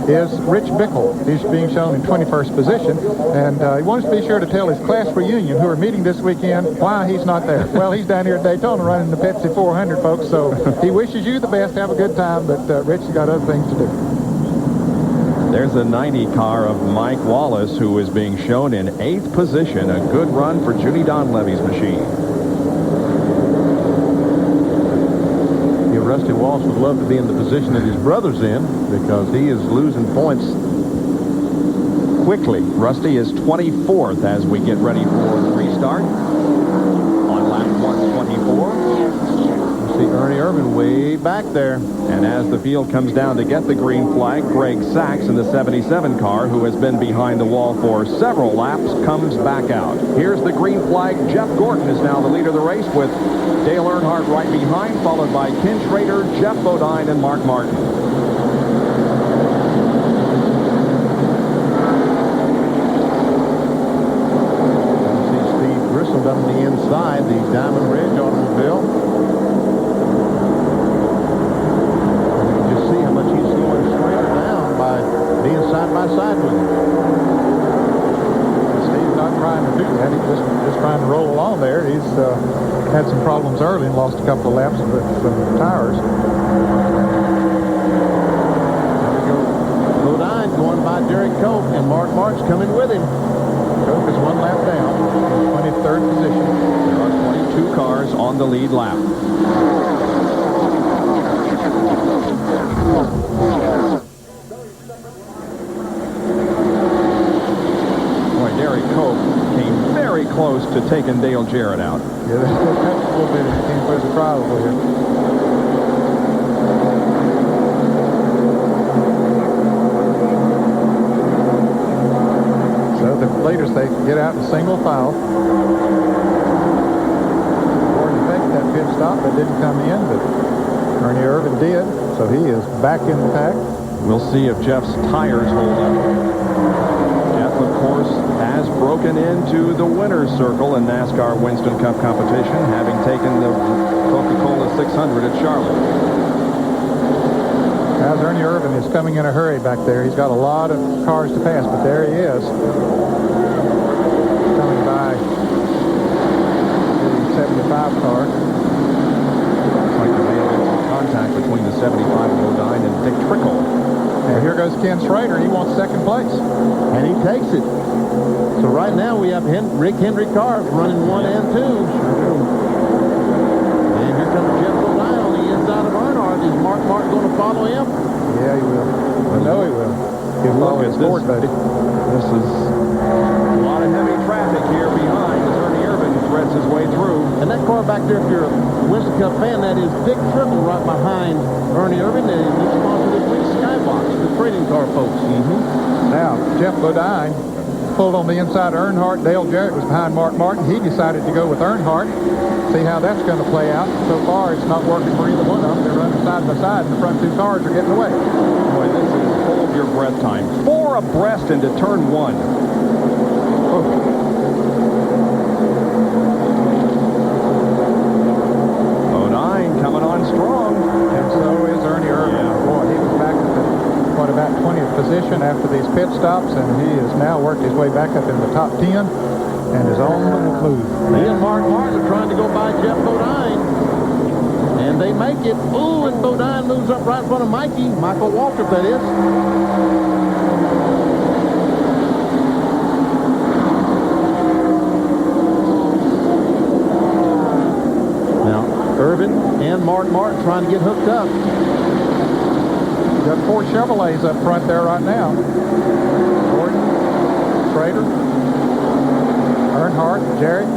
is Rich Bickle. He's being shown in 21st position, and he wants to be sure to tell his class reunion, who are meeting this weekend, why he's not there. Well, he's down here at Daytona running the Pepsi 400, folks, so he wishes you the best. Have a good time, but Rich has got other things to do. There's the 90 car of Mike Wallace, who is being shown in 8th position. A good run for Judy Donlevy's machine. Yeah, Rusty Walsh would love to be in the position that his brother's in because he is losing points quickly. Rusty is 24th as we get ready for the restart on lap 124. See Ernie Irvin way back there. And as the field comes down to get the green flag, Greg Sachs in the 77 car, who has been behind the wall for several laps, comes back out. Here's the green flag. Jeff Gordon is now the leader of the race with Dale Earnhardt right behind, followed by Ken Schrader, Jeff Bodine, and Mark Martin. See Steve Grissom up on the inside, the Diamond Ridge automobile. Being side by side with him. Steve's not trying to do that. He's just trying to roll along there. He's had some problems early and lost a couple of laps with some tires. Bodine going by Derek Cope, and Mark Marks coming with him. Cope is 1 lap down, 23rd position. There are 22 cars on the lead lap. Close to taking Dale Jarrett out. Yeah, that's a little bit. He came through the trial over here. So the leaders, they get out in single file. Gordon faked that pit stop, but didn't come in, but Ernie Irvin did, so he is back in the pack. We'll see if Jeff's tires hold up. Jeff, of course, has broken into the winner's circle in NASCAR Winston Cup competition, having taken the Coca-Cola 600 at Charlotte. As Ernie Irvin is coming in a hurry back there. He's got a lot of cars to pass, but there he is. Coming by the 75 car. Looks like there may have been some contact between the 75 Bodine and Dick Trickle. And here goes Ken Schrader. He wants second place. And he takes it. So right now we have Rick Hendrick cars running 1 and 2. And here comes Jeff Bodine on the inside of Earnhardt. forward, buddy. This is a lot of heavy traffic here behind as Ernie Irvin threads his way through. And that car back there, if you're a Winston Cup fan, that is Dick Trickle right behind Ernie Irvin. And he's sponsored this week's Skybox, the trading car folks. Now, Jeff Bodine pulled on the inside of Earnhardt. Dale Jarrett was behind Mark Martin. He decided to go with Earnhardt. See how that's going to play out. So far, it's not working for either one of them. They're running side by side, and the front two cars are getting away. Boy, this is hold your breath time. 4 abreast into turn 1. Bodine coming on strong. And so is Ernie Irvin. Yeah. Boy, he was back at about 20th position after these pit stops, and he has now worked his way back up in the top 10 and is on the move. He and Mark Martin are trying to go by Jeff Bodine. And they make it. Ooh, and Bodine moves up right in front of Michael Waltrip, that is. Now, Irvin and Mark Martin trying to get hooked up. Got 4 Chevrolets up front there right now. Gordon, Schrader, Earnhardt, Jarrett.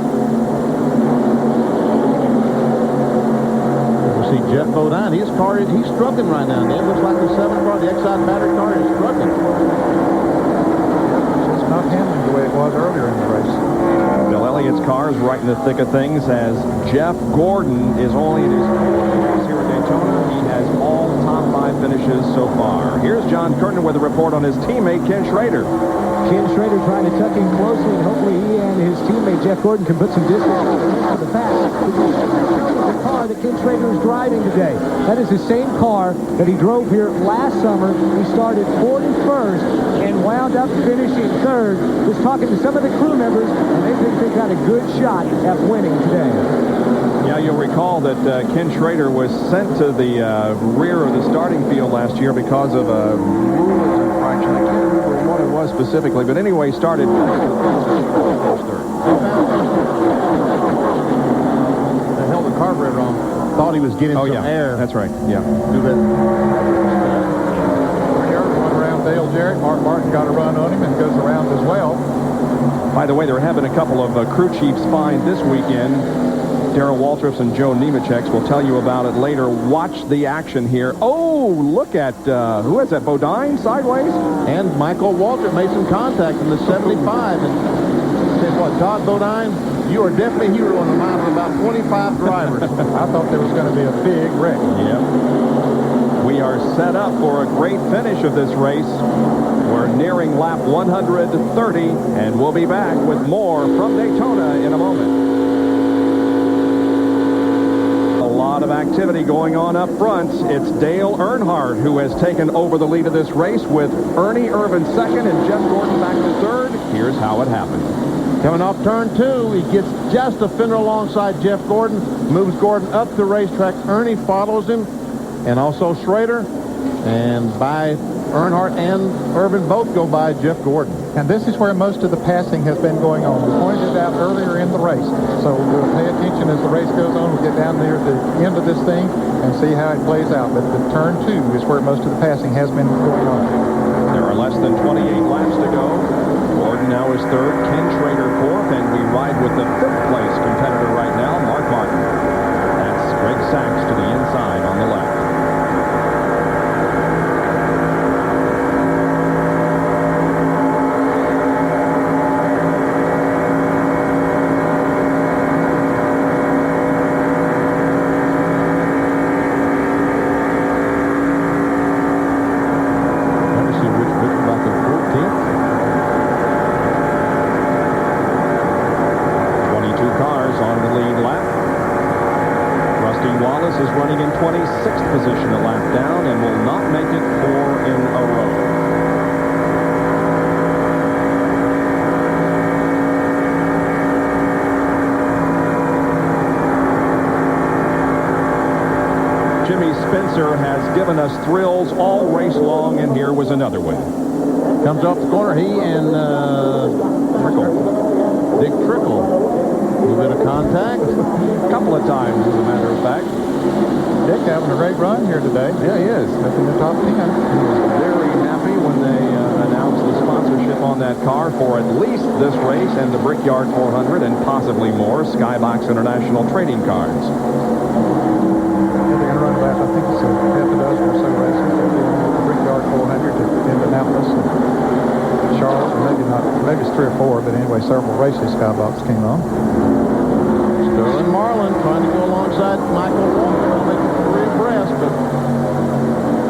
We see Jeff Bodine. His car, he's struggling right now. It looks like the 7 car, the Exide battery car, is struggling. It's not handling the way it was earlier in the race. Bill Elliott's car is right in the thick of things as Jeff Gordon is only in his 4th race here at Daytona. He has all top 5 finishes so far. Here's John Curtin with a report on his teammate Ken Schrader. Ken Schrader trying to tuck in closely, and hopefully he and his teammate Jeff Gordon can put some distance to the pack. The car that Ken Schrader is driving today. That is the same car that he drove here last summer. He started 41st and wound up finishing 3rd. Was talking to some of the crew members, and they think they got a good shot at winning today. Yeah, you'll recall that Ken Schrader was sent to the rear of the starting field last year because of a rules infraction. I can't remember what it was specifically, but anyway, started third. They held the carburetor on. Thought he was getting some air. That's right. Yeah. Went around Dale Jarrett. Mark Martin got a run on him and goes around as well. By the way, they're having a couple of crew chiefs fined this weekend. Darrell Waltrip's and Joe Nemechek's. We'll tell you about it later. Watch the action here. Oh, look at, who is that, Bodine sideways? And Michael Waltrip made some contact in the 75. And said, what, Todd Bodine, you are definitely a hero in the mind of about 25 drivers. I thought there was going to be a big wreck. Yep. We are set up for a great finish of this race. We're nearing lap 130, and we'll be back with more from Daytona in a moment. Of activity going on up front. It's Dale Earnhardt who has taken over the lead of this race with Ernie Irvin 2nd and Jeff Gordon back to 3rd. Here's how it happened. Coming off turn 2, he gets just a fender alongside Jeff Gordon, moves Gordon up the racetrack. Ernie follows him, and also Schrader, and by Earnhardt and Irvin both go by Jeff Gordon. And this is where most of the passing has been going on. We pointed it out earlier in the race. So we'll pay attention as the race goes on. We'll get down near the end of this thing and see how it plays out. But the turn 2 is where most of the passing has been going on. There are less than 28 laps to go. Gordon now is 3rd, Ken Schrader 4th, and we ride with the 5th place competitor right now, Mark Martin. That's Greg Sachs to the inside on the left. Is running in 26th position a lap down and will not make it 4 in a row. Jimmy Spencer has given us thrills all race long, and here was another win. Comes off the corner, he and Dick Trickle. A little bit of contact. A couple of times, as a matter of fact. Dick having a great run here today. Yeah, he is. Up in the top 10. He was very happy when they announced the on that car for at least this race and the Brickyard 400 and possibly more Skybox International trading cards. They're going to run about, I think it's a half a dozen or so races. They'll be on the Brickyard 400 to Indianapolis and Charlotte, maybe it's 3 or 4, but anyway, several races Skybox came on. Sterling Marlin trying to go alongside Michael Walker. They'll make it 3 abreast, but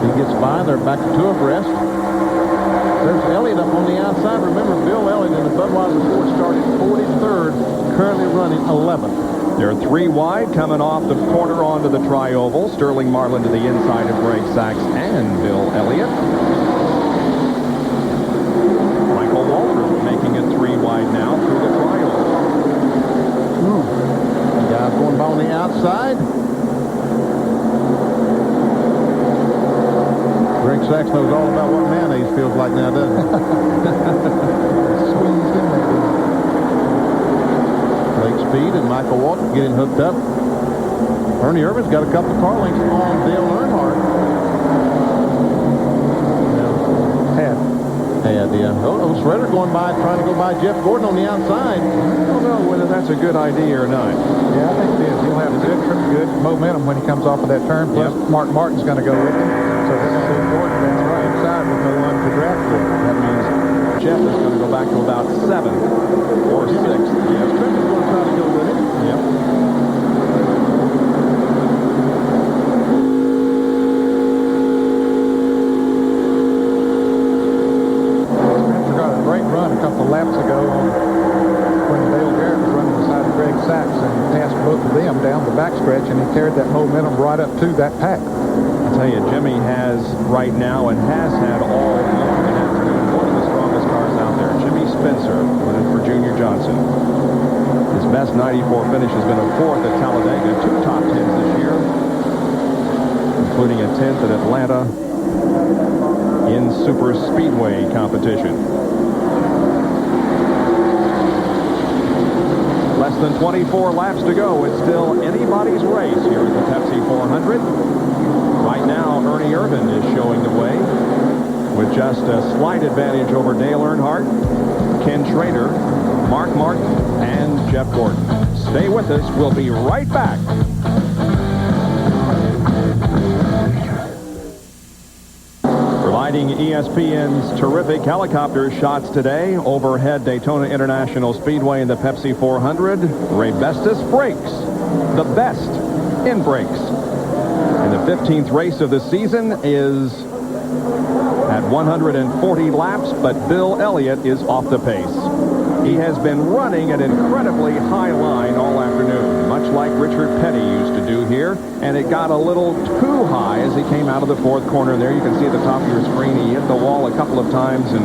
he gets by. They're back to 2 abreast. There's Elliott up on the outside. Remember, Bill Elliott in the Budweiser Ford started 43rd, currently running 11th. They're 3 wide coming off the corner onto the tri-oval. Sterling Marlin to the inside of Greg Sachs and Bill Elliott. Michael Walter making it 3 wide now through the tri-oval. The guys going by on the outside. Greg Sachs knows all about what mayonnaise feels like now, doesn't he? Squeezed in there. Lake Speed and Michael Walton getting hooked up. Ernie Irvin's got a couple of car lengths on Dale Earnhardt. Yeah. Oh, Shredder going by, trying to go by Jeff Gordon on the outside. I don't know whether that's a good idea or not. Yeah, I think it is. He'll have a good momentum when he comes off of that turn. Plus, Mark Martin's going to go with him. So they're going to see Gordon down right inside with no one to draft for. That means Jeff is going to go back to about 7th or 6th. Yeah, Shredder's going to try to go with him. Yep. Run a couple of laps ago when Dale Garrett was running beside of Greg Sachs and passed both of them down the backstretch, and he carried that momentum right up to that pack. I'll tell you, Jimmy has right now and has had all morning and afternoon one of the strongest cars out there. Jimmy Spencer running for Junior Johnson. His best 94 finish has been a 4th at Talladega, 2 top 10s this year, including a 10th at Atlanta in Super Speedway competition. Less than 24 laps to go. It's still anybody's race here at the Pepsi 400. Right now, Ernie Irvin is showing the way with just a slight advantage over Dale Earnhardt, Ken Schrader, Mark Martin, and Jeff Gordon. Stay with us. We'll be right back. Providing ESPN's terrific helicopter shots today overhead Daytona International Speedway in the Pepsi 400. Ray Bestis brakes, the best in brakes. And the 15th race of the season is at 140 laps, but Bill Elliott is off the pace. He has been running an incredibly high line all afternoon, much like Richard Petty used to do here, and it got a little too high as he came out of the 4th corner there. You can see at the top of your screen he hit the wall a couple of times, and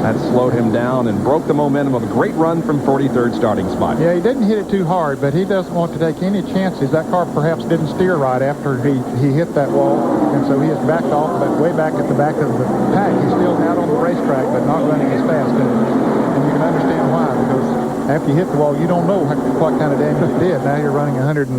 that slowed him down and broke the momentum of a great run from 43rd starting spot. Yeah, he didn't hit it too hard, but he doesn't want to take any chances. That car perhaps didn't steer right after he hit that wall, and so he has backed off, but way back at the back of the pack. He's still out on the racetrack, but not running as fast. And you can understand why, because after you hit the wall, you don't know what kind of damage it did. Now you're running 185,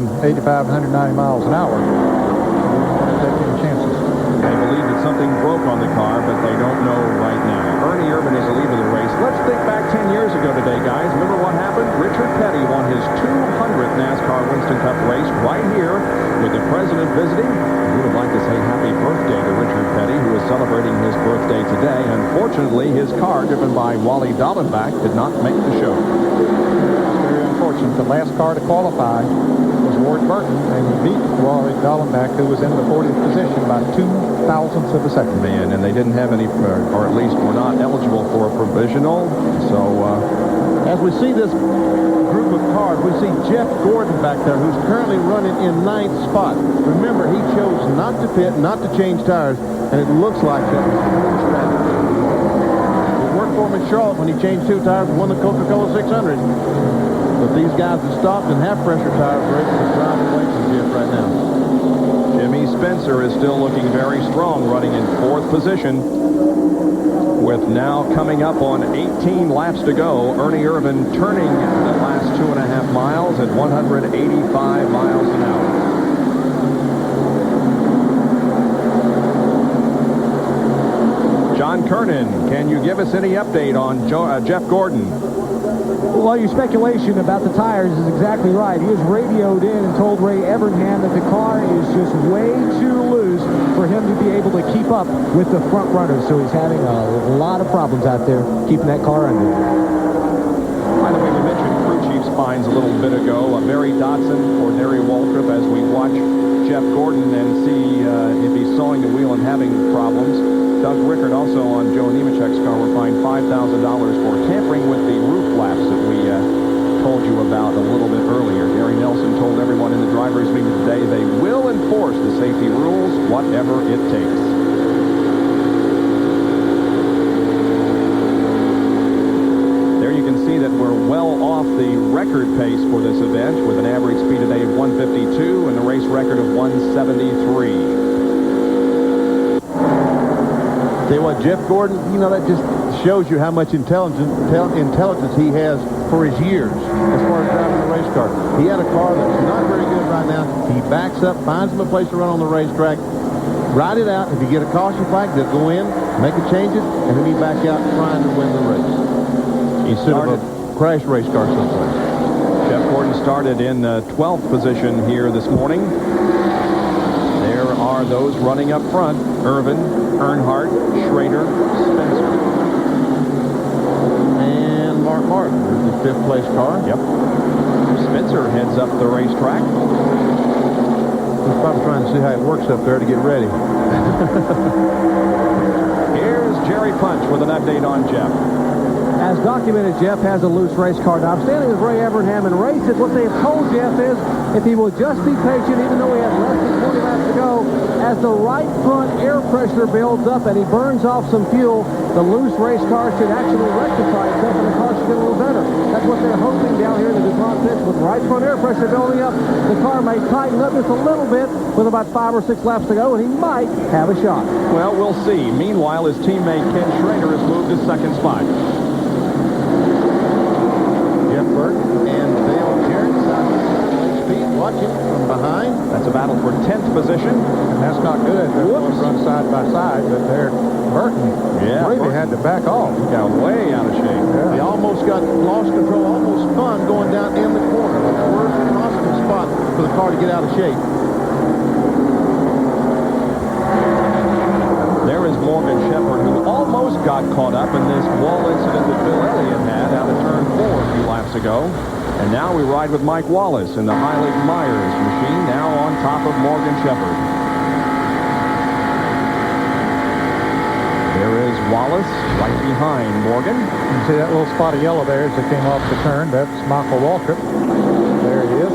190 miles an hour. You don't want to take any chances. They believe that something broke on the car, but they don't know right now. Ernie Irvin is the lead of the race. Let's think back 10 years ago today, guys. Remember what happened? Richard Petty won his 200th NASCAR Winston Cup race right here with the president visiting. We would like to say happy birthday to Richard Petty, who is celebrating his birthday today. Unfortunately, his car, driven by Wally Dallenbach, did not make the show. Very unfortunate. The last car to qualify was Ward Burton, and he beat Wally Dallenbach, who was in the 40th position by 0.02 of a second. Man, and they didn't have any, or at least were not eligible for a provisional. So, as we see this group of cars, we see Jeff Gordon back there, who's currently running in 9th spot. Remember, he chose not to pit, not to change tires, and it looks like that was a strategy. It worked for him in Charlotte when he changed 2 tires and won the Coca-Cola 600. But these guys have stopped and have pressure tires are able to drive away from Jeff right now. Jimmy Spencer is still looking very strong, running in 4th position. With now coming up on 18 laps to go, Ernie Irvin turning the last 2.5 miles at 185 miles an hour. John Kernan, can you give us any update on Jeff Gordon? Well, your speculation about the tires is exactly right. He was radioed in and told Ray Evernham that the car is just way too loose for him to be able to keep up with the front runners. So he's having a lot of problems out there keeping that car under. By the way, we mentioned crew chief spines a little bit ago. Barry Dodson or Derry Waltrip, as we watch Jeff Gordon and see if he's sawing the wheel and having problems. Doug Rickard, also on Joe Nemechek's car, were fined $5,000 for tampering with the roof flaps that we told you about a little bit earlier. Gary Nelson told everyone in the drivers' meeting today they will enforce the safety rules, whatever it takes. There you can see that we're well off the record pace for this event with an average speed today of 152 and the race record of 173. Tell you what, Jeff Gordon, you know, that just shows you how much intelligence he has for his years as far as driving a race car. He had a car that's not very good right now. He backs up, finds him a place to run on the racetrack, ride it out. If you get a caution flag, they'll go in, make the changes, and then he back out trying to win the race. Instead of a crash race car someplace. Jeff Gordon started in 12th position here this morning. There are those running up front. Irvin, Earnhardt, Schrader, Spencer. And Mark Martin is the 5th place car. Yep. Spencer heads up the racetrack. He's probably trying to see how it works up there to get ready. Here's Jerry Punch with an update on Jeff. As documented, Jeff has a loose race car. Now, I'm standing with Ray Evernham, and Ray said what they have told Jeff is if he will just be patient, even though we have less than 20 laps to go, as the right front air pressure builds up and he burns off some fuel, the loose race car should actually rectify itself and the car should get a little better. That's what they're hoping down here in the DuPont pits. With right front air pressure building up, the car may tighten up just a little bit with about 5 or 6 laps to go, and he might have a shot. Well, we'll see. Meanwhile, his teammate Ken Schrader has moved to 2nd spot. Jeff Burton and Dale Jarrett speed watching from behind. That's a battle for 10th position. And that's not good. They're both run side by side, but they're Burton really had to back off. He got way out of shape. Yeah. He almost lost control, almost spun going down in the corner. The worst possible spot for the car to get out of shape. There is Morgan Shepherd, who almost got caught up in this wall incident that Bill Elliott had out of turn 4 a few laps ago. And now we ride with Mike Wallace in the Heilig Myers machine, now on top of Morgan Shepherd. There is Wallace right behind Morgan. You can see that little spot of yellow there as they came off the turn. That's Michael Waltrip. There he is.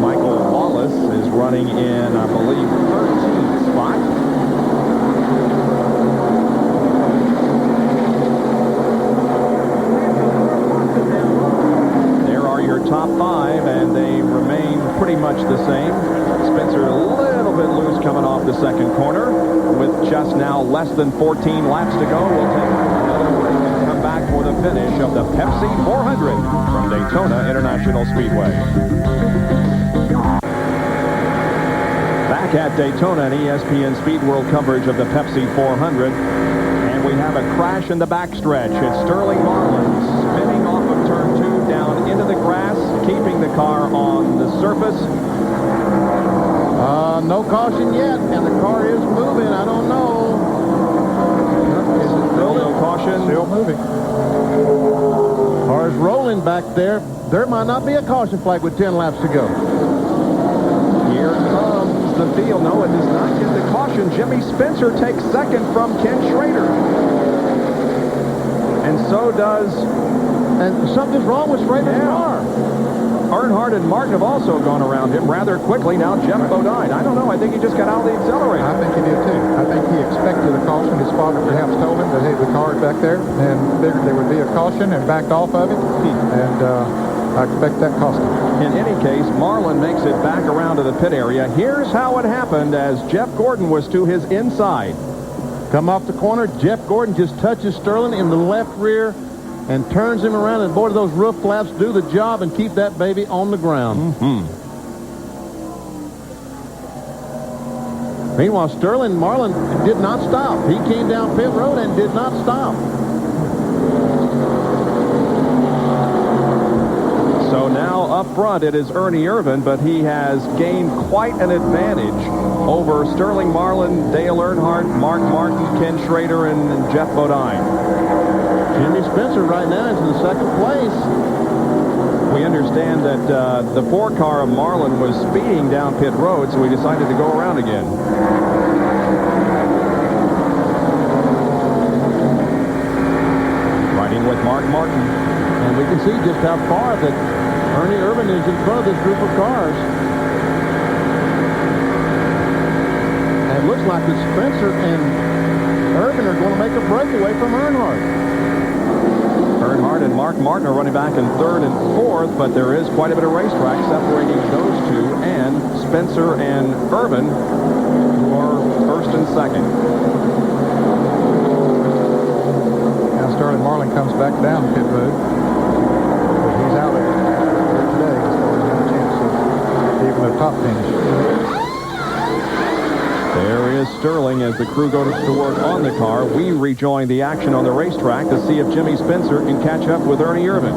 Michael Wallace is running in, I believe, 13th spot. Top 5, and they remain pretty much the same. Spencer a little bit loose coming off the 2nd corner with just now less than 14 laps to go. We'll take another break and come back for the finish of the Pepsi 400 from Daytona International Speedway. Back at Daytona and ESPN Speed World coverage of the Pepsi 400, and we have a crash in the backstretch. It's Sterling Marlin spinning off of turn 2 down into the grass, keeping the car on the surface. No caution yet, and the car is moving. I don't know. Still no caution. Still moving. Car's rolling back there. There might not be a caution flag with 10 laps to go. Here comes the field. No, it does not get the caution. Jimmy Spencer takes 2nd from Ken Schrader. And so does... And something's wrong with Schrader's car. Earnhardt and Martin have also gone around him rather quickly. Now Jeff Bodine. I don't know. I think he just got out of the accelerator. I think he did too. I think he expected a caution. His father perhaps told him that, hey, the car is back there, and figured there would be a caution and backed off of it. And I expect that cost him. In any case, Marlin makes it back around to the pit area. Here's how it happened as Jeff Gordon was to his inside. Come off the corner. Jeff Gordon just touches Sterling in the left rear and turns him around, and boy, do those roof flaps do the job and keep that baby on the ground. Meanwhile, Sterling Marlin did not stop. He came down pit road and did not stop. So now up front it is Ernie Irvin, but he has gained quite an advantage over Sterling Marlin, Dale Earnhardt, Mark Martin, Ken Schrader, and Jeff Bodine. Jimmy Spencer right now is in the second place. We understand that the 4-car of Marlin was speeding down pit road, so we decided to go around again. Riding with Mark Martin. And we can see just how far that Ernie Irvin is in front of this group of cars. And it looks like that Spencer and Irvin are going to make a breakaway from Earnhardt. Earnhardt and Mark Martin are running back in third and fourth, but there is quite a bit of racetrack separating those two, and Spencer and Irvin, who are first and second. Now Sterling Marlin comes back down pit road. But he's out there today, so he's got a chance of even a top finish. There is Sterling as the crew goes to work on the car. We rejoin the action on the racetrack to see if Jimmy Spencer can catch up with Ernie Irvin.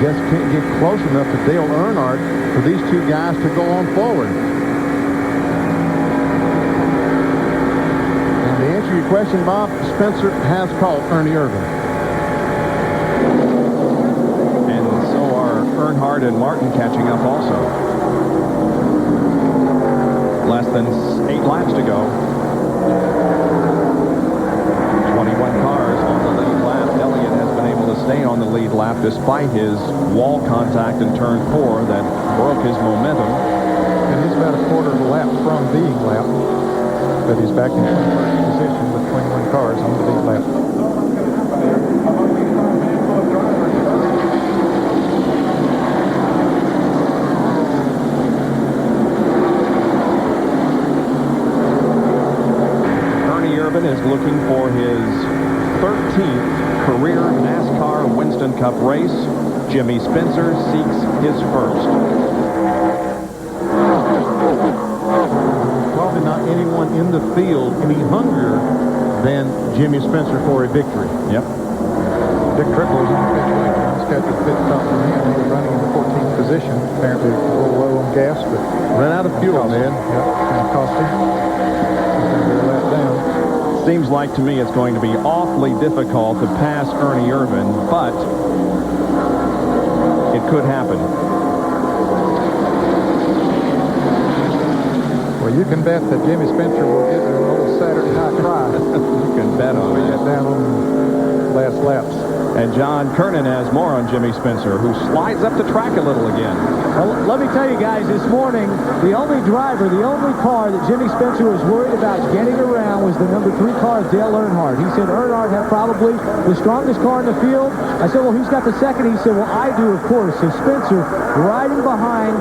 Just can't get close enough to Dale Earnhardt for these two guys to go on forward. And to answer your question, Bob, Spencer has caught Ernie Irvin. And so are Earnhardt and Martin catching up also. Less than 8 laps to go. 21 cars on the lead lap. Elliott has been able to stay on the lead lap despite his wall contact in turn 4 that broke his momentum. And he's about a quarter of a lap from being lapped, but he's back in 21st position with 21 cars on the lead lap. Ernie Irvin is looking for his 13th career NASCAR Winston Cup race. Jimmy Spencer seeks his first. Probably not anyone in the field any hungrier than Jimmy Spencer for a victory. Yep. Dick Trickle is on the pit lane. He's got the pit stop for him. He was running in the 14th position. Apparently a little low on gas, but ran out of fuel, man. Yep, kind of cost him. He's going to be a lap down. Seems like to me it's going to be awfully difficult to pass Ernie Irvin, but it could happen. Well, you can bet that Jimmy Spencer will get an old Saturday night cry. You can bet on we it. get down on the last laps. And John Kernan has more on Jimmy Spencer, who slides up the track a little again. Well, let me tell you guys, this morning, the only driver, the only car that Jimmy Spencer was worried about getting around was the number 3 car, Dale Earnhardt. He said Earnhardt had probably the strongest car in the field. I said, well, who's got the second? He said, well, I do, of course. So Spencer, riding behind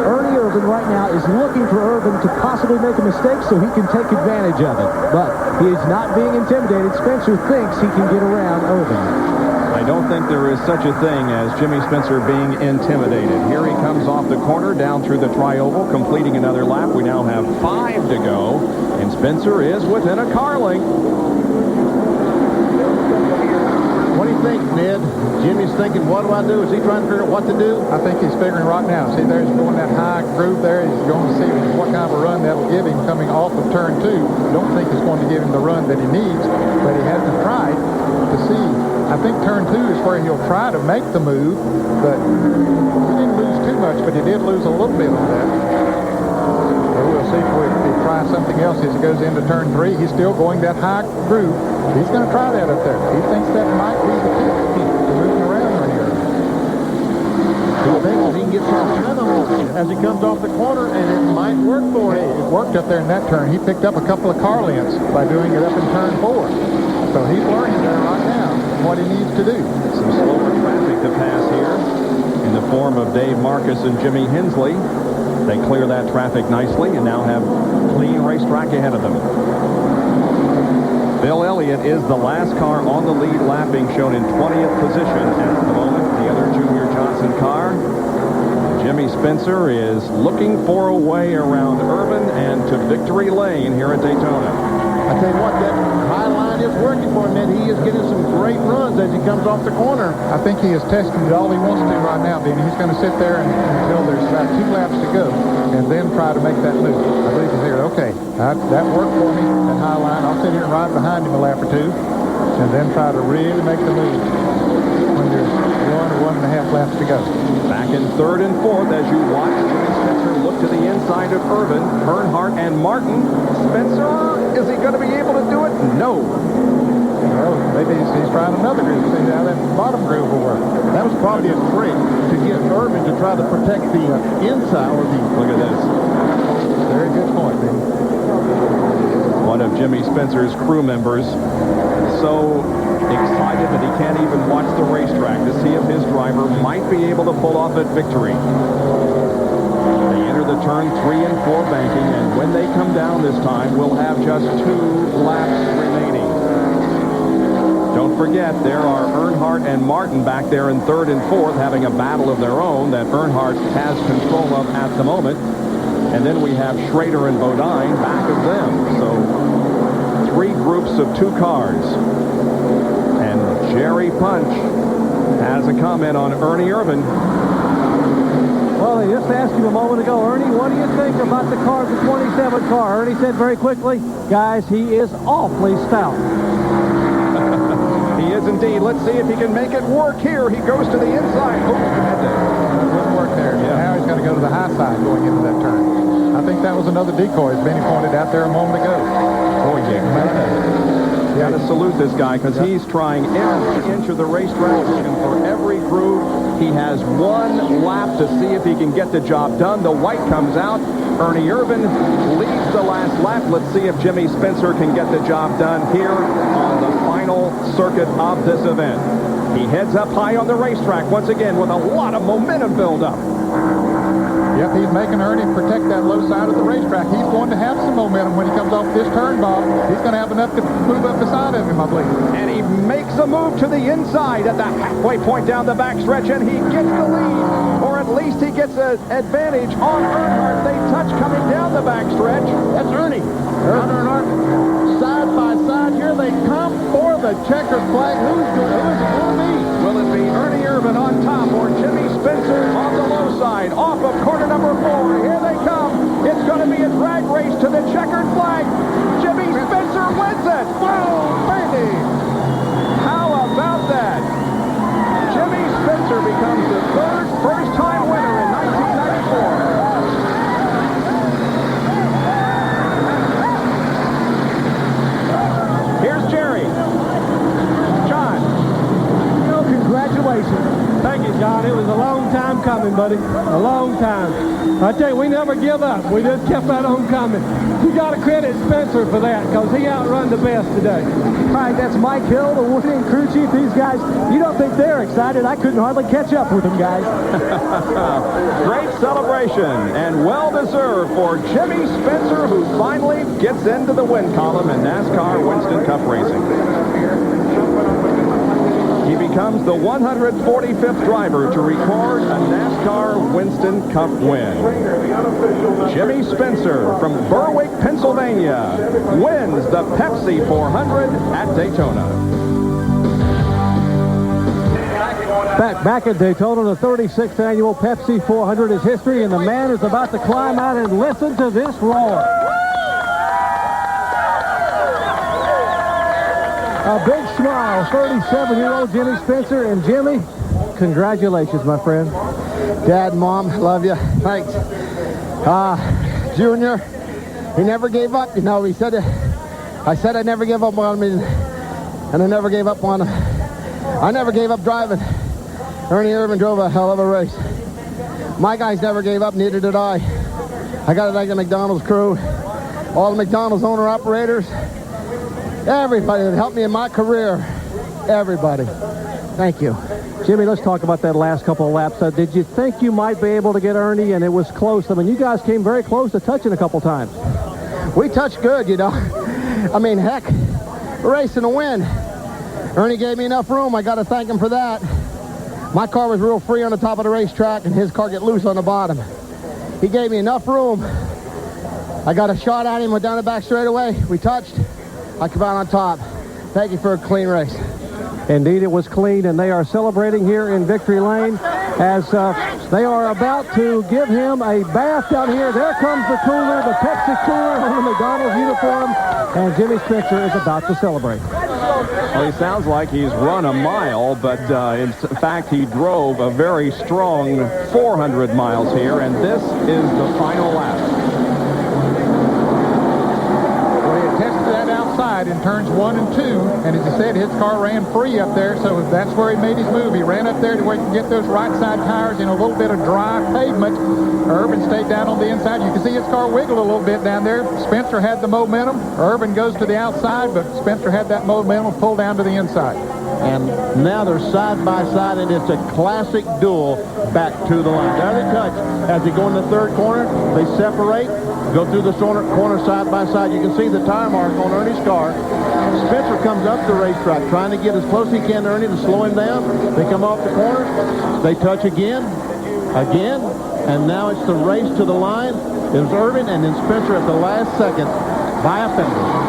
Ernie Irvin right now, is looking for Irvin to possibly make a mistake so he can take advantage of it. But he is not being intimidated. Spencer thinks he can get around Irvin. I don't think there is such a thing as Jimmy Spencer being intimidated. Here he comes off the corner, down through the tri-oval, completing another lap. We now have 5 to go, and Spencer is within a car length. What do you think, Ned? Jimmy's thinking, what do I do? Is he trying to figure out what to do? I think he's figuring right now. See, there's going that high groove there. He's going to see what kind of a run that'll give him coming off of turn 2. I don't think it's going to give him the run that he needs, but he has to try to see. I think turn 2 is where he'll try to make the move, but he didn't lose too much, but he did lose a little bit on that. So we'll see if he tries something else as he goes into turn 3. He's still going that high groove. He's going to try that up there. He thinks that might be the key to moving around right here. He thinks he can get some rhythm as he comes off the corner, and it might work for him. It worked up there in that turn. He picked up a couple of car lengths by doing it up in turn 4. So he's learning there right now what he needs to do. Some slower traffic to pass here in the form of Dave Marcus and Jimmy Hensley. They clear that traffic nicely and now have clean racetrack ahead of them. Bill Elliott is the last car on the lead lap, being shown in 20th position at the moment. The other Junior Johnson car. Jimmy Spencer is looking for a way around Irvin and to victory lane here at Daytona. I tell you what, that high line is working for him, and he is getting some great runs as he comes off the corner. I think he is testing it all he wants to right now, Denny. He's going to sit there until there's about 2 laps to go and then try to make that move. I believe he's here. Okay, that worked for me, that high line. I'll sit here and ride behind him a lap or 2 and then try to really make the move when there's 1 or 1.5 laps to go. Back in 3rd and 4th as you watch Jimmy Spencer look to the inside of Irvin, Earnhardt, and Martin. Spencer, is he going to be able to do it? No. Well, maybe he's trying another groove. See how that bottom groove will work. That was probably a trick to get Irvin to try to protect the inside. Or the Look at this. Very good point, Benny. One of Jimmy Spencer's crew members so excited that he can't even watch the racetrack to see if his driver might be able to pull off a victory. They enter the turn 3 and 4 banking, and when they come down this time, we'll have just 2 laps remaining. Don't forget, there are Earnhardt and Martin back there in 3rd and 4th having a battle of their own that Earnhardt has control of at the moment. And then we have Schrader and Bodine back of them. So 3 groups of 2 cars. And Jerry Punch has a comment on Ernie Irvin. Well, they just asked him a moment ago, Ernie, what do you think about the car, the 27 car? Ernie said very quickly, guys, he is awfully stout. He is indeed. Let's see if he can make it work here. He goes to the inside. Oh, it wouldn't work there. Yeah. Now he's got to go to the high side going into that turn. I think that was another decoy, as Benny pointed out there a moment ago. Oh, yeah. You got to salute this guy because he's trying every inch of the racetrack, looking for every groove. He has 1 lap to see if he can get the job done. The white comes out. Ernie Irvin leads the last lap. Let's see if Jimmy Spencer can get the job done here on the final circuit of this event. He heads up high on the racetrack once again with a lot of momentum build-up. Yep, he's making Ernie protect that low side of the racetrack. He's going to have some momentum when he comes off this turn, Bob. He's going to have enough to move up the side of him, I believe. And he makes a move to the inside at the halfway point down the backstretch, and he gets the lead. Or at least he gets an advantage on Earnhardt. They touch coming down the backstretch. That's Ernie. Earnhardt. Side by side here they come for the checkered flag. Who's it going to be? Will it be Ernie Irvin on top or Jimmy Spencer on the low side off of corner number 4? Here they come. It's going to be a drag race to the checkered flag. Jimmy Spencer wins it. Whoa, baby. How about that? Jimmy Spencer becomes the 3rd first-time winner in 1994. Here's Jerry. John. Well, congratulations. Thank you, John. It was a long time coming, buddy. A long time. I tell you, we never give up. We just kept that on coming. You got to credit Spencer for that because he outrun the best today. All right, that's Mike Hill, the winning crew chief. These guys, you don't think they're excited? I couldn't hardly catch up with them, guys. Great celebration and well-deserved for Jimmy Spencer, who finally gets into the win column in NASCAR Winston Cup racing. He becomes the 145th driver to record a NASCAR Winston Cup win. Jimmy Spencer from Berwick, Pennsylvania, wins the Pepsi 400 at Daytona. Back at Daytona, the 36th annual Pepsi 400 is history, and the man is about to climb out and listen to this roar. A big smile, 37-year-old Jimmy Spencer. And Jimmy, congratulations, my friend. Dad, Mom, love you. Thanks. Junior, he never gave up. You know, I said I never give up on him, and I never gave up on him. I never gave up driving. Ernie Irvin drove a hell of a race. My guys never gave up, neither did I. I got to thank the McDonald's crew, all the McDonald's owner-operators, everybody that helped me in my career. Everybody. Thank you. Jimmy, let's talk about that last couple of laps. Did you think you might be able to get Ernie, and it was close? I mean, you guys came very close to touching a couple times. We touched good, you know. I mean, heck, racing to win. Ernie gave me enough room. I got to thank him for that. My car was real free on the top of the racetrack, and his car get loose on the bottom. He gave me enough room. I got a shot at him, went down the back straightaway. We touched. I come out on top. Thank you for a clean race. Indeed, it was clean, and they are celebrating here in Victory Lane as they are about to give him a bath down here. There comes the cooler, the Pepsi cooler in the McDonald's uniform, and Jimmy Spencer is about to celebrate. Well, he sounds like he's run a mile, but in fact, he drove a very strong 400 miles here, and this is the final lap. In turns 1 and 2, and as he said, his car ran free up there, so that's where he made his move. He ran up there to where he can get those right side tires in a little bit of dry pavement. Irvin stayed down on the inside. You can see his car wiggle a little bit down there. Spencer had the momentum. Irvin goes to the outside, but Spencer had that momentum pull down to the inside. And now they're side by side, and it's a classic duel back to the line. There they touch. As they go in the third corner, they separate, go through the corner side by side. You can see the tire mark on Ernie's car. Spencer comes up the racetrack trying to get as close as he can to Ernie to slow him down. They come off the corner. They touch again, and now it's the race to the line. It was Irvin and then Spencer at the last second by a fender.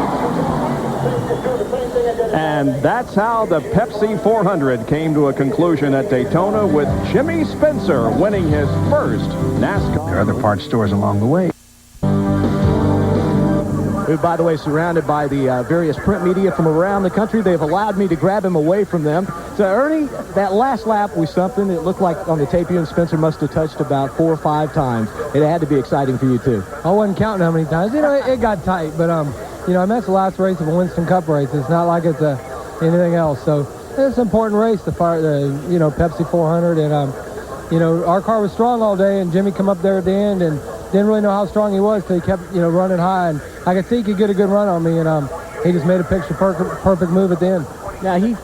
And that's how the Pepsi 400 came to a conclusion at Daytona, with Jimmy Spencer winning his first NASCAR. There are other parts stores along the way. Who, by the way, surrounded by the various print media from around the country. They've allowed me to grab him away from them. So, Ernie, that last lap was something that looked like on the tape you and Spencer must have touched about 4 or 5 times. It had to be exciting for you, too. I wasn't counting how many times. You know, it got tight, but, you know, that's the last race of a Winston Cup race. It's not like it's anything else. So, it's an important race to fire the, you know, Pepsi 400. And, you know, our car was strong all day, and Jimmy come up there at the end and didn't really know how strong he was till he kept, you know, running high. And I could see he could get a good run on me, and he just made a picture perfect move at the end. Now, he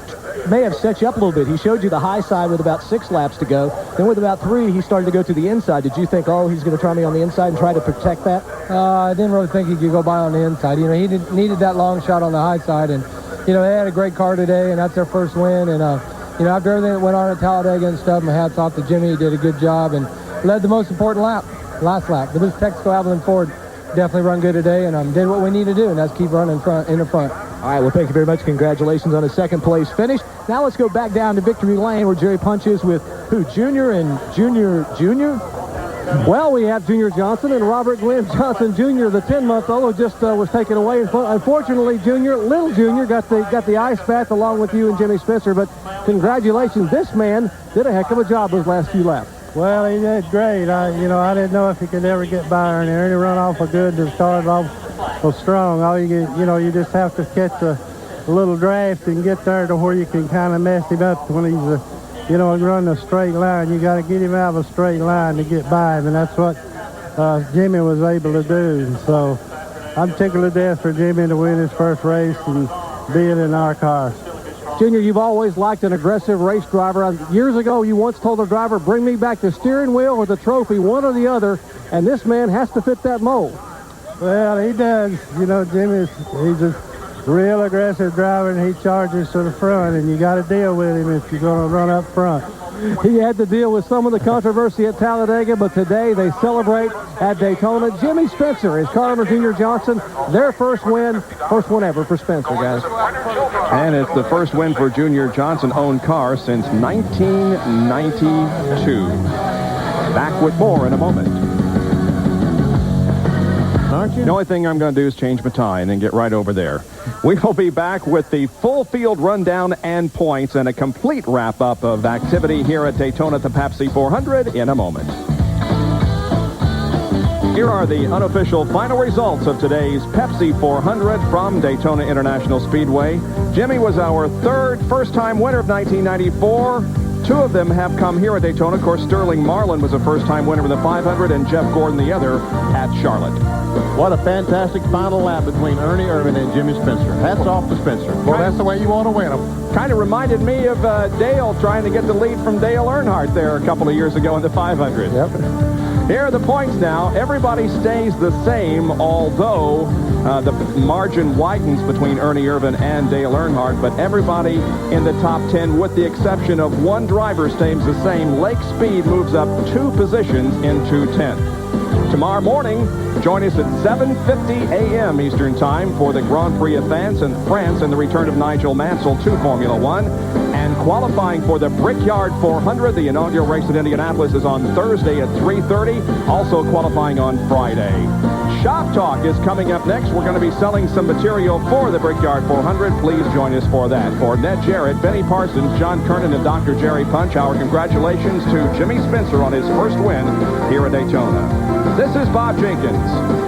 may have set you up a little bit. He showed you the high side with about 6 laps to go. Then with about 3, he started to go to the inside. Did you think, oh, he's going to try me on the inside and try to protect that? I didn't really think he could go by on the inside. You know, he needed that long shot on the high side. And, you know, they had a great car today, and that's their first win. And, you know, after everything that went on at Talladega and stuff, my hat's off to Jimmy. He did a good job and led the most important lap, last lap. But this Texaco Avalon Ford definitely run good today, and did what we need to do, and that's keep running in the front. All right, well, thank you very much. Congratulations on a second-place finish. Now let's go back down to Victory Lane, where Jerry punches with who? Junior and Junior? Well, we have Junior Johnson and Robert Glenn Johnson Jr., the 10-month-old, who just was taken away. Unfortunately, little Junior got the ice bath along with you and Jimmy Spencer, but congratulations. This man did a heck of a job those last few laps. Well, he did great. You know, I didn't know if he could ever get by Ernie. Ernie run off a good and started off so strong. All you get, you know, you just have to catch a little draft and get there to where you can kind of mess him up when he's, you know, running a straight line. You got to get him out of a straight line to get by him, and that's what Jimmy was able to do. And so I'm tickled to death for Jimmy to win his first race and being in our car. Junior, you've always liked an aggressive race driver. Years ago, you once told the driver, bring me back the steering wheel or the trophy, one or the other, and this man has to fit that mold. Well, he does. You know, he's a real aggressive driver, and he charges to the front, and you got to deal with him if you're going to run up front. He had to deal with some of the controversy at Talladega, but today they celebrate at Daytona. Jimmy Spencer is Carter Junior Johnson, their first win ever for Spencer, guys. And it's the first win for Junior Johnson-owned car since 1992. Back with more in a moment. Aren't you? The only thing I'm going to do is change my tie and then get right over there. We will be back with the full field rundown and points and a complete wrap-up of activity here at Daytona at the Pepsi 400 in a moment. Here are the unofficial final results of today's Pepsi 400 from Daytona International Speedway. Jimmy was our first-time winner of 1994. two of them have come here at Daytona. Of course, Sterling Marlin was a first-time winner of the 500, and Jeff Gordon the other at Charlotte. What a fantastic final lap between Ernie Irvin and Jimmy Spencer. Hats off to Spencer. Well, that's the way you want to win them. Kind of reminded me of Dale trying to get the lead from Dale Earnhardt there a couple of years ago in the 500. Yep. Here are the points now. Everybody stays the same, although the margin widens between Ernie Irvin and Dale Earnhardt, but everybody in the top 10, with the exception of one driver, stays the same. Lake Speed moves up 2 positions into 10th. Tomorrow morning, join us at 7:50 a.m. Eastern Time for the Grand Prix of France and the return of Nigel Mansell to Formula One. And qualifying for the Brickyard 400, the inaugural race at Indianapolis, is on Thursday at 3:30. Also qualifying on Friday. Shop Talk is coming up next. We're going to be selling some material for the Brickyard 400. Please join us for that. For Ned Jarrett, Benny Parsons, John Kernan, and Dr. Jerry Punch, our congratulations to Jimmy Spencer on his first win here at Daytona. This is Bob Jenkins.